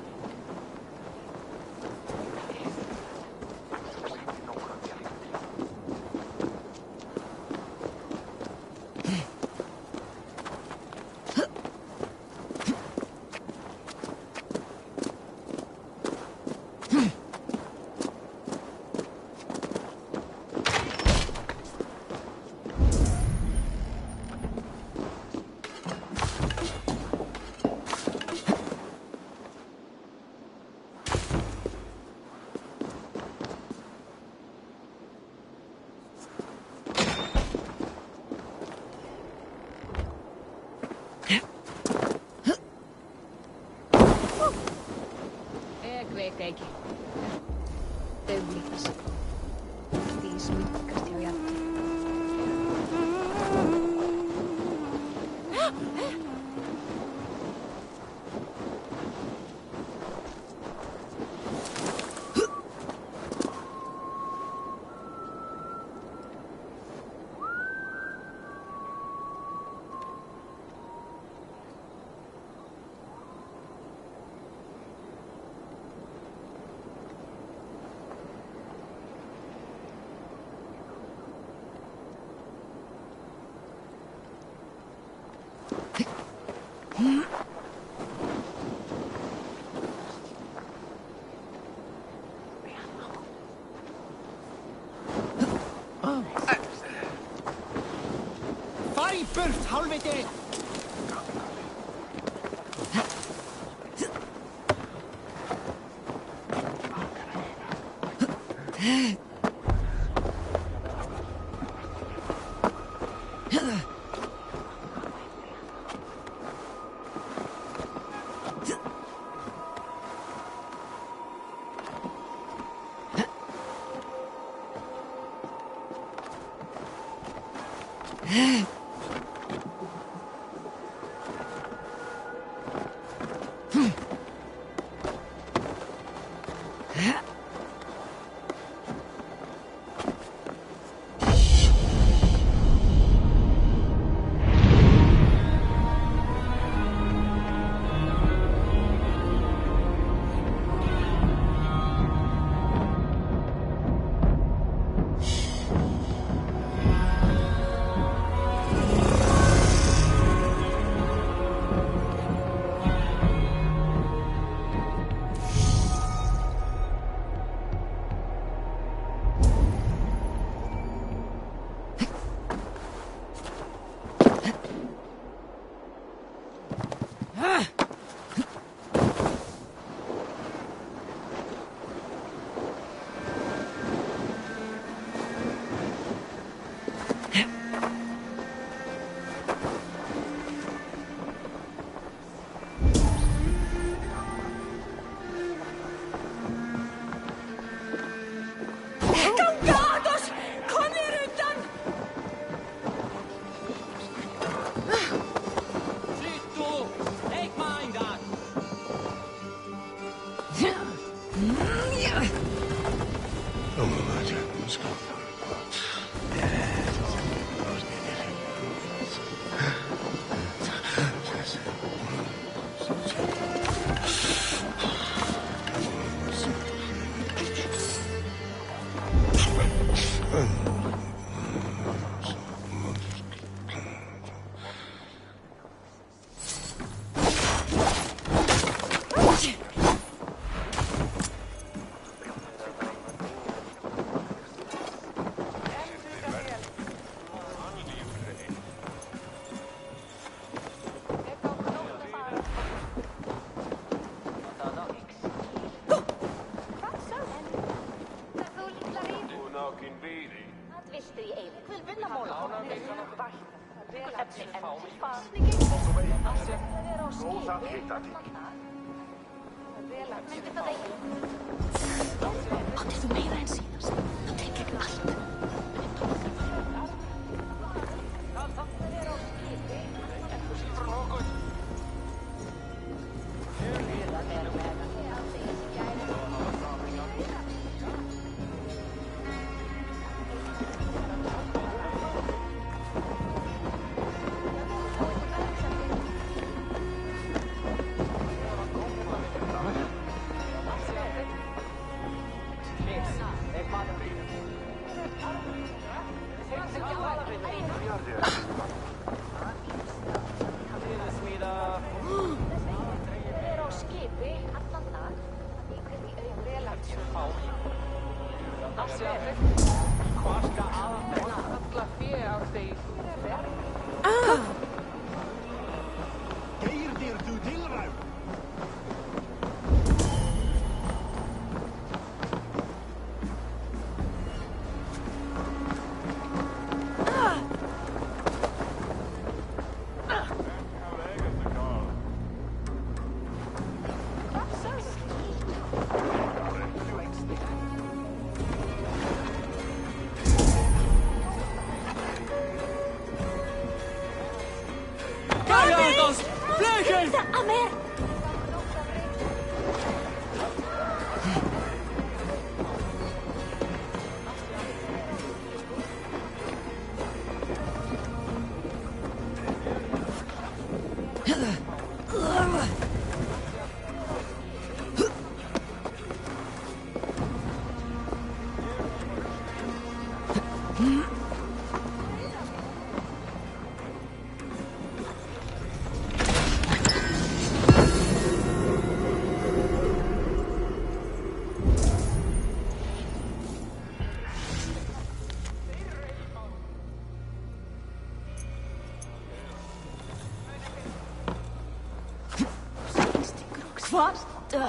Burt, helvete! Áttir þú meira en síðast? Það tek ekki allt.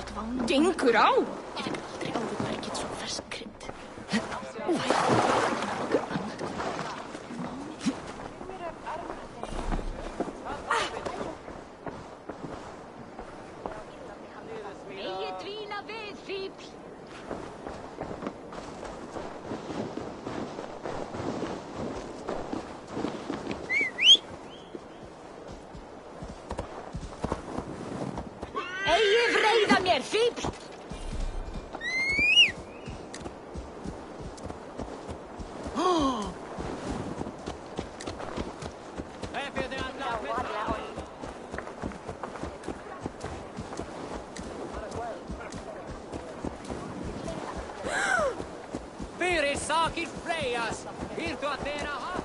Hvað gengur á? Ég hef aldrei áður verið svo fersk krydd. Megi dvína við, fíbl! Eigi vreiða mér, fíbl! Fyrir sakir Freyjas, hirtu að þeirra hatt.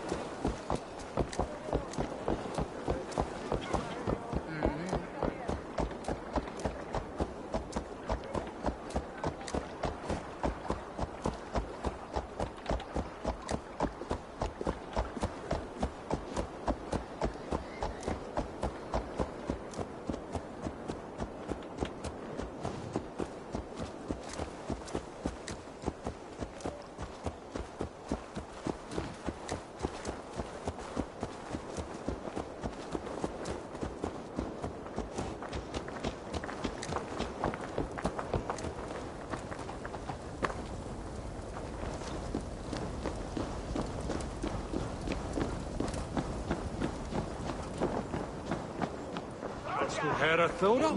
Herra Þóra,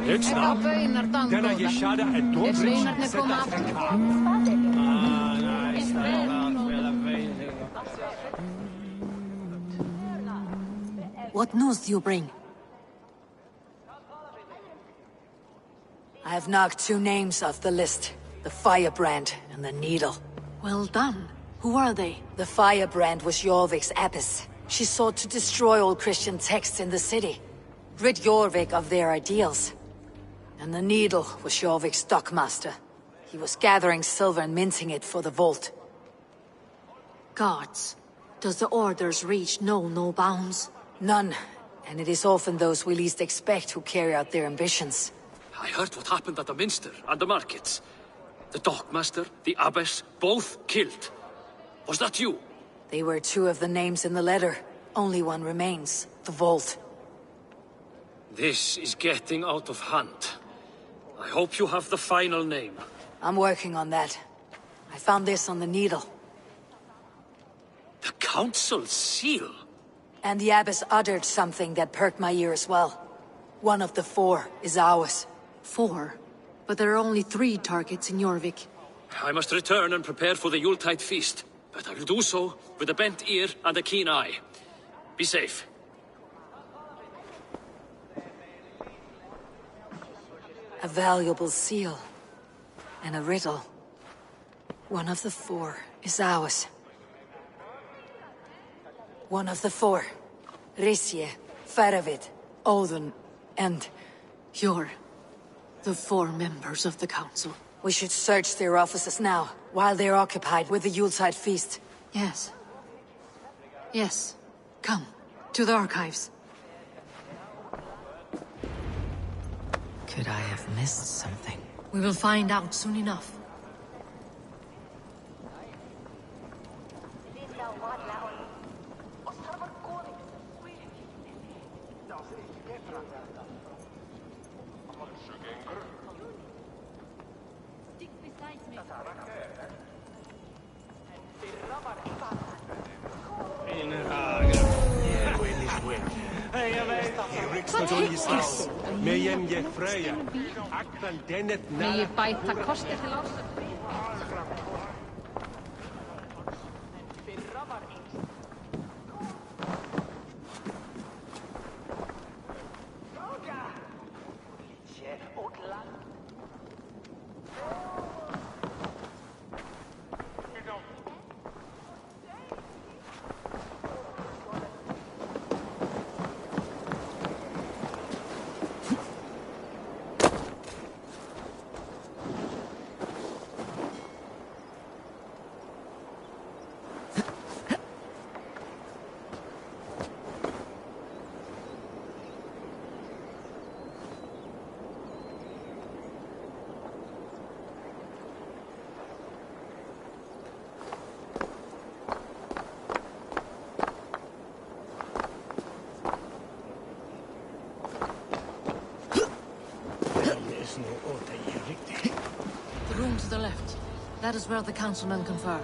ik snap. Denna je schade en doodbridge zet dat in What news do you bring? I have knocked 2 names off the list. The Firebrand and the Needle. Well done. Who are they? The Firebrand was Jorvik's abbess. She sought to destroy all Christian texts in the city. Rid Jorvik of their ideals. And the Needle was Jorvik's dockmaster. He was gathering silver and minting it for the vault. Guards. Does the orders reach no bounds? None. And it is often those we least expect who carry out their ambitions. I heard what happened at the Minster and the markets. The dockmaster, the abbess, both killed. Was that you? They were two of the names in the letter. Only one remains. The vault. This is getting out of hand. I hope you have the final name. I'm working on that. I found this on the needle. The Council's seal? And the Abbess uttered something that perked my ear as well. One of the 4 is ours. 4? But there are only 3 targets in Jorvik. I must return and prepare for the Yuletide feast. But I will do so with a bent ear and a keen eye. Be safe. A valuable seal. And a riddle. One of the 4 is ours. One of the 4. Risje, Faravid, Odin, and... You're the 4 members of the Council. We should search their offices now, while they're occupied with the Yuletide feast. Yes. Yes. Come, to the archives. Could I have missed something? We will find out soon enough. Megi bæta kosti til ásum. The room to the left. That is where the councilmen confer.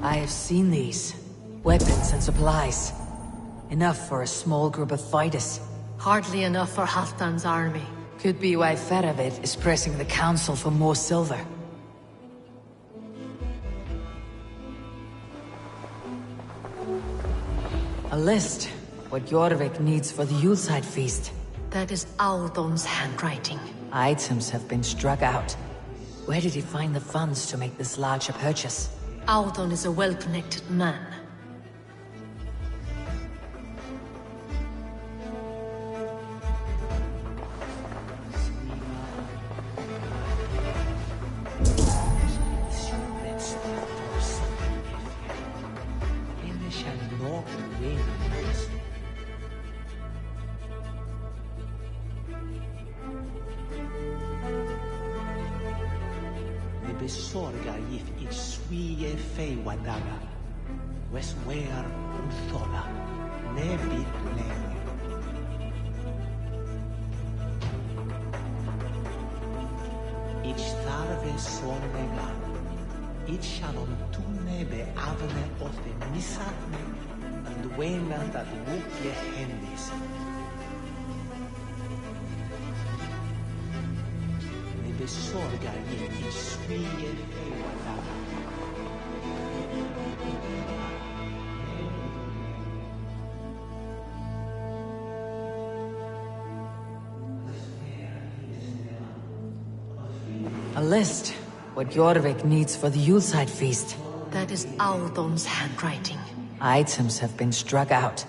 I have seen these. Weapons and supplies. Enough for a small group of fighters. Hardly enough for Halfdan's army. Could be why Faravid is pressing the council for more silver. A list. What Jorvik needs for the Yuletide feast. That is Aldon's handwriting. Items have been struck out. Where did he find the funds to make this larger purchase? Aldon is a well-connected man. A list. What Jorvik needs for the Yuletide feast. That is Aldon's handwriting. Items have been struck out.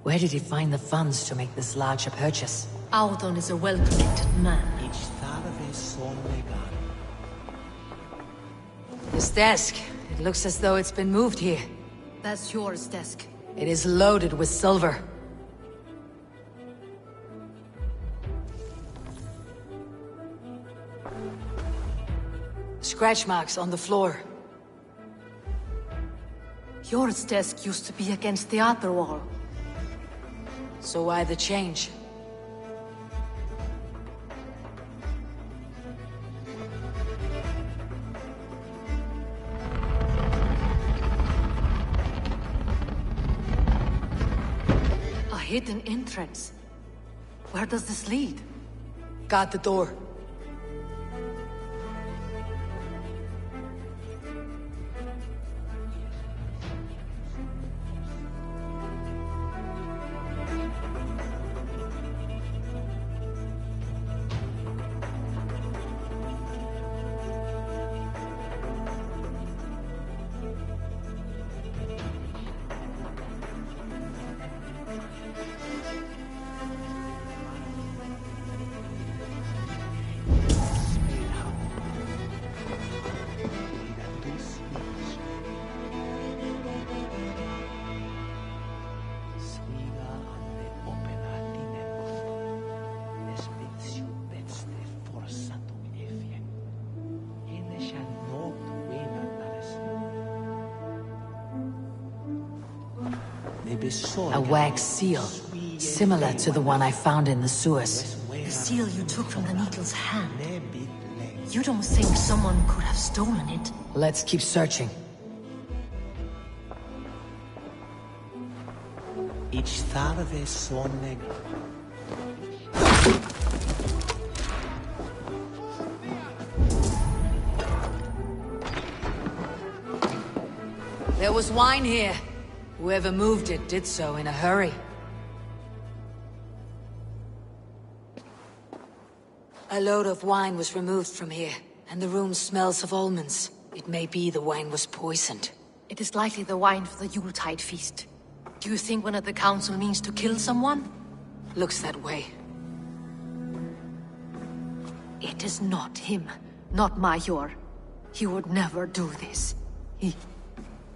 Where did he find the funds to make this larger purchase? Aldon is a well-connected man. This desk. It looks as though it's been moved here. That's yours desk. It is loaded with silver. Scratch marks on the floor. Yours desk used to be against the other wall. So why the change? A hidden entrance. Where does this lead? Guard the door. A wax seal, similar to the one I found in the sewers. The seal you took from the Needle's hand. You don't think someone could have stolen it? Let's keep searching. Ich tarve sonne. There was wine here. Whoever moved it did so in a hurry. A load of wine was removed from here, and the room smells of almonds. It may be the wine was poisoned. It is likely the wine for the Yuletide feast. Do you think one of the council means to kill someone? Looks that way. It is not him, not Major. He would never do this.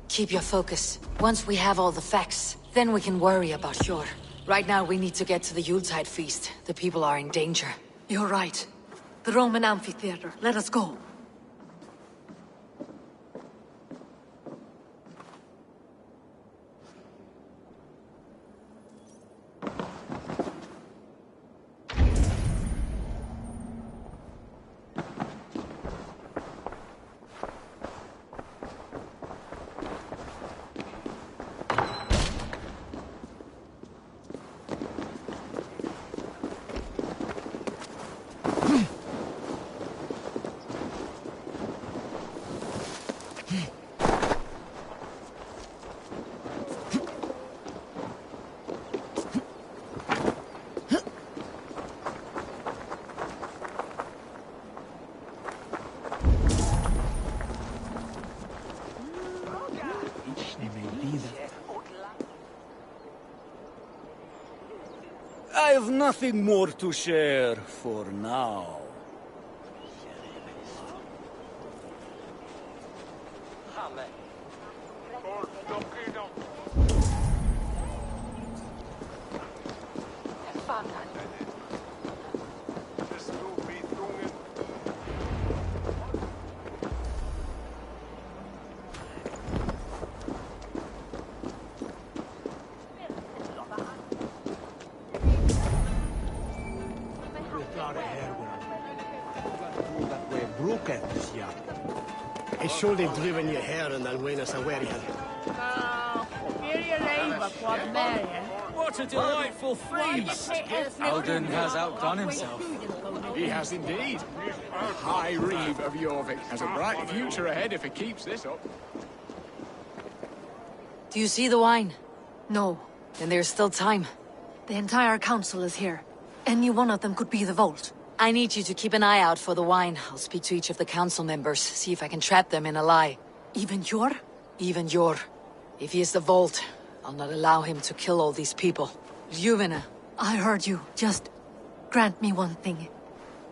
Keep your focus. Once we have all the facts, then we can worry about Hjor. Right now we need to get to the Yuletide feast. The people are in danger. You're right. The Roman amphitheater. Let us go. I have nothing more to share for now. I should have driven your hair and then win us a wedding. What a delightful feast! Alden has outdone himself. He has indeed. The High Reeve of Jorvik has a bright future ahead if he keeps this up. Do you see the wine? No. Then there's still time. The entire council is here. Any one of them could be the vault. I need you to keep an eye out for the wine. I'll speak to each of the council members, see if I can trap them in a lie. Even Hjor? Even Hjor. If he is the vault, I'll not allow him to kill all these people. Juvena. I heard you. Just grant me one thing.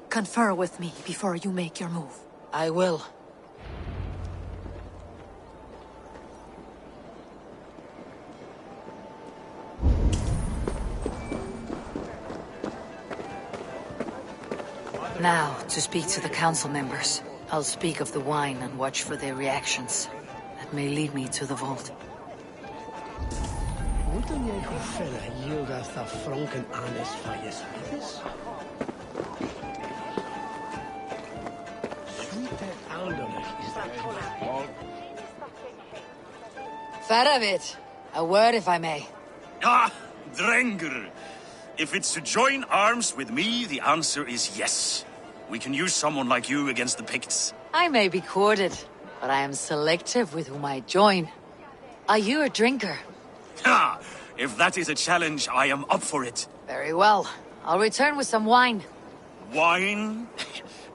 Confer with me before you make your move. I will. Now, to speak to the council members. I'll speak of the wine and watch for their reactions. That may lead me to the vault. Wouldn't you fella yield us the franken honest for your service? Sweet elderly is that Fair of it. A word, if I may. Ah, Drengr. If it's to join arms with me, the answer is yes. We can use someone like you against the Picts. I may be courted, but I am selective with whom I join. Are you a drinker? Ha! If that is a challenge, I am up for it. Very well. I'll return with some wine. Wine?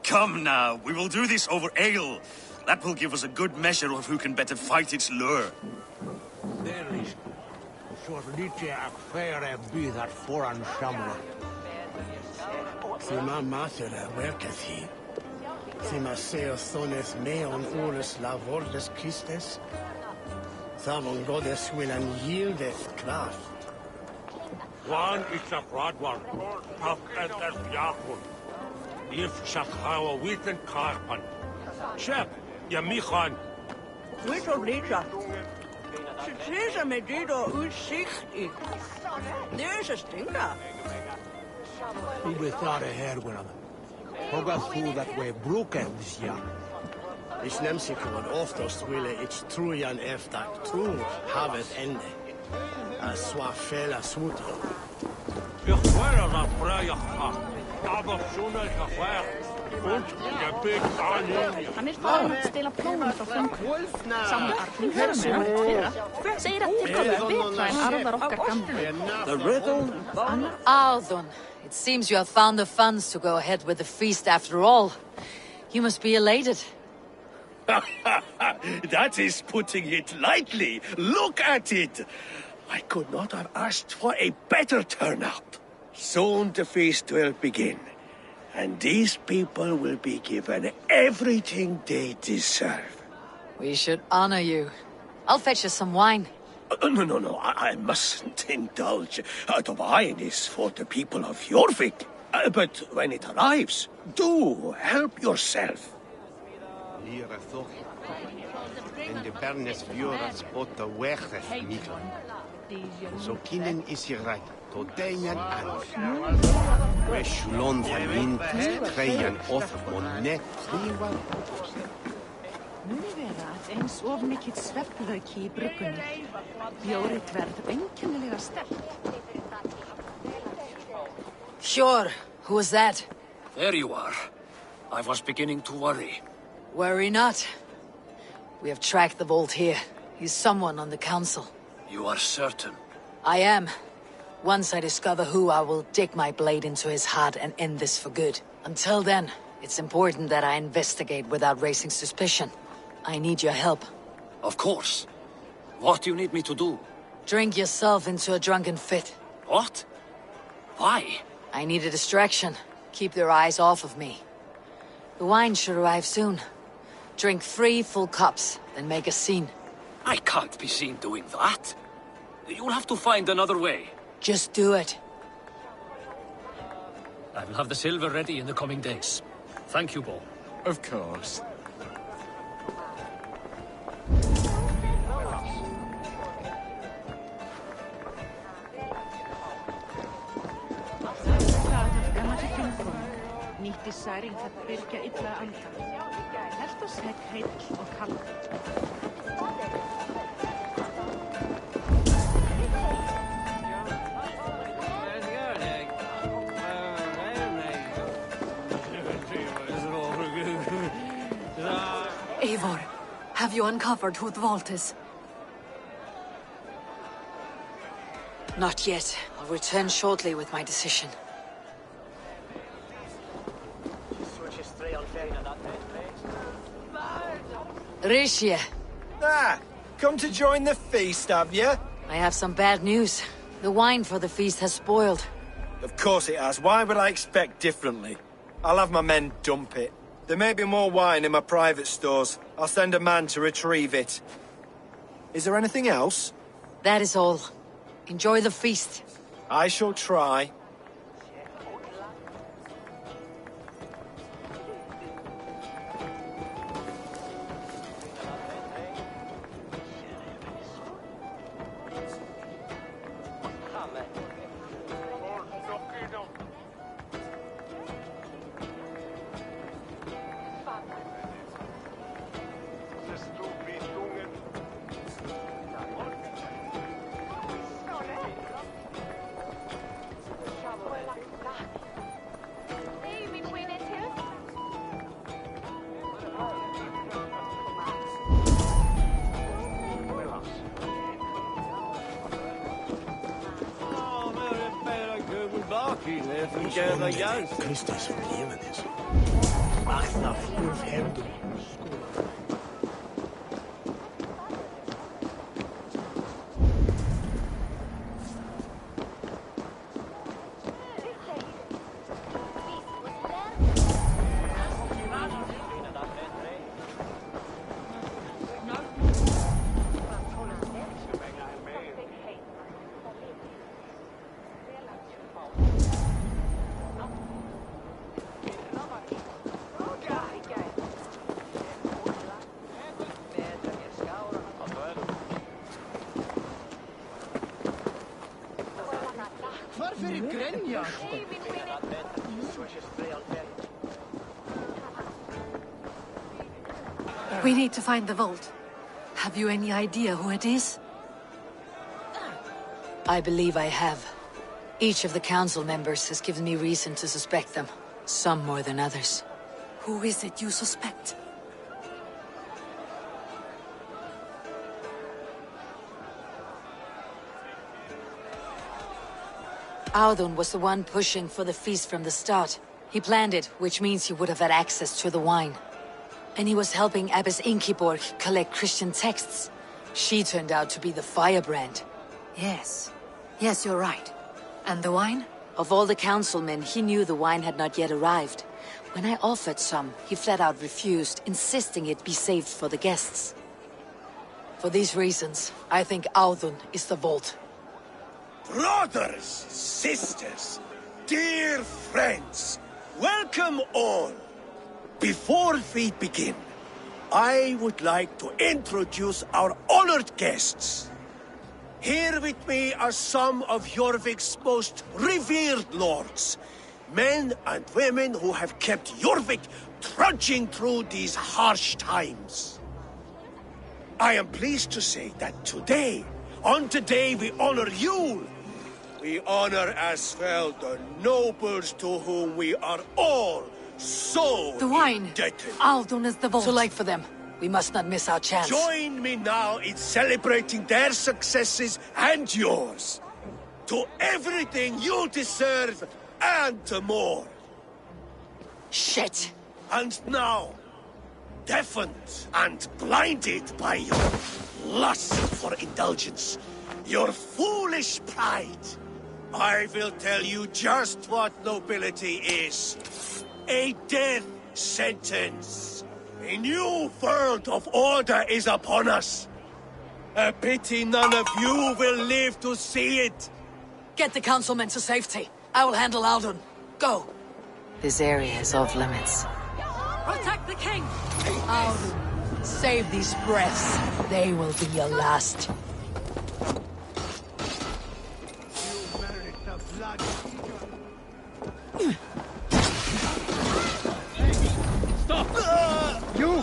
Come now, we will do this over ale. That will give us a good measure of who can better fight its lure. There is Sorlitje a fair be that foreign shamrock. Thema mater worketh he. Thema seos thones meon urus la voldes Christes. Thamon goddess will and yieldeth craft. One is a broad one. Tough as Yahweh. If Shakhawa with and Karpan. Shep, Yamichan. Little Lisa. Cesar Medido Usichti. There's a stinger. Who be thought ahead with him? Hoga through that way broken this year. Ich nemsico and oftos wille it's trujan eftak true havet ende. A swafela suta. Ich war da freie ha. Aber schon ein Gefahr. Und der Big Arnie. Han farin att stela plogen för funken. Samma artning förra. Säger att det kommer bättre än arvar och gamla. The riddle? Aldon, it seems you have found the funds to go ahead with the feast after all. You must be elated. That is putting it lightly. Look at it. I could not have asked for a better turnout. Soon the feast will begin. And these people will be given everything they deserve. We should honor you. I'll fetch us some wine. No, I mustn't indulge. The wine is for the people of Jorvik. But when it arrives, do help yourself. Hier toch. En de bernes vuren spot de weg niet. Zo kinderen is hier right. Tot dingen aan. We slon van wind, treien of monet. Nu vera att ens of mycket svepplök i brukkunni. Bjórit verð einkennilega sterkt. Sure. Who was that? There you are. I was beginning to worry. Worry not. We have tracked the vault here. He's someone on the council. You are certain? I am. Once I discover who, I will dig my blade into his heart and end this for good. Until then, it's important that I investigate without raising suspicion. I need your help. Of course. What do you need me to do? Drink yourself into a drunken fit. What? Why? I need a distraction. Keep their eyes off of me. The wine should arrive soon. Drink 3 full cups, then make a scene. I can't be seen doing that. You'll have to find another way. Just do it. I will have the silver ready in the coming days. Thank you, Bo. Of course. Nýtti særing að byrja illa anda. Helt oss heill og kall. Eivor, have you uncovered who the vault is? Not yet. I'll return shortly with my decision. Rishia. Ah, come to join the feast, have you? I have some bad news. The wine for the feast has spoiled. Of course it has. Why would I expect differently? I'll have my men dump it. There may be more wine in my private stores. I'll send a man to retrieve it. Is there anything else? That is all. Enjoy the feast. I shall try. gerða jans. Kristus forgivenes. Magna furf herdum. We need to find the vault. Have you any idea who it is? I believe I have. Each of the council members has given me reason to suspect them. Some more than others. Who is it you suspect? Audun was the one pushing for the feast from the start. He planned it, which means he would have had access to the wine. And he was helping Abbess Inkiborg collect Christian texts. She turned out to be the firebrand. Yes. Yes, you're right. And the wine? Of all the councilmen, he knew the wine had not yet arrived. When I offered some, he flat out refused, insisting it be saved for the guests. For these reasons, I think Audun is the vault. Brothers, sisters, dear friends, welcome all. Before we begin, I would like to introduce our honored guests. Here with me are some of Jorvik's most revered lords, men and women who have kept Jorvik trudging through these harsh times. I am pleased to say that today, on the day we honor you, we honor as well the nobles to whom we are all so the wine. Indebted. Audun is the vault. Too late for them. We must not miss our chance. Join me now in celebrating their successes and yours. To everything you deserve and more. Shit. And now, deafened and blinded by your lust for indulgence, your foolish pride, I will tell you just what nobility is. A death sentence. A new world of order is upon us. A pity none of you will live to see it. Get the councilmen to safety. I will handle Audun. Go. This area is off limits. Protect the king! Audun, save these breaths. They will be your last. Stop! You!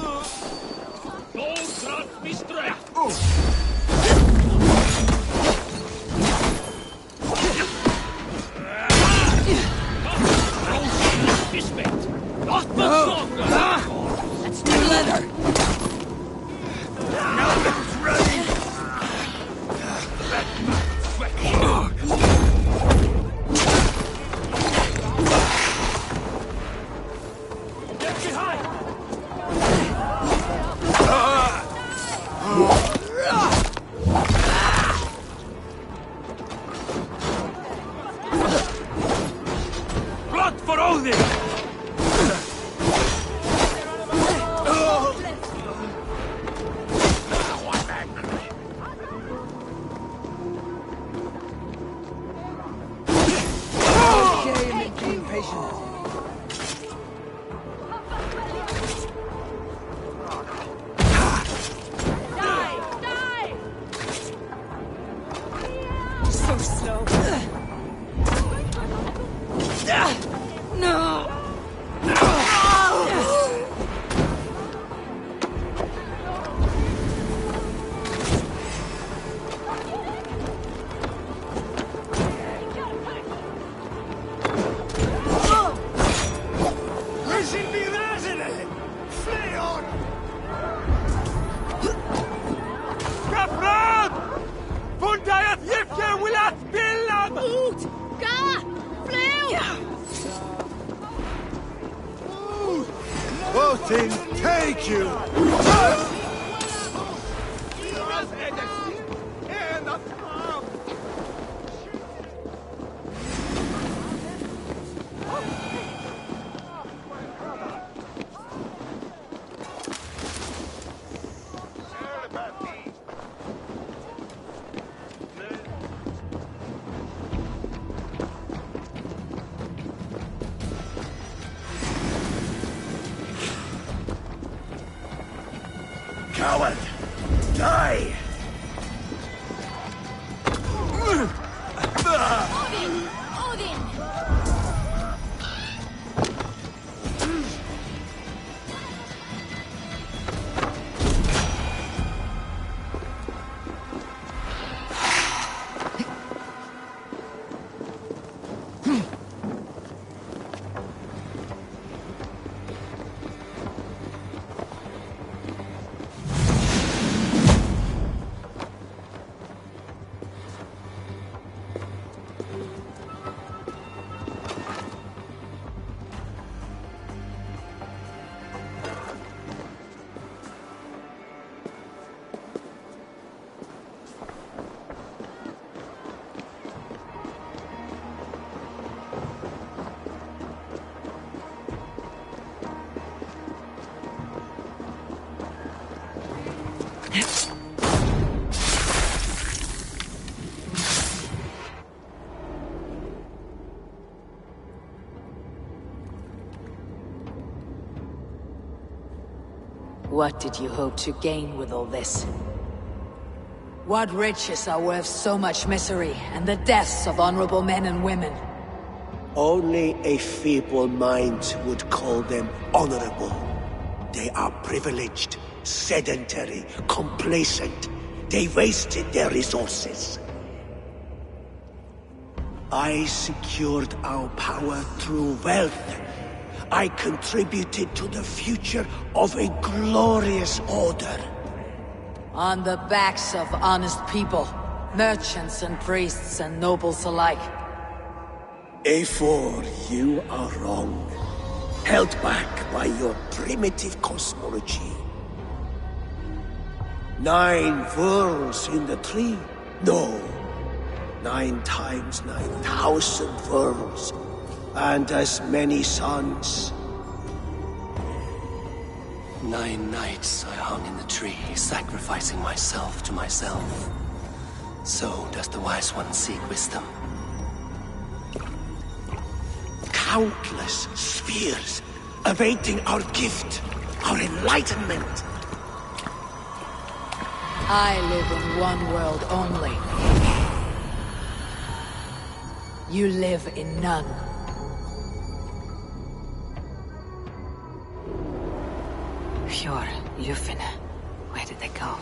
Don't grant me strength! Not much longer! Let's do leather! Now it's ready! Get behind! Blood for Odin! Voting, take you! Coward! Die! Odin! Odin! What did you hope to gain with all this? What riches are worth so much misery and the deaths of honorable men and women? Only a feeble mind would call them honorable. They are privileged, sedentary, complacent. They wasted their resources. I secured our power through wealth. I contributed to the future of a glorious order. On the backs of honest people, merchants and priests and nobles alike. A4, you are wrong. Held back by your primitive cosmology. 9 worlds in the tree? No. 9 times 9,000 worlds. And as many suns. 9 nights I hung in the tree, sacrificing myself to myself. So does the Wise One seek wisdom. Countless spheres awaiting our gift, our enlightenment. I live in one world only. You live in none. Pure, Lufin. Where did they go?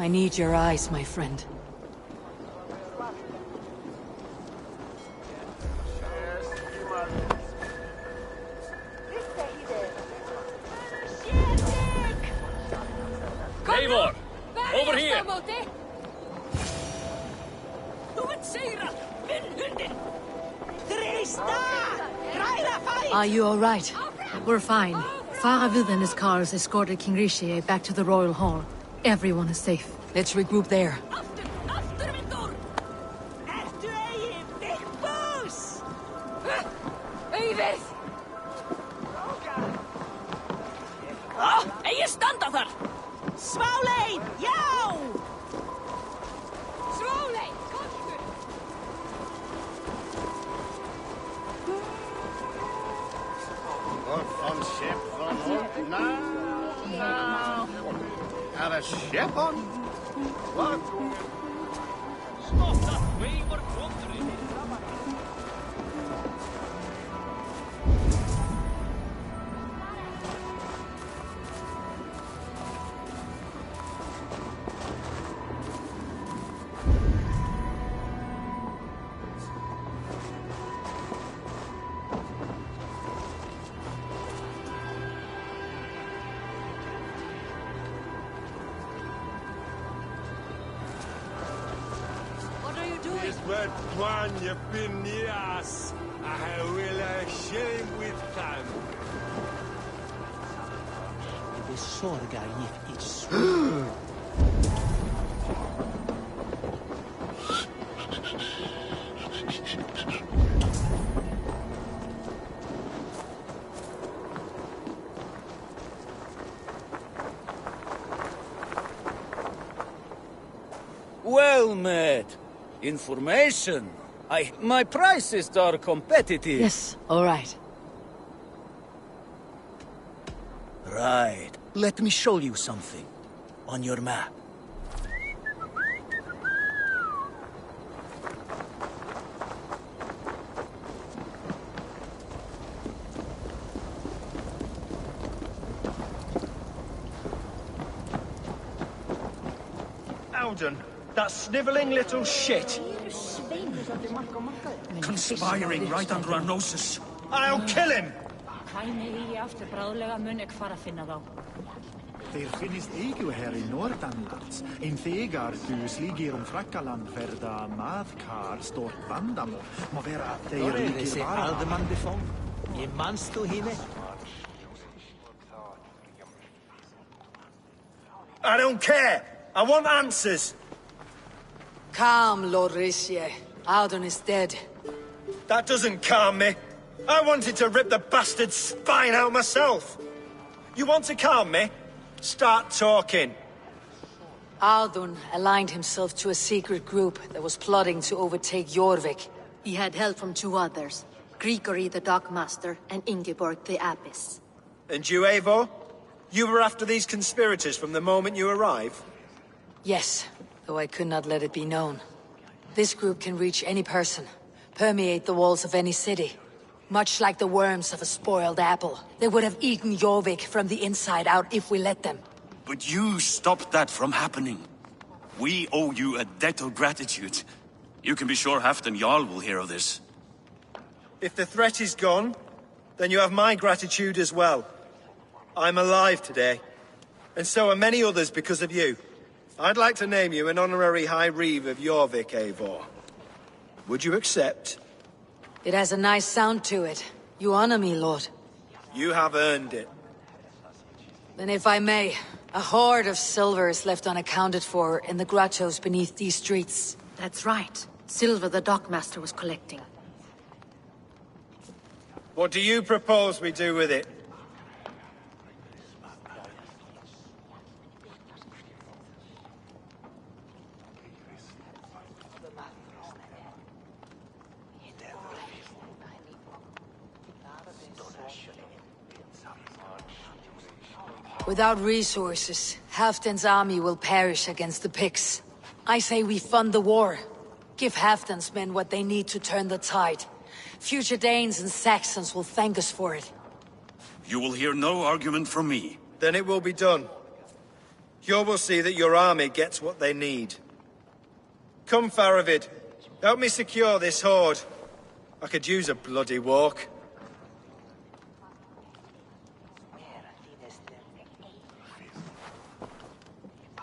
I need your eyes, my friend. Eivor! Over here! Are you all right? We're fine. Faravid and his cars escorted King Rishi back to the Royal Hall. Everyone is safe. Let's regroup there. Eigi standa þar! Sválein, já! Sválein, komdu! What on ship on? No. Have a ship on? What? Stop that way, we're wandering. One you been yes, I will shame with time. Det sorgar gick i Well met. Information. My prices are competitive. Yes, all right. Right. Let me show you something. On your map. Alden, that snivelling little shit. Conspiring right under our noses. I'll kill him! Þeir finnist eigu her í norðanlands, en þegar þú slíkir Frakkaland verða maðkar stort vandamál, má vera að þeir líkir vara. Alderman befong. Je manst du hine? I don't care! I want answers! Calm, Lord Rishi. Alden is dead. That doesn't calm me. I wanted to rip the bastard's spine out myself. You want to calm me? Start talking. Audun aligned himself to a secret group that was plotting to overtake Jorvik. He had help from two others, Grigory the Dockmaster and Ingeborg the Abbess. And you, Eivor? You were after these conspirators from the moment you arrived? Yes, though I could not let it be known. This group can reach any person, permeate the walls of any city. Much like the worms of a spoiled apple. They would have eaten Jorvik from the inside out if we let them. But you stopped that from happening. We owe you a debt of gratitude. You can be sure Halfdan Jarl will hear of this. If the threat is gone, then you have my gratitude as well. I'm alive today, and so are many others because of you. I'd like to name you an honorary High Reeve of Jorvik, Eivor. Would you accept? It has a nice sound to it. You honor me, Lord. You have earned it. Then if I may, a hoard of silver is left unaccounted for in the grottos beneath these streets. That's right. Silver the Dockmaster was collecting. What do you propose we do with it? Without resources, Halfdan's army will perish against the Picts. I say we fund the war. Give Halfdan's men what they need to turn the tide. Future Danes and Saxons will thank us for it. You will hear no argument from me. Then it will be done. You will see that your army gets what they need. Come, Faravid. Help me secure this hoard. I could use a bloody walk.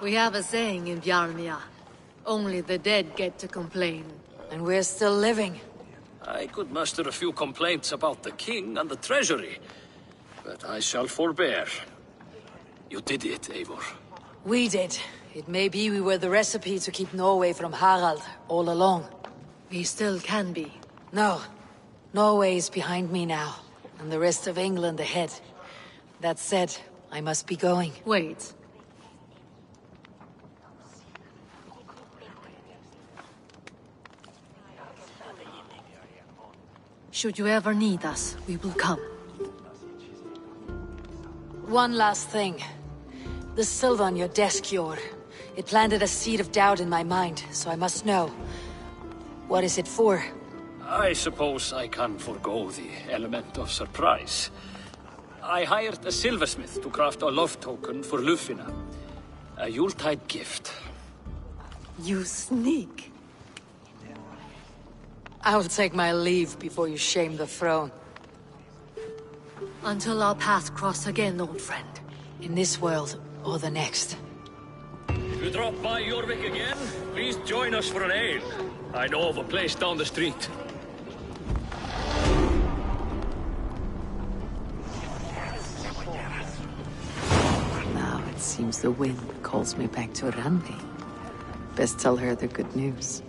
We have a saying in Bjarmia. Only the dead get to complain. And we're still living. I could muster a few complaints about the king and the treasury, but I shall forbear. You did it, Eivor. We did. It may be we were the recipe to keep Norway from Harald all along. We still can be. No. Norway is behind me now, and the rest of England ahead. That said, I must be going. Wait. Should you ever need us, we will come. One last thing. The silver on your desk, Yor. It planted a seed of doubt in my mind, so I must know. What is it for? I suppose I can forego the element of surprise. I hired a silversmith to craft a love token for Lufina. A Yuletide gift. You sneak. I will take my leave before you shame the throne. Until our paths cross again, old friend. In this world, or the next. If you drop by Jorvik again, please join us for an ale. I know of a place down the street. Now it seems the wind calls me back to Randi. Best tell her the good news.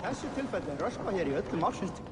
þessu tilfelli röskva hér í öllum ársins.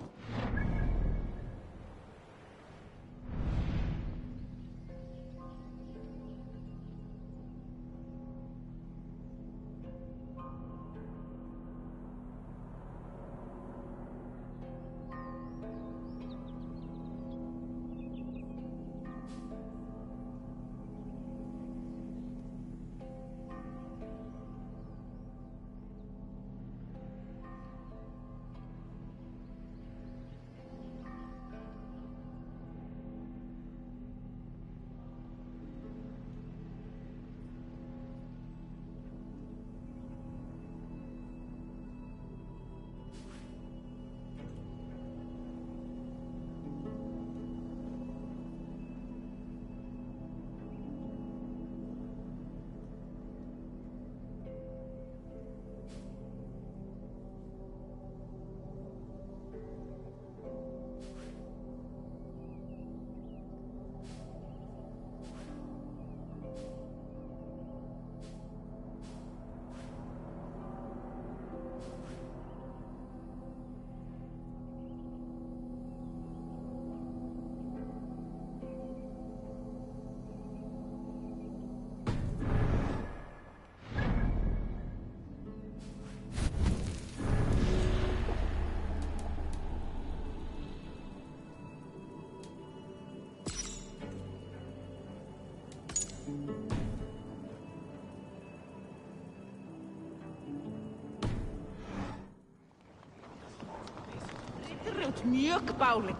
Mjög báli.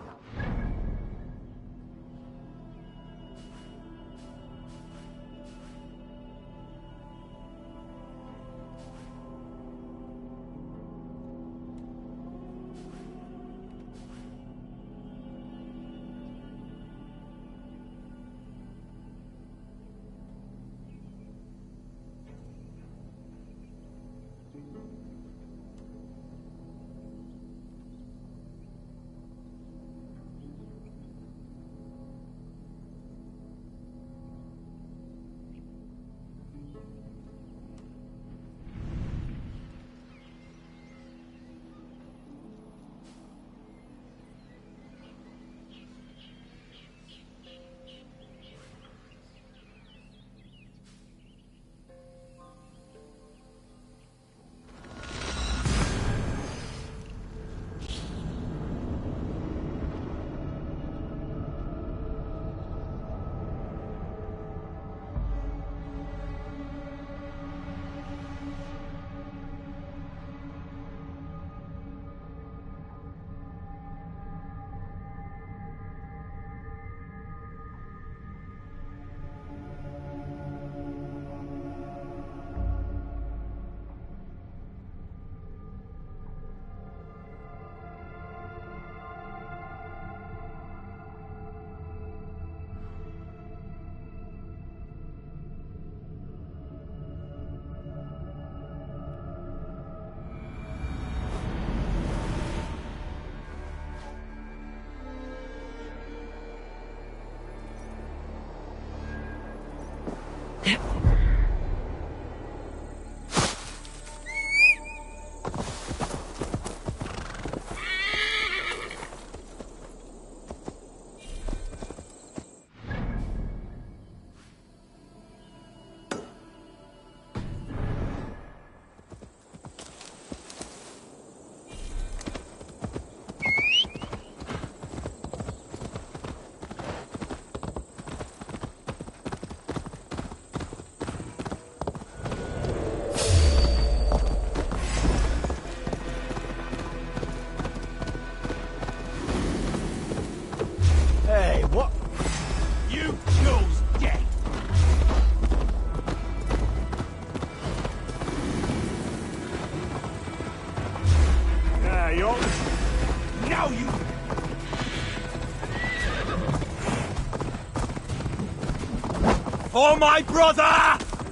For my brother!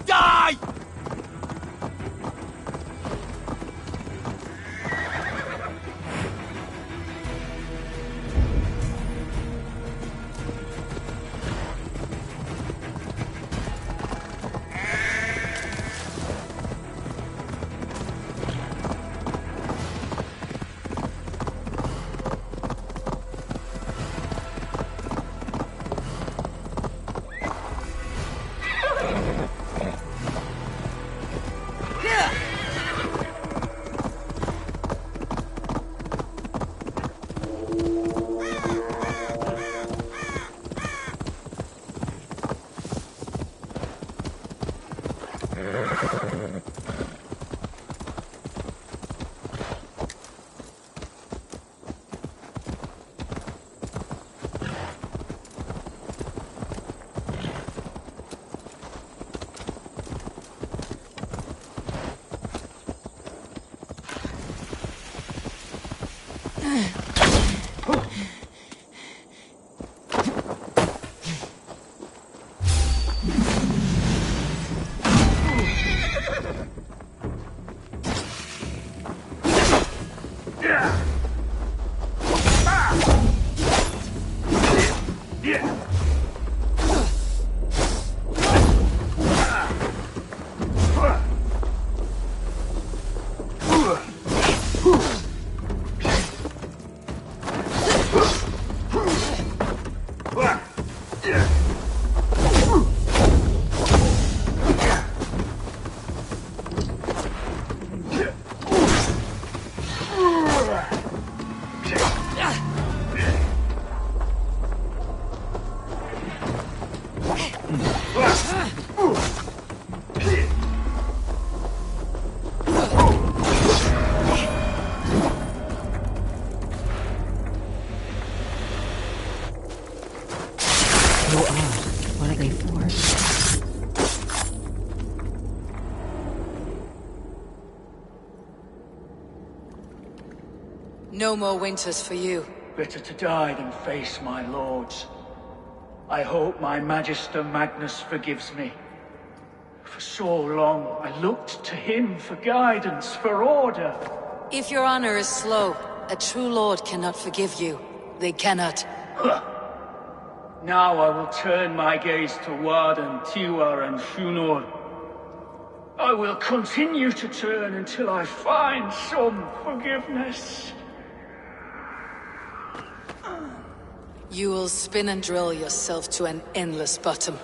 Die! No more winters for you. Better to die than face my lords. I hope my Magister Magnus forgives me. For so long, I looked to him for guidance, for order. If your honor is slow, a true lord cannot forgive you. They cannot. Now I will turn my gaze to Warden, Tiwar, and Shunor. I will continue to turn until I find some forgiveness. You will spin and drill yourself to an endless bottom.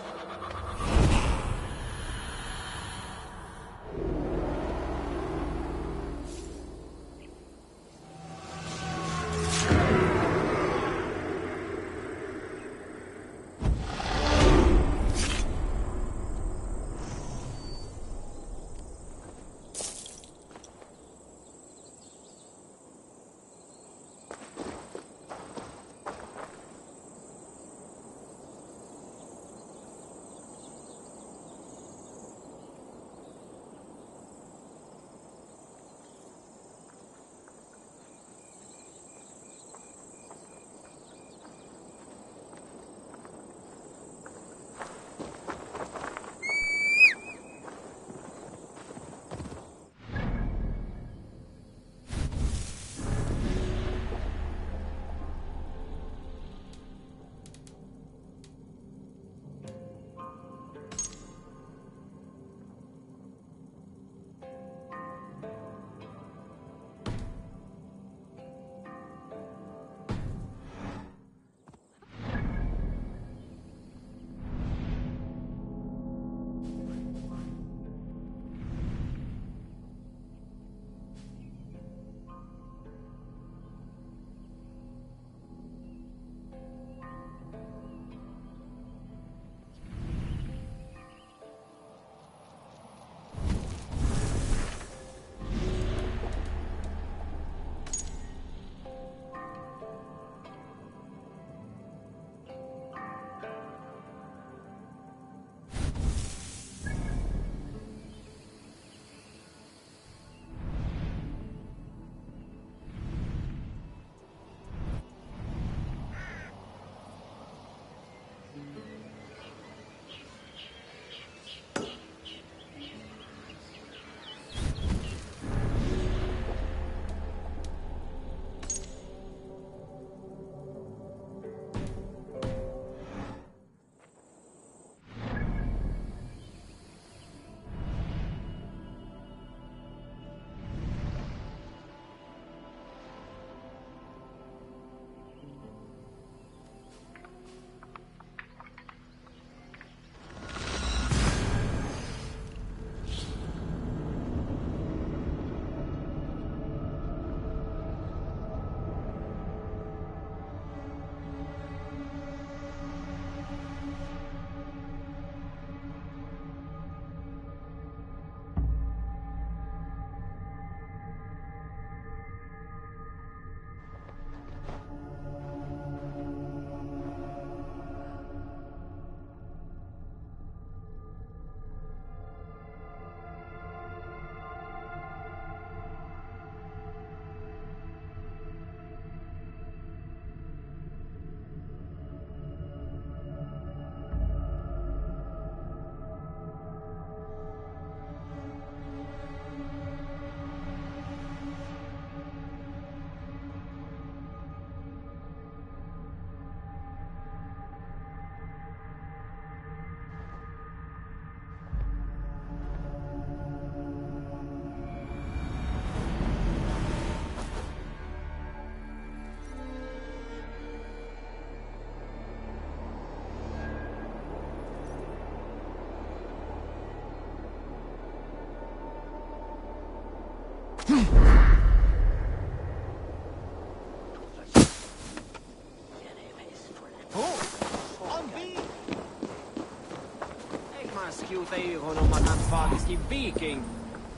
Viking.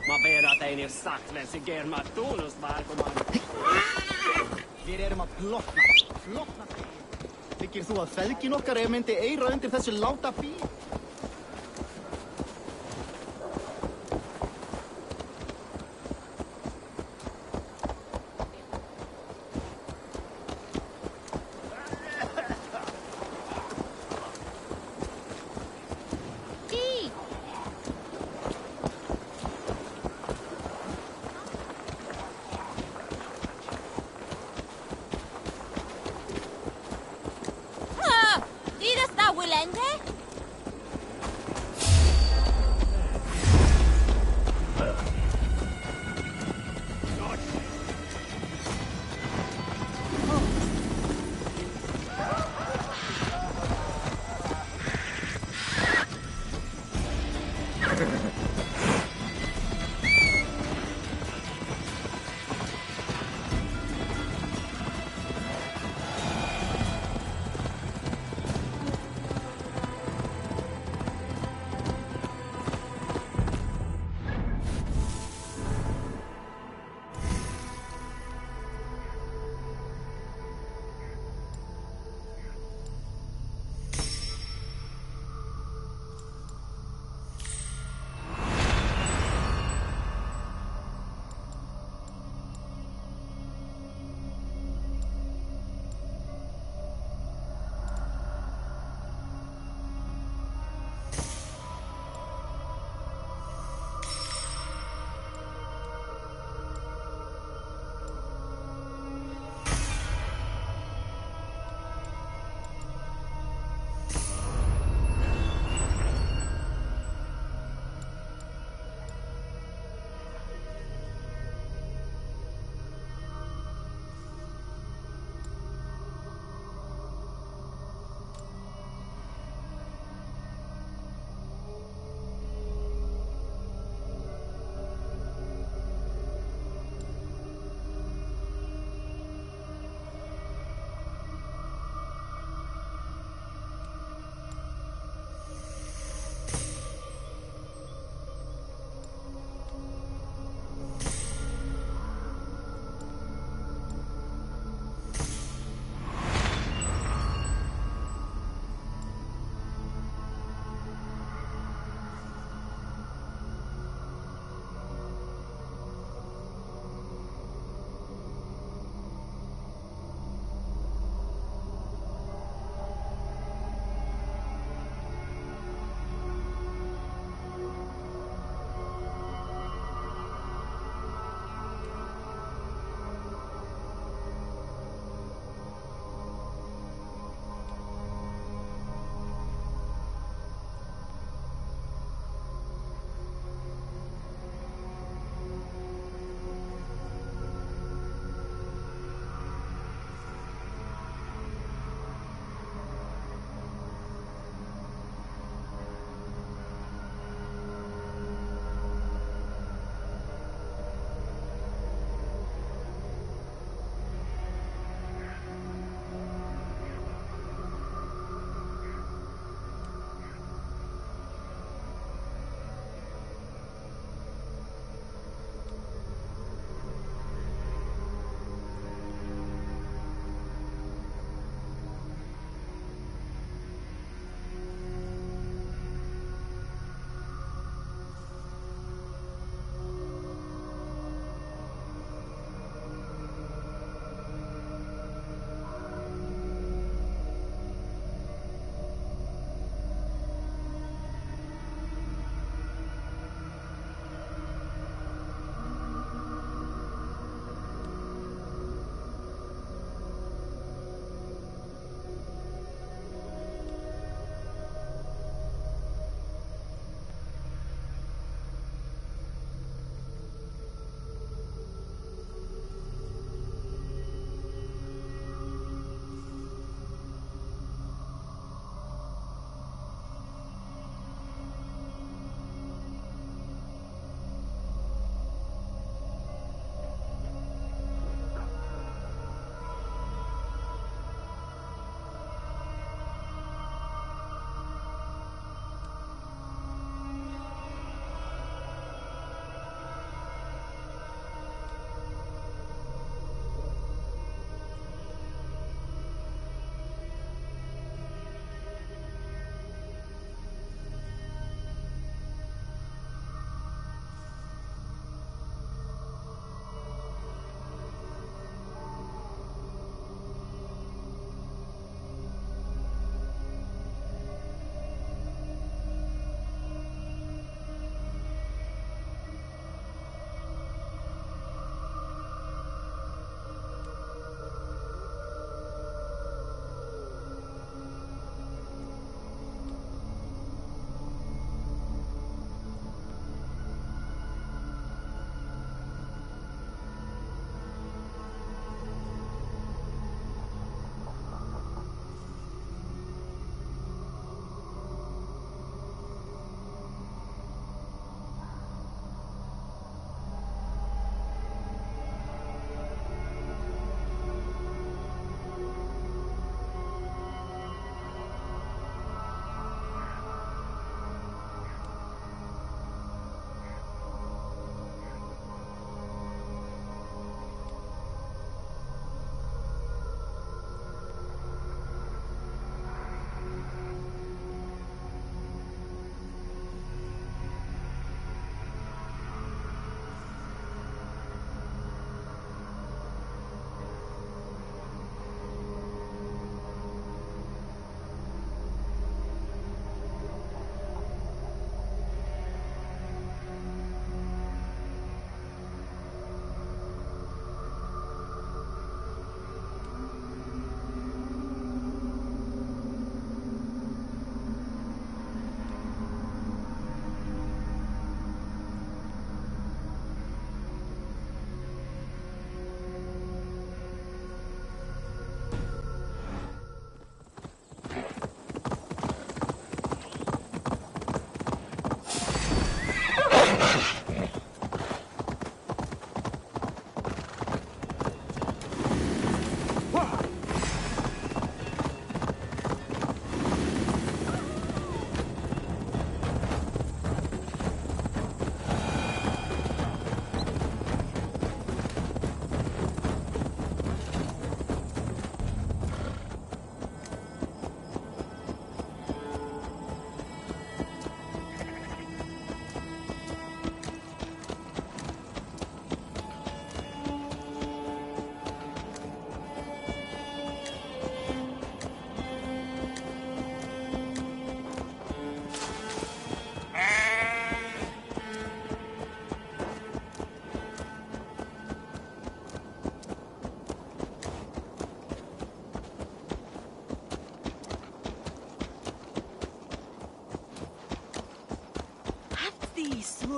Ma vera tein saklensi germa tunnusmarkuman. Við erum að flotna. Þykir þú að feðgin okkar myndi eyra undir þessu láta bí?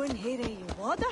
Ruin here in water?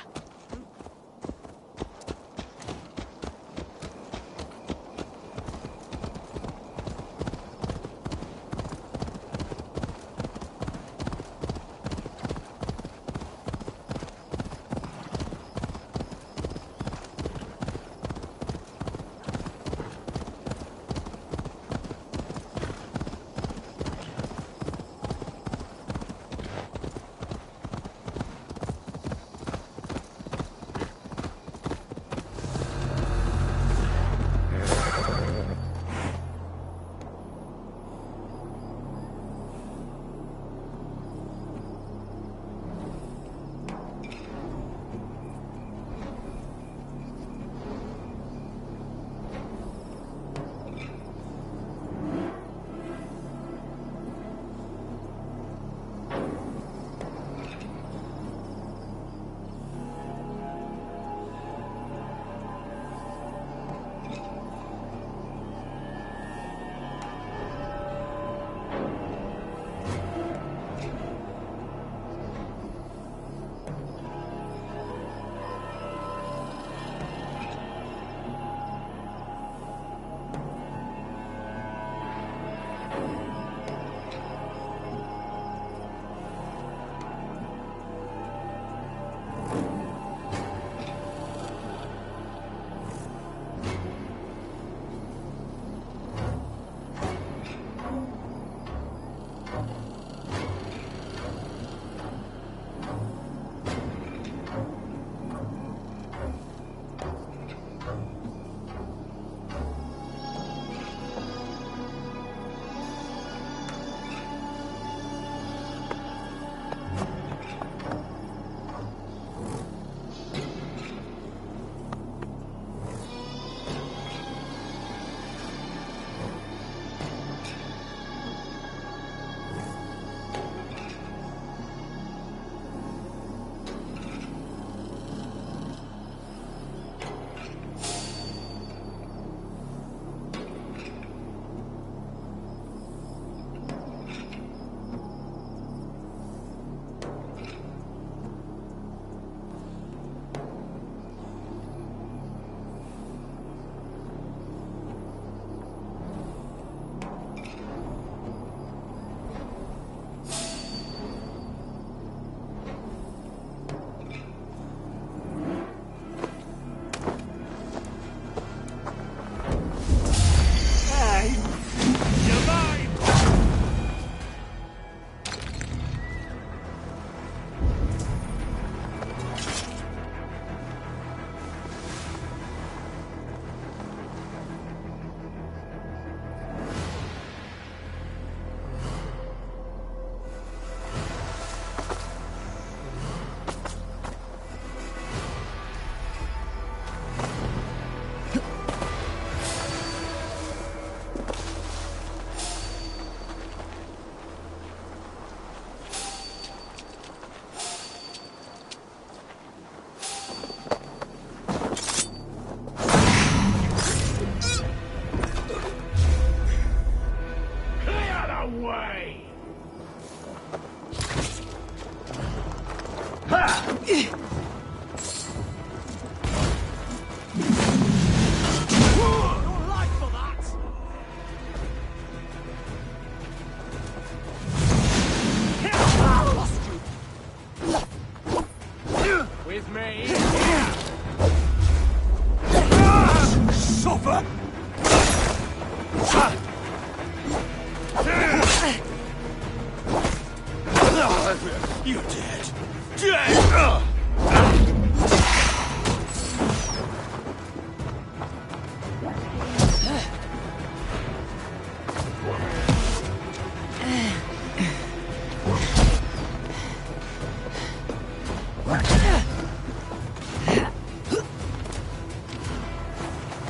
You're dead. Dead!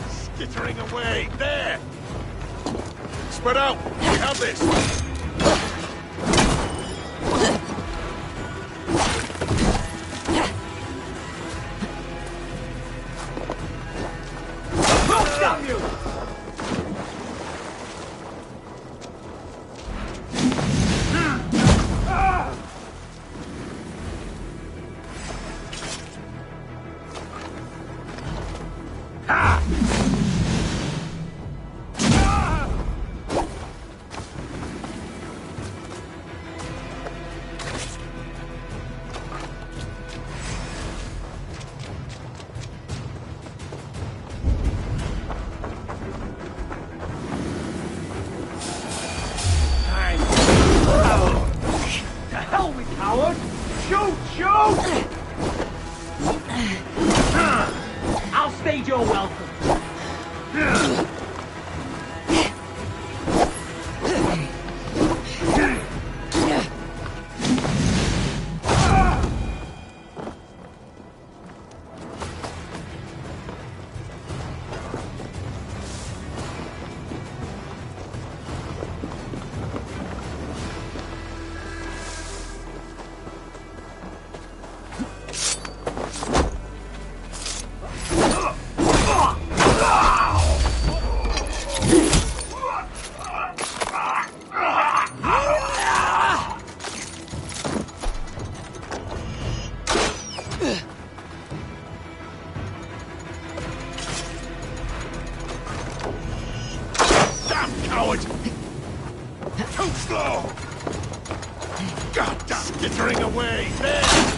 Skittering away! There! Spread out! We have this! coward! Too slow! Goddamn jittering away! There!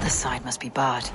The side must be barred.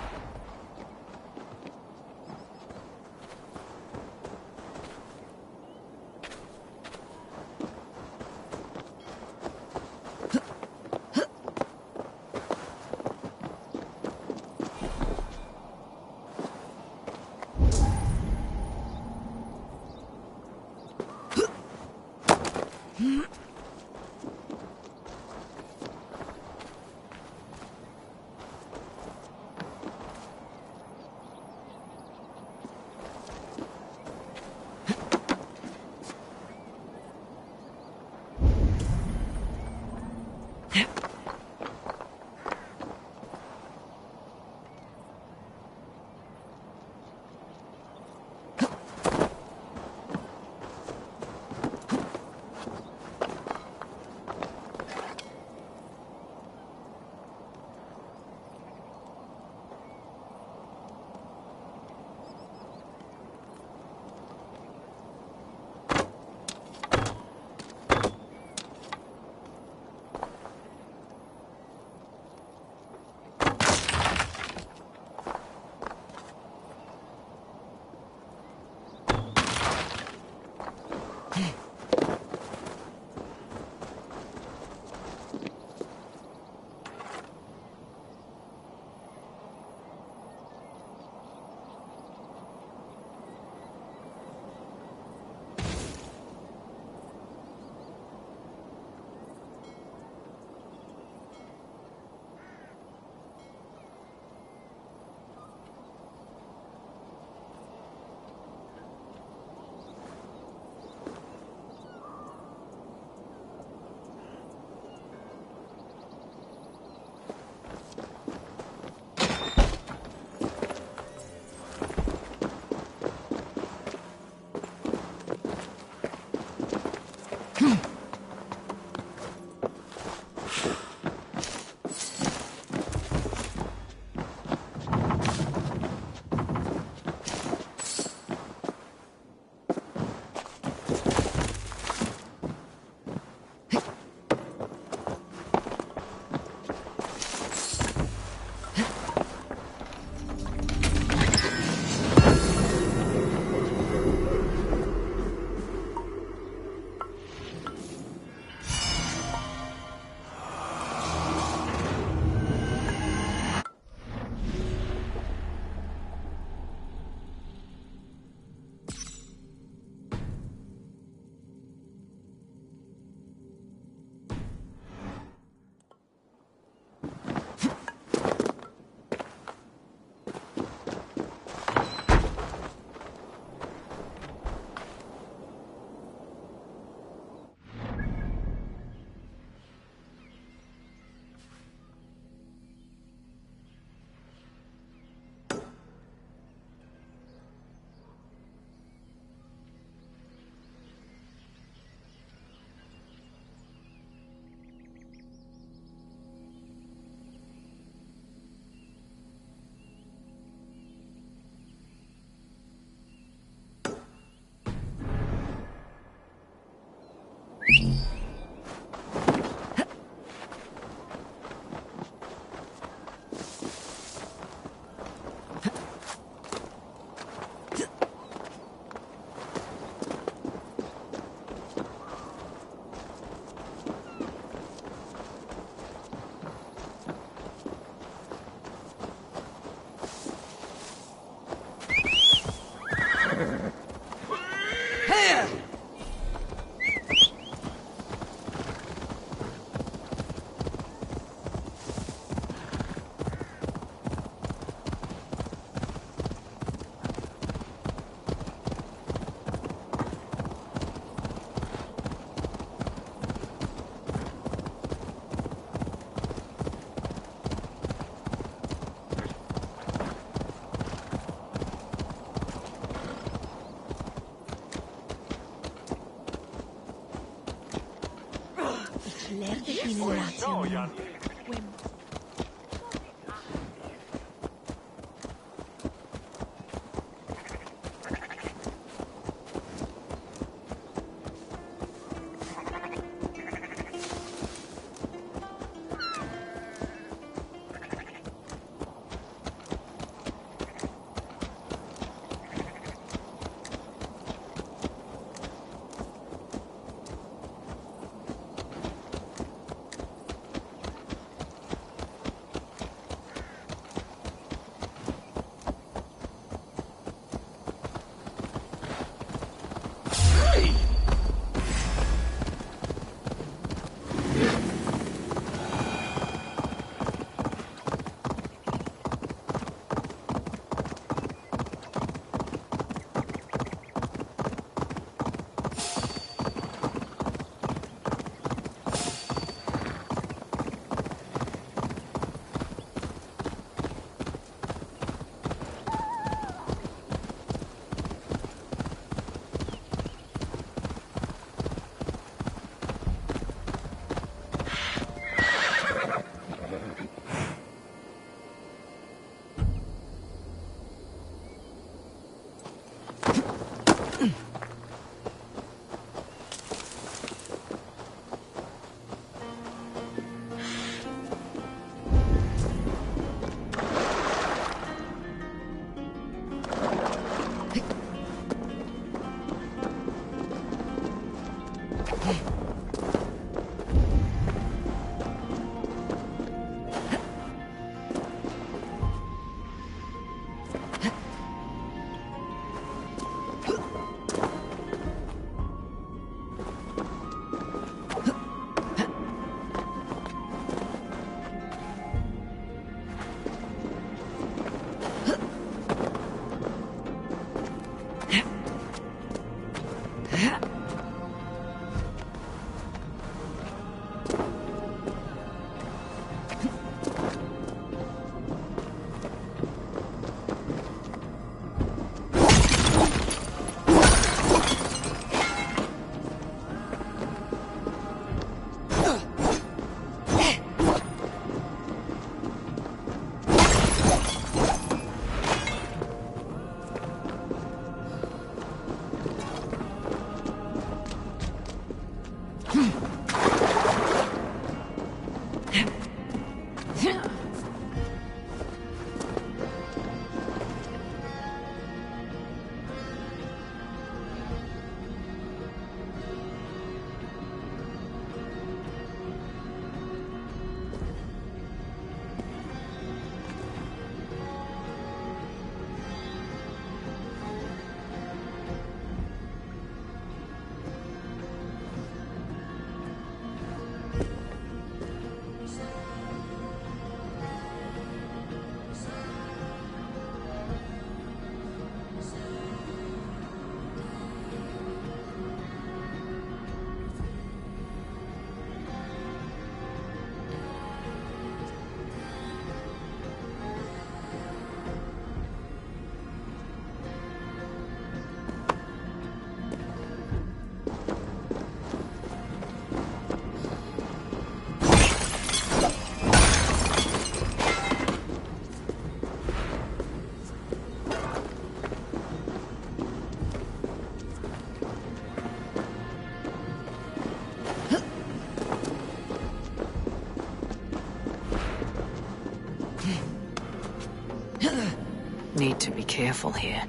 Need to be careful here.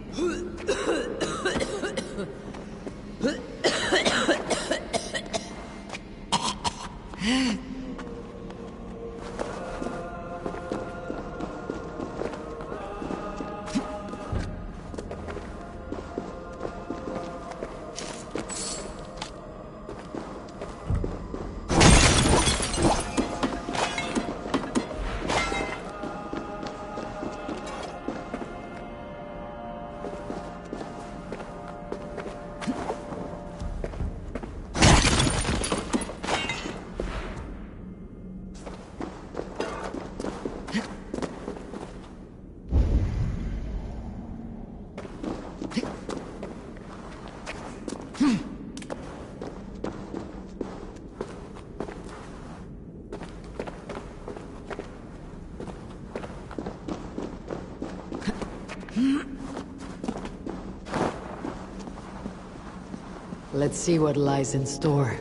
Let's see what lies in store.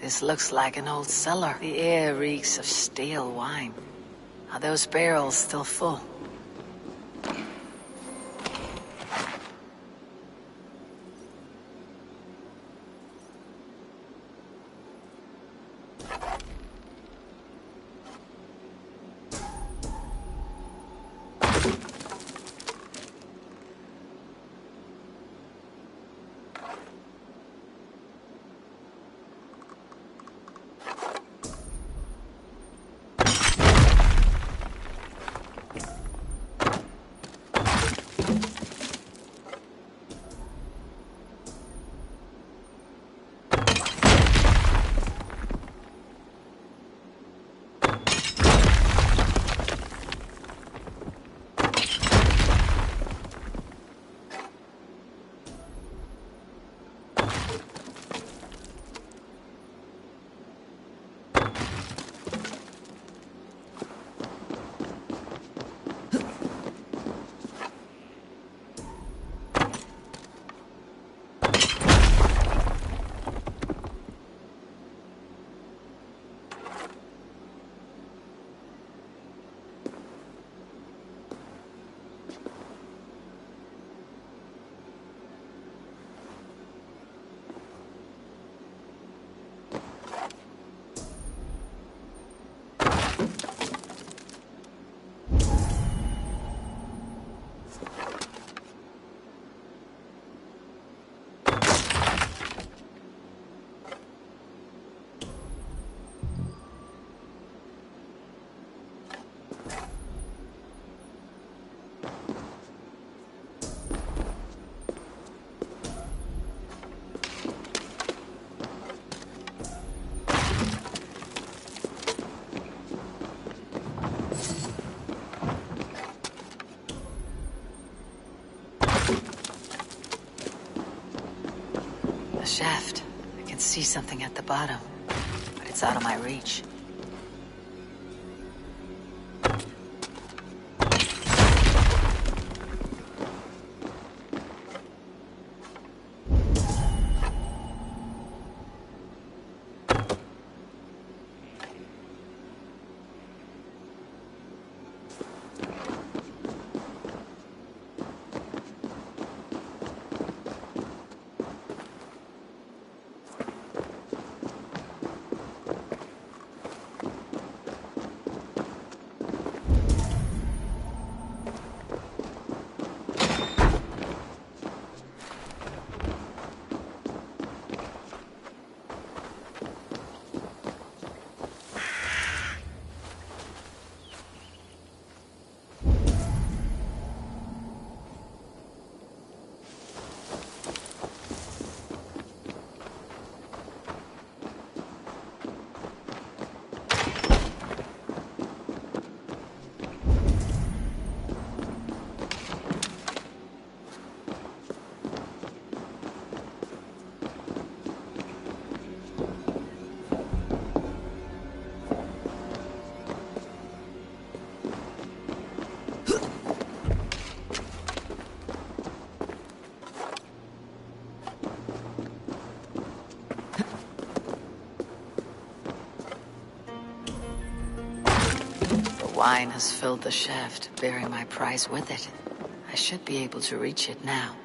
This looks like an old cellar. The air reeks of stale wine. Are those barrels still full? Shaft. I can see something at the bottom, but it's out of my reach. Wine has filled the shaft, bearing my prize with it. I should be able to reach it now.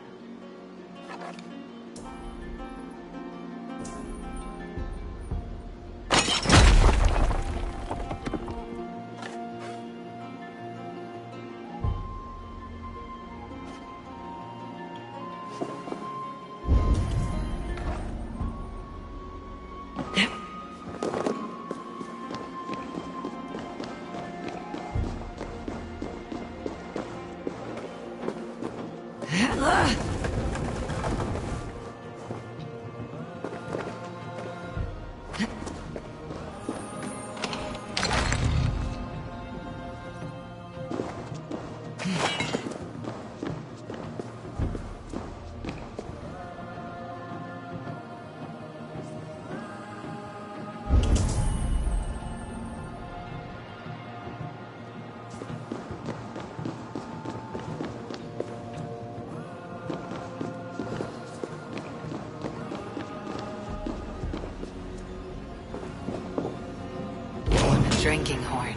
drinking horn.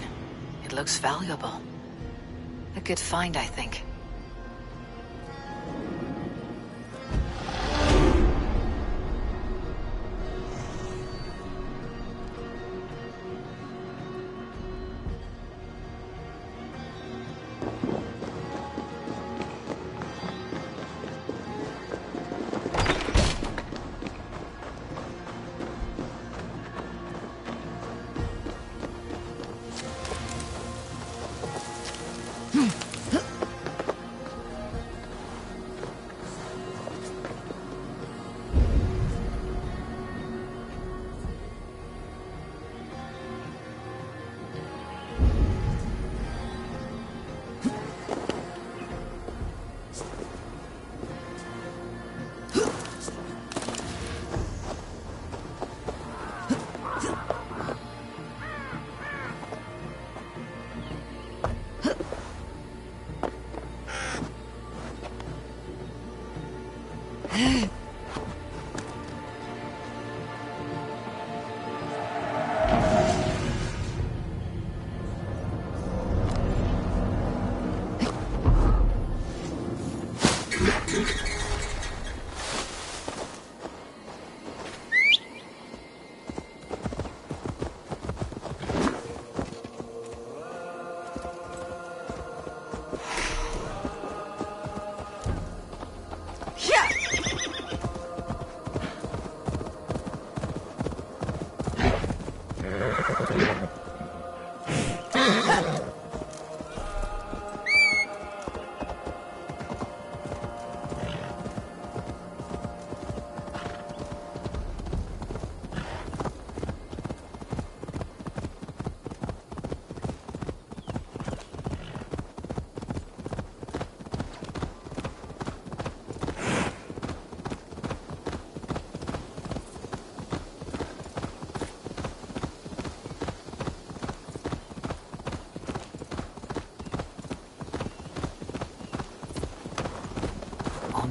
It looks valuable. A good find, I think.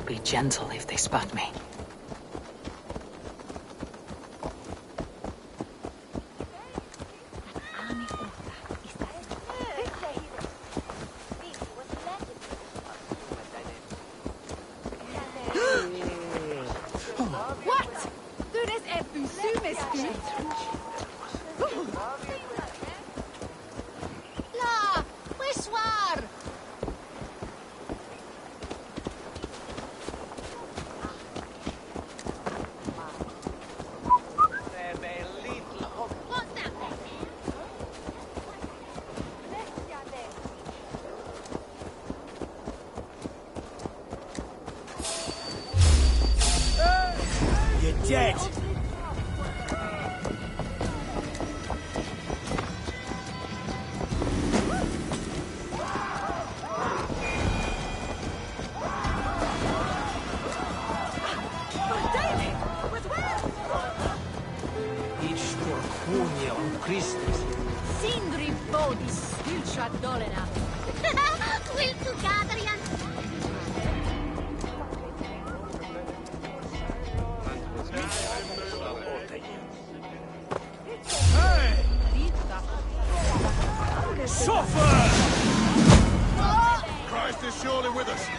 Be gentle if they spot me. What? Du, das är busumeski. La, wisswar. Dead! Sindri bodis hylsat dolena. Will to Gadrian. Suffer! Christ is surely with us.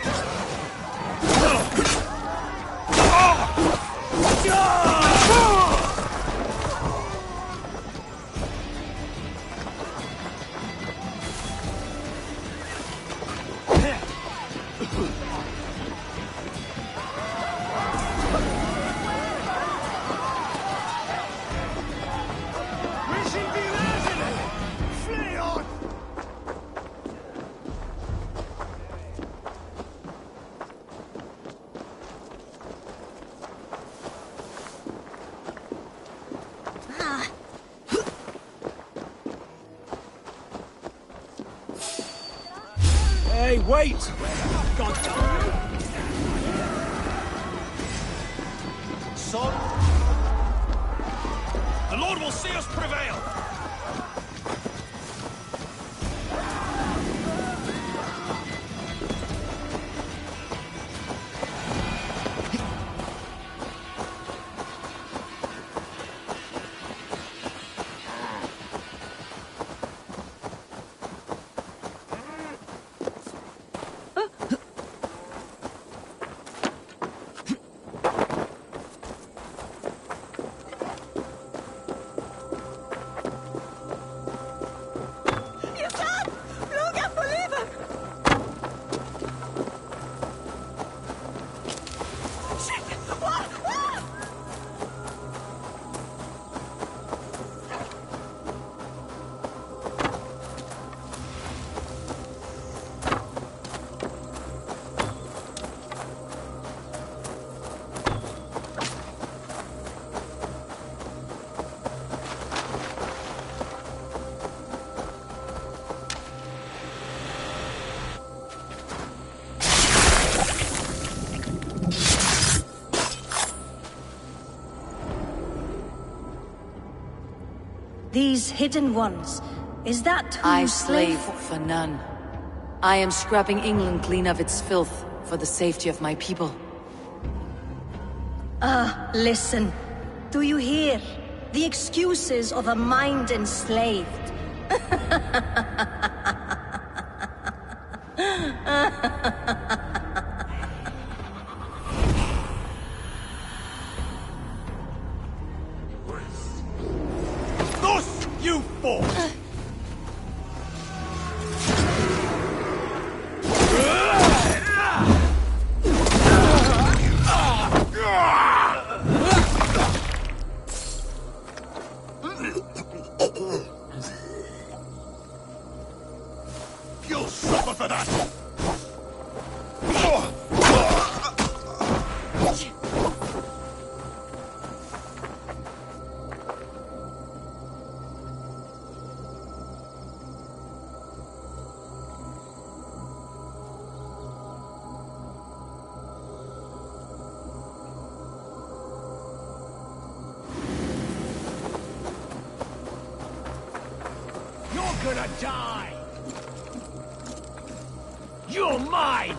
Hey, wait! Son, the Lord will see us prevail. These hidden ones, is that who I you slave for none. I am scrubbing England clean of its filth for the safety of my people. Ah, listen. Do you hear? The excuses of a mind enslaved. Thus you fought! You'll suffer for that! You're gonna die! You're mine!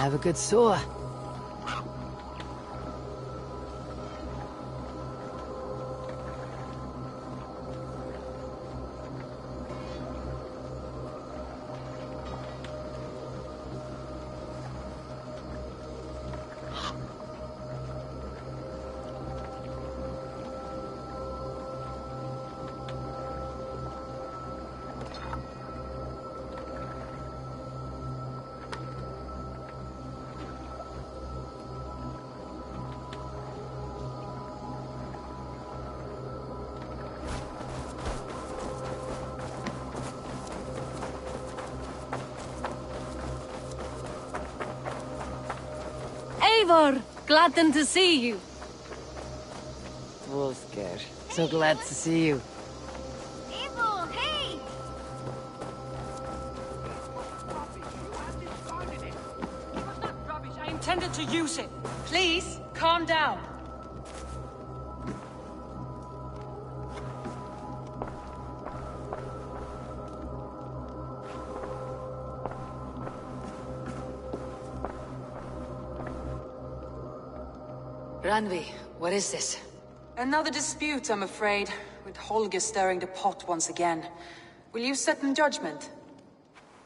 Have a good soar. Eivor! Glad to see you. Wolfgar, so glad to see you. Eivor, hey! I intended to use it. Please, calm down. Randvi, what is this? Another dispute, I'm afraid, with Holger stirring the pot once again. Will you set in judgment?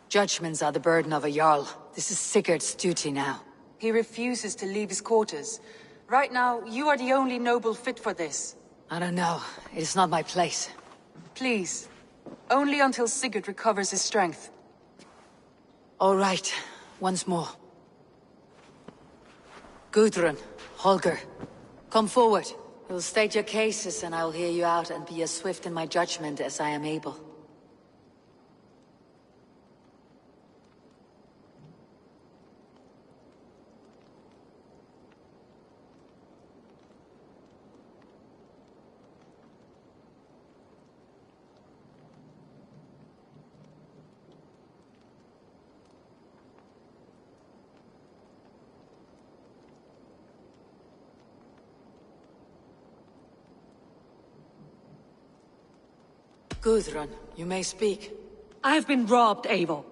Judgments are the burden of a Jarl. This is Sigurd's duty now. He refuses to leave his quarters. Right now, you are the only noble fit for this. I don't know. It is not my place. Please. Only until Sigurd recovers his strength. All right. Once more. Gudrun, Holger, come forward. You'll state your cases and I'll hear you out and be as swift in my judgment as I am able. Gudrun, you may speak. I have been robbed, Eivor.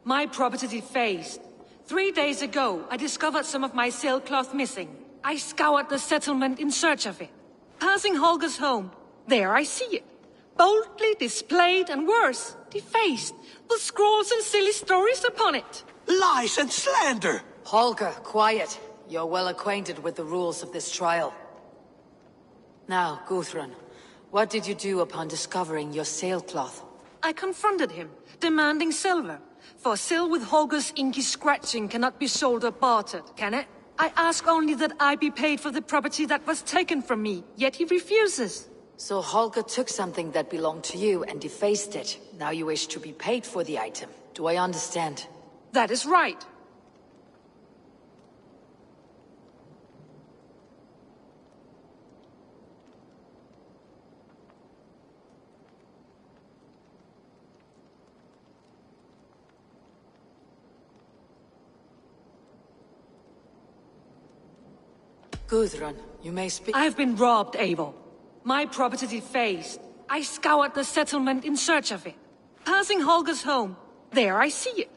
My property defaced. 3 days ago, I discovered some of my sailcloth missing. I scoured the settlement in search of it. Passing Holger's home, there I see it. Boldly displayed and worse, defaced, with scrawls and silly stories upon it. Lies and slander! Holger, quiet. You're well acquainted with the rules of this trial. Now, Gudrun, what did you do upon discovering your sailcloth? I confronted him, demanding silver. For sil with Holger's inky scratching cannot be sold or bartered, can it? I ask only that I be paid for the property that was taken from me, yet he refuses. So Holger took something that belonged to you and defaced it. Now you wish to be paid for the item. Do I understand? That is right. Gudrun, you may speak. I have been robbed, Eivor. My property defaced. I scoured the settlement in search of it. Passing Holger's home, there I see it.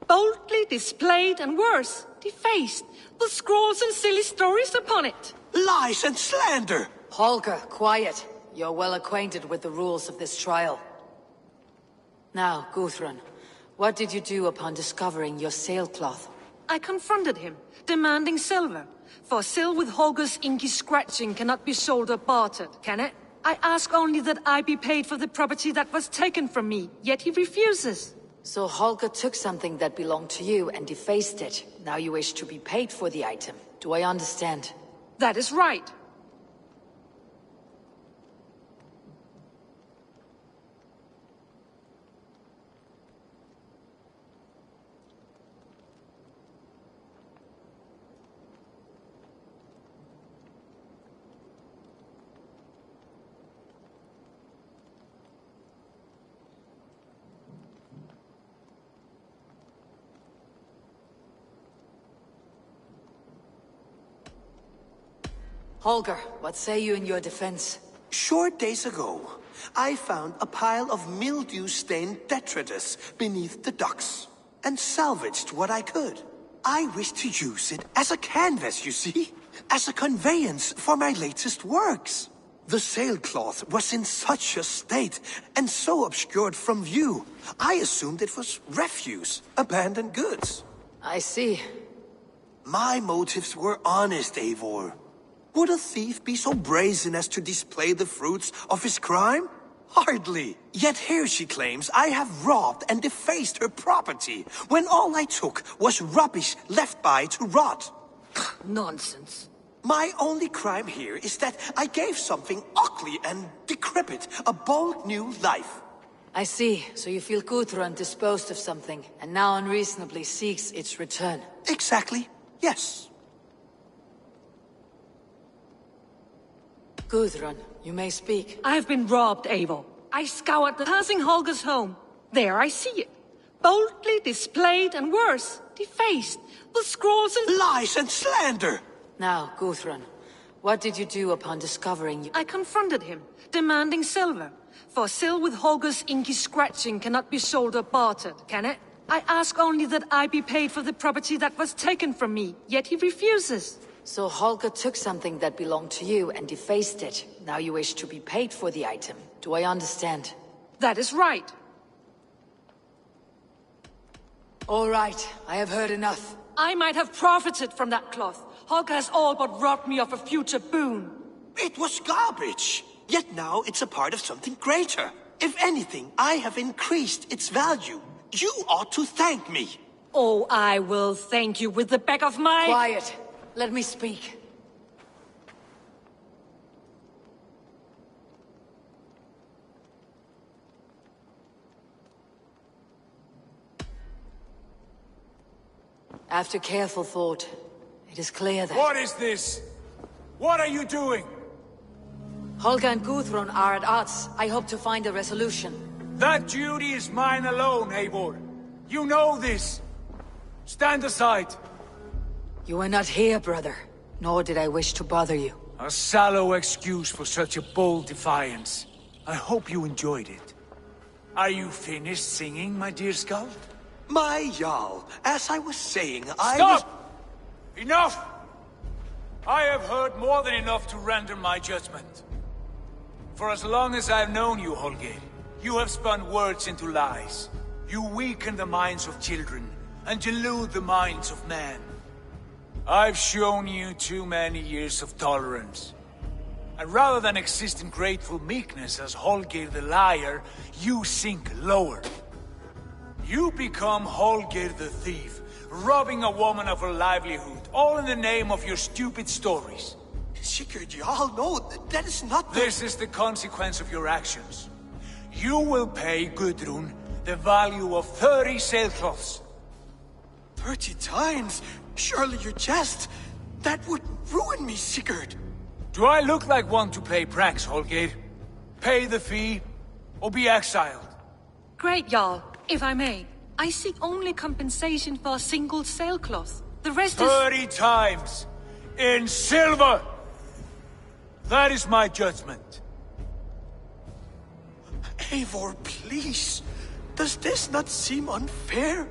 Boldly displayed and worse, defaced, with scrawls and silly stories upon it. Lies and slander! Holger, quiet. You're well acquainted with the rules of this trial. Now, Gudrun, what did you do upon discovering your sailcloth? I confronted him, demanding silver. For sil with Holger's inky scratching cannot be sold or bartered, can it? I ask only that I be paid for the property that was taken from me, yet he refuses. So Holger took something that belonged to you and defaced it. Now you wish to be paid for the item. Do I understand? That is right. Holger, what say you in your defense? Short days ago, I found a pile of mildew-stained detritus beneath the docks, and salvaged what I could. I wish to use it as a canvas, you see? As a conveyance for my latest works. The sailcloth was in such a state, and so obscured from view, I assumed it was refuse, abandoned goods. I see. My motives were honest, Eivor. Would a thief be so brazen as to display the fruits of his crime? Hardly. Yet here she claims I have robbed and defaced her property, when all I took was rubbish left by to rot. Nonsense. My only crime here is that I gave something ugly and decrepit a bold new life. I see. So you feel Gudrun disposed of something, and now unreasonably seeks its return. Exactly. Yes. Gudrun, you may speak. I have been robbed, Eivor. I scoured the passing Holger's home. There I see it. Boldly displayed and worse, defaced, with scrolls and lies and slander. Now, Gudrun, what did you do upon discovering you? I confronted him, demanding silver. For sil with Holger's inky scratching cannot be sold or bartered, can it? I ask only that I be paid for the property that was taken from me, yet he refuses. So Holger took something that belonged to you and defaced it. Now you wish to be paid for the item. Do I understand? That is right. All right, I have heard enough. I might have profited from that cloth. Holger has all but robbed me of a future boon. It was garbage. Yet now it's a part of something greater. If anything, I have increased its value. You ought to thank me. Oh, I will thank you with the back of my... Quiet. Let me speak. After careful thought, it is clear that... What is this? What are you doing? Holger and Gudrun are at odds. I hope to find a resolution. That duty is mine alone, Eivor. You know this. Stand aside. You were not here, brother. Nor did I wish to bother you. A sallow excuse for such a bold defiance. I hope you enjoyed it. Are you finished singing, my dear Skald? My Jarl, as I was saying, Stop! Enough! I have heard more than enough to render my judgment. For as long as I've known you, Holger, you have spun words into lies. You weaken the minds of children, and delude the minds of men. I've shown you too many years of tolerance. And rather than exist in grateful meekness as Holger the liar, you sink lower. You become Holger the thief, robbing a woman of her livelihood, all in the name of your stupid stories. Sigurd, Jarl, no, that is not the... This is the consequence of your actions. You will pay Gudrun the value of 30 sailcloths. 30 times? Surely you jest. That would ruin me, Sigurd. Do I look like one to play pranks, Holger? Pay the fee, or be exiled. Great, Jarl. If I may, I seek only compensation for a single sailcloth. The rest is... 30 times! In silver! That is my judgment. Eivor, please. Does this not seem unfair?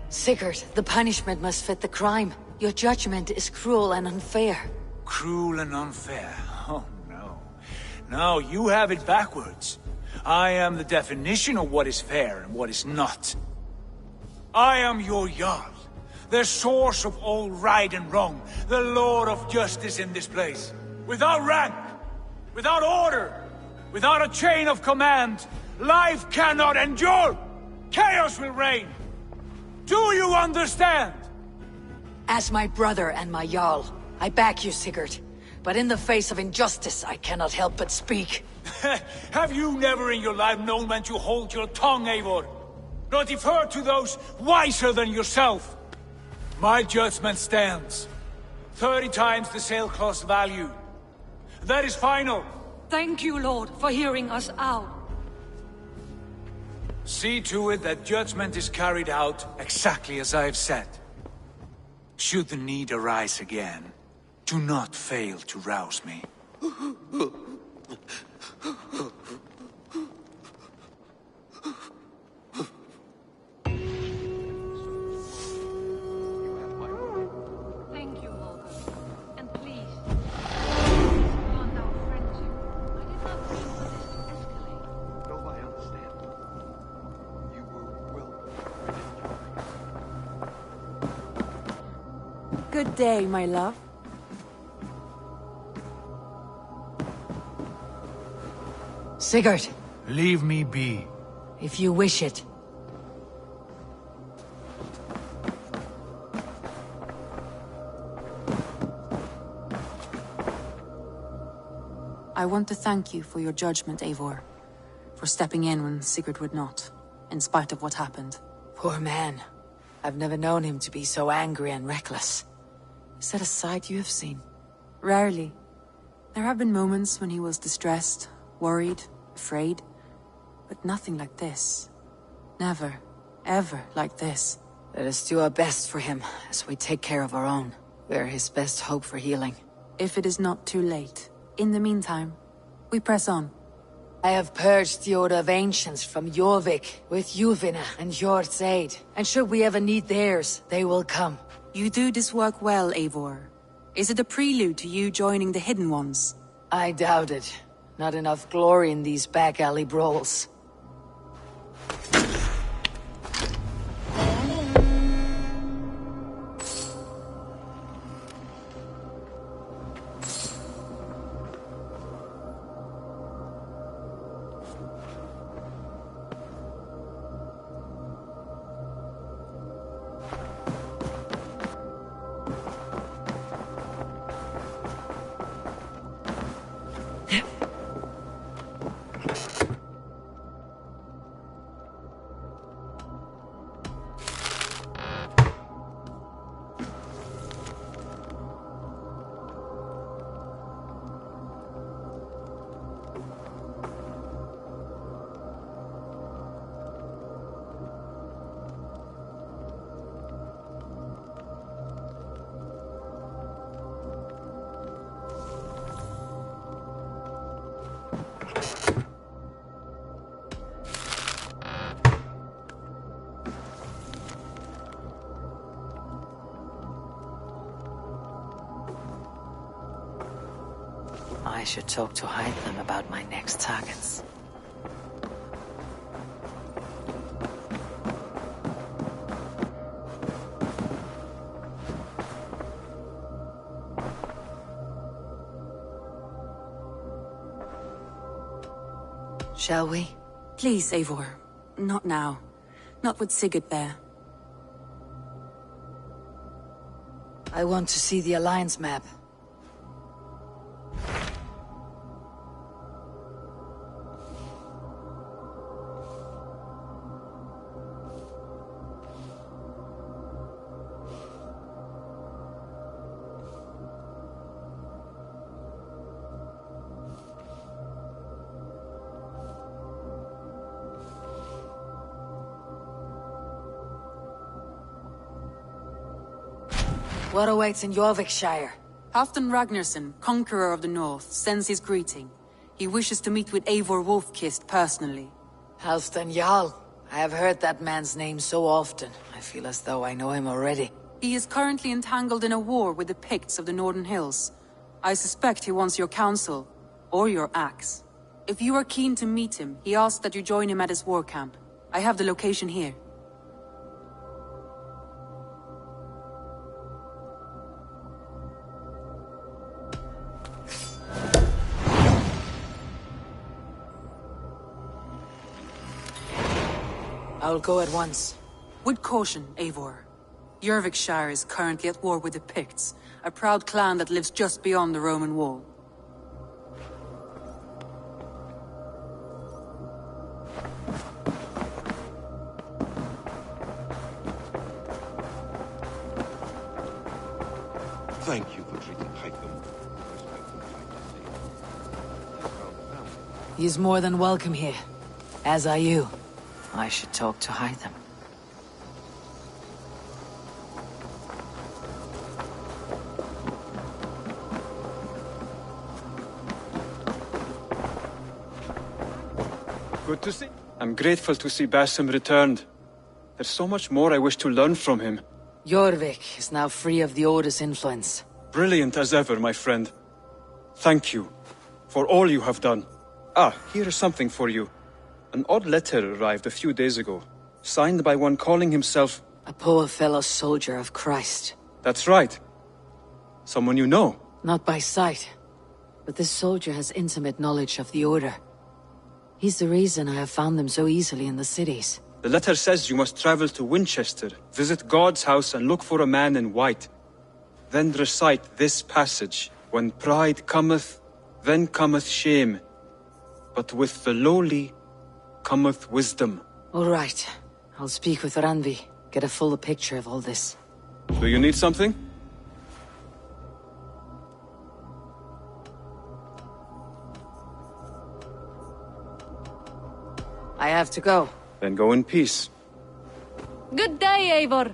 Sigurd, the punishment must fit the crime. Your judgment is cruel and unfair. Cruel and unfair? Oh, no. No, you have it backwards. I am the definition of what is fair and what is not. I am your Jarl, the source of all right and wrong, the Lord of justice in this place. Without rank, without order, without a chain of command, life cannot endure! Chaos will reign! Do you understand? As my brother and my Jarl, I back you, Sigurd. But in the face of injustice, I cannot help but speak. Have you never in your life known when to hold your tongue, Eivor? Nor defer to those wiser than yourself? My judgment stands. 30 times the sailcloth's value. That is final. Thank you, Lord, for hearing us out. See to it that judgment is carried out exactly as I have said. Should the need arise again, do not fail to rouse me. Thank you, Holger. And please, beyond our friendship, I did not mean for this to escalate. No, I understand. You will. Good day, my love. Sigurd, Leave me be. if you wish it. I want to thank you for your judgment, Eivor. For stepping in when Sigurd would not, in spite of what happened. Poor man. I've never known him to be so angry and reckless. Is that a side you have seen? Rarely. There have been moments when he was distressed, worried, afraid. But nothing like this. Never, ever like this. Let us do our best for him, as we take care of our own. We're his best hope for healing. If it is not too late. In the meantime, we press on. I have purged the Order of Ancients from Jorvik with Yuvina and Hjort's aid. And should we ever need theirs, they will come. You do this work well, Eivor. Is it a prelude to you joining the Hidden Ones? I doubt it. Not enough glory in these back alley brawls. I should talk to Hytham about my next targets. Shall we? Please, Eivor. Not now. Not with Sigurd there. I want to see the Alliance map. What awaits in Jorvikshire? Halfdan Ragnarsson, Conqueror of the North, sends his greeting. He wishes to meet with Eivor Wolfkist personally. Halfdan Jarl. I have heard that man's name so often. I feel as though I know him already. He is currently entangled in a war with the Picts of the Northern Hills. I suspect he wants your counsel, or your axe. If you are keen to meet him, he asks that you join him at his war camp. I have the location here. I'll go at once. With caution, Eivor. Jorvikshire is currently at war with the Picts, a proud clan that lives just beyond the Roman wall. Thank you for treating Hytham. He's more than welcome here. As are you. I should talk to Hytham. Good to see. I'm grateful to see Basim returned. There's so much more I wish to learn from him. Jorvik is now free of the Order's influence. Brilliant as ever, my friend. Thank you for all you have done. Ah, here is something for you. An odd letter arrived a few days ago, signed by one calling himself... A poor fellow soldier of Christ. That's right. Someone you know. Not by sight, but this soldier has intimate knowledge of the Order. He's the reason I have found them so easily in the cities. The letter says you must travel to Winchester, visit God's house and look for a man in white. Then recite this passage. When pride cometh, then cometh shame. But with the lowly cometh wisdom. All right. I'll speak with Ranvi. Get a fuller picture of all this. Do you need something? I have to go. Then go in peace. Good day, Eivor.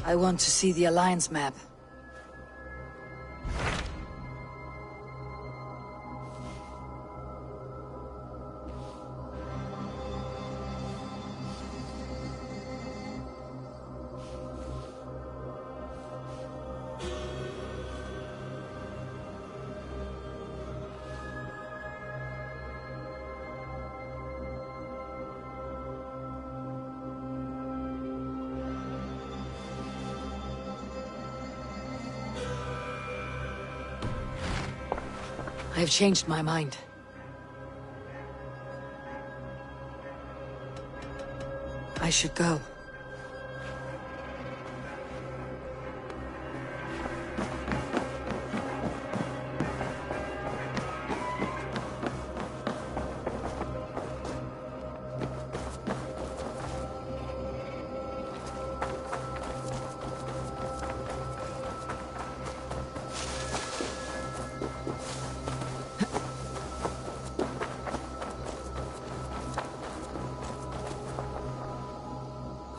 I want to see the Alliance map. I have changed my mind. I should go.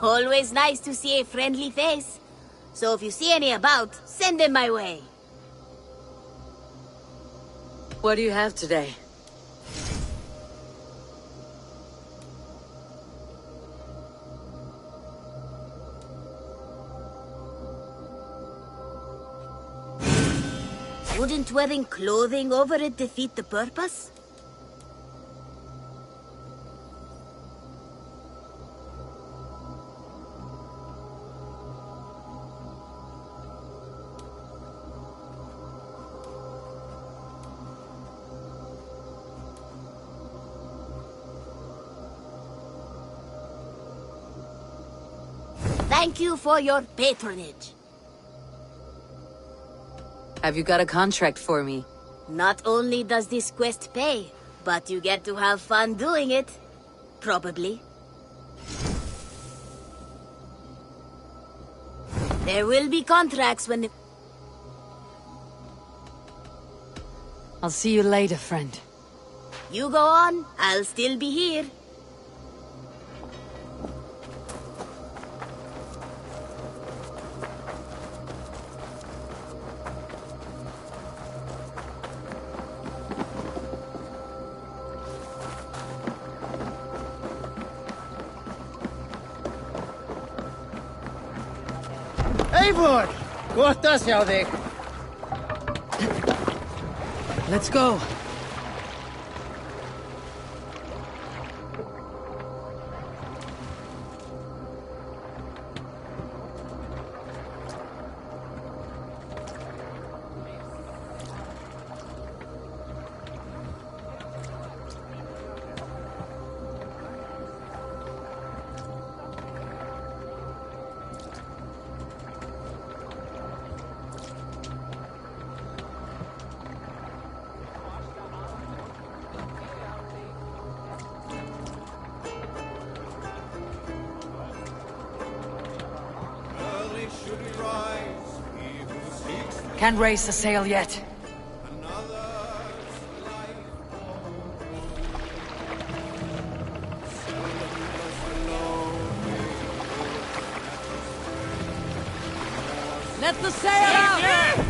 Always nice to see a friendly face. So if you see any about, send them my way. What do you have today? Wouldn't wearing clothing over it defeat the purpose? Thank you for your patronage. Have you got a contract for me? Not only does this quest pay, but you get to have fun doing it. Probably. There will be contracts when the... I'll see you later, friend. You go on, I'll still be here. Eivor! Gott að sjá þig. Let's go. Can't raise the sail yet. Let the sail out!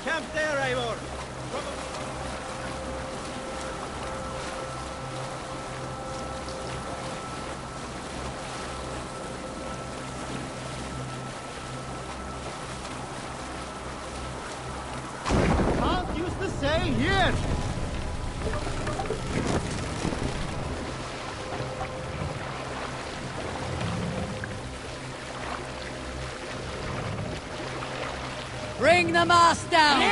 Camp there, Eivor! Can't use the sail here! Bring the mast down!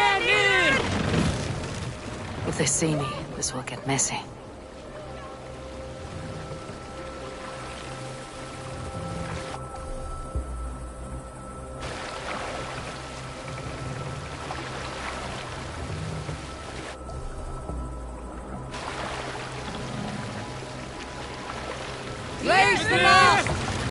If they see me, this will get messy. Place the mast!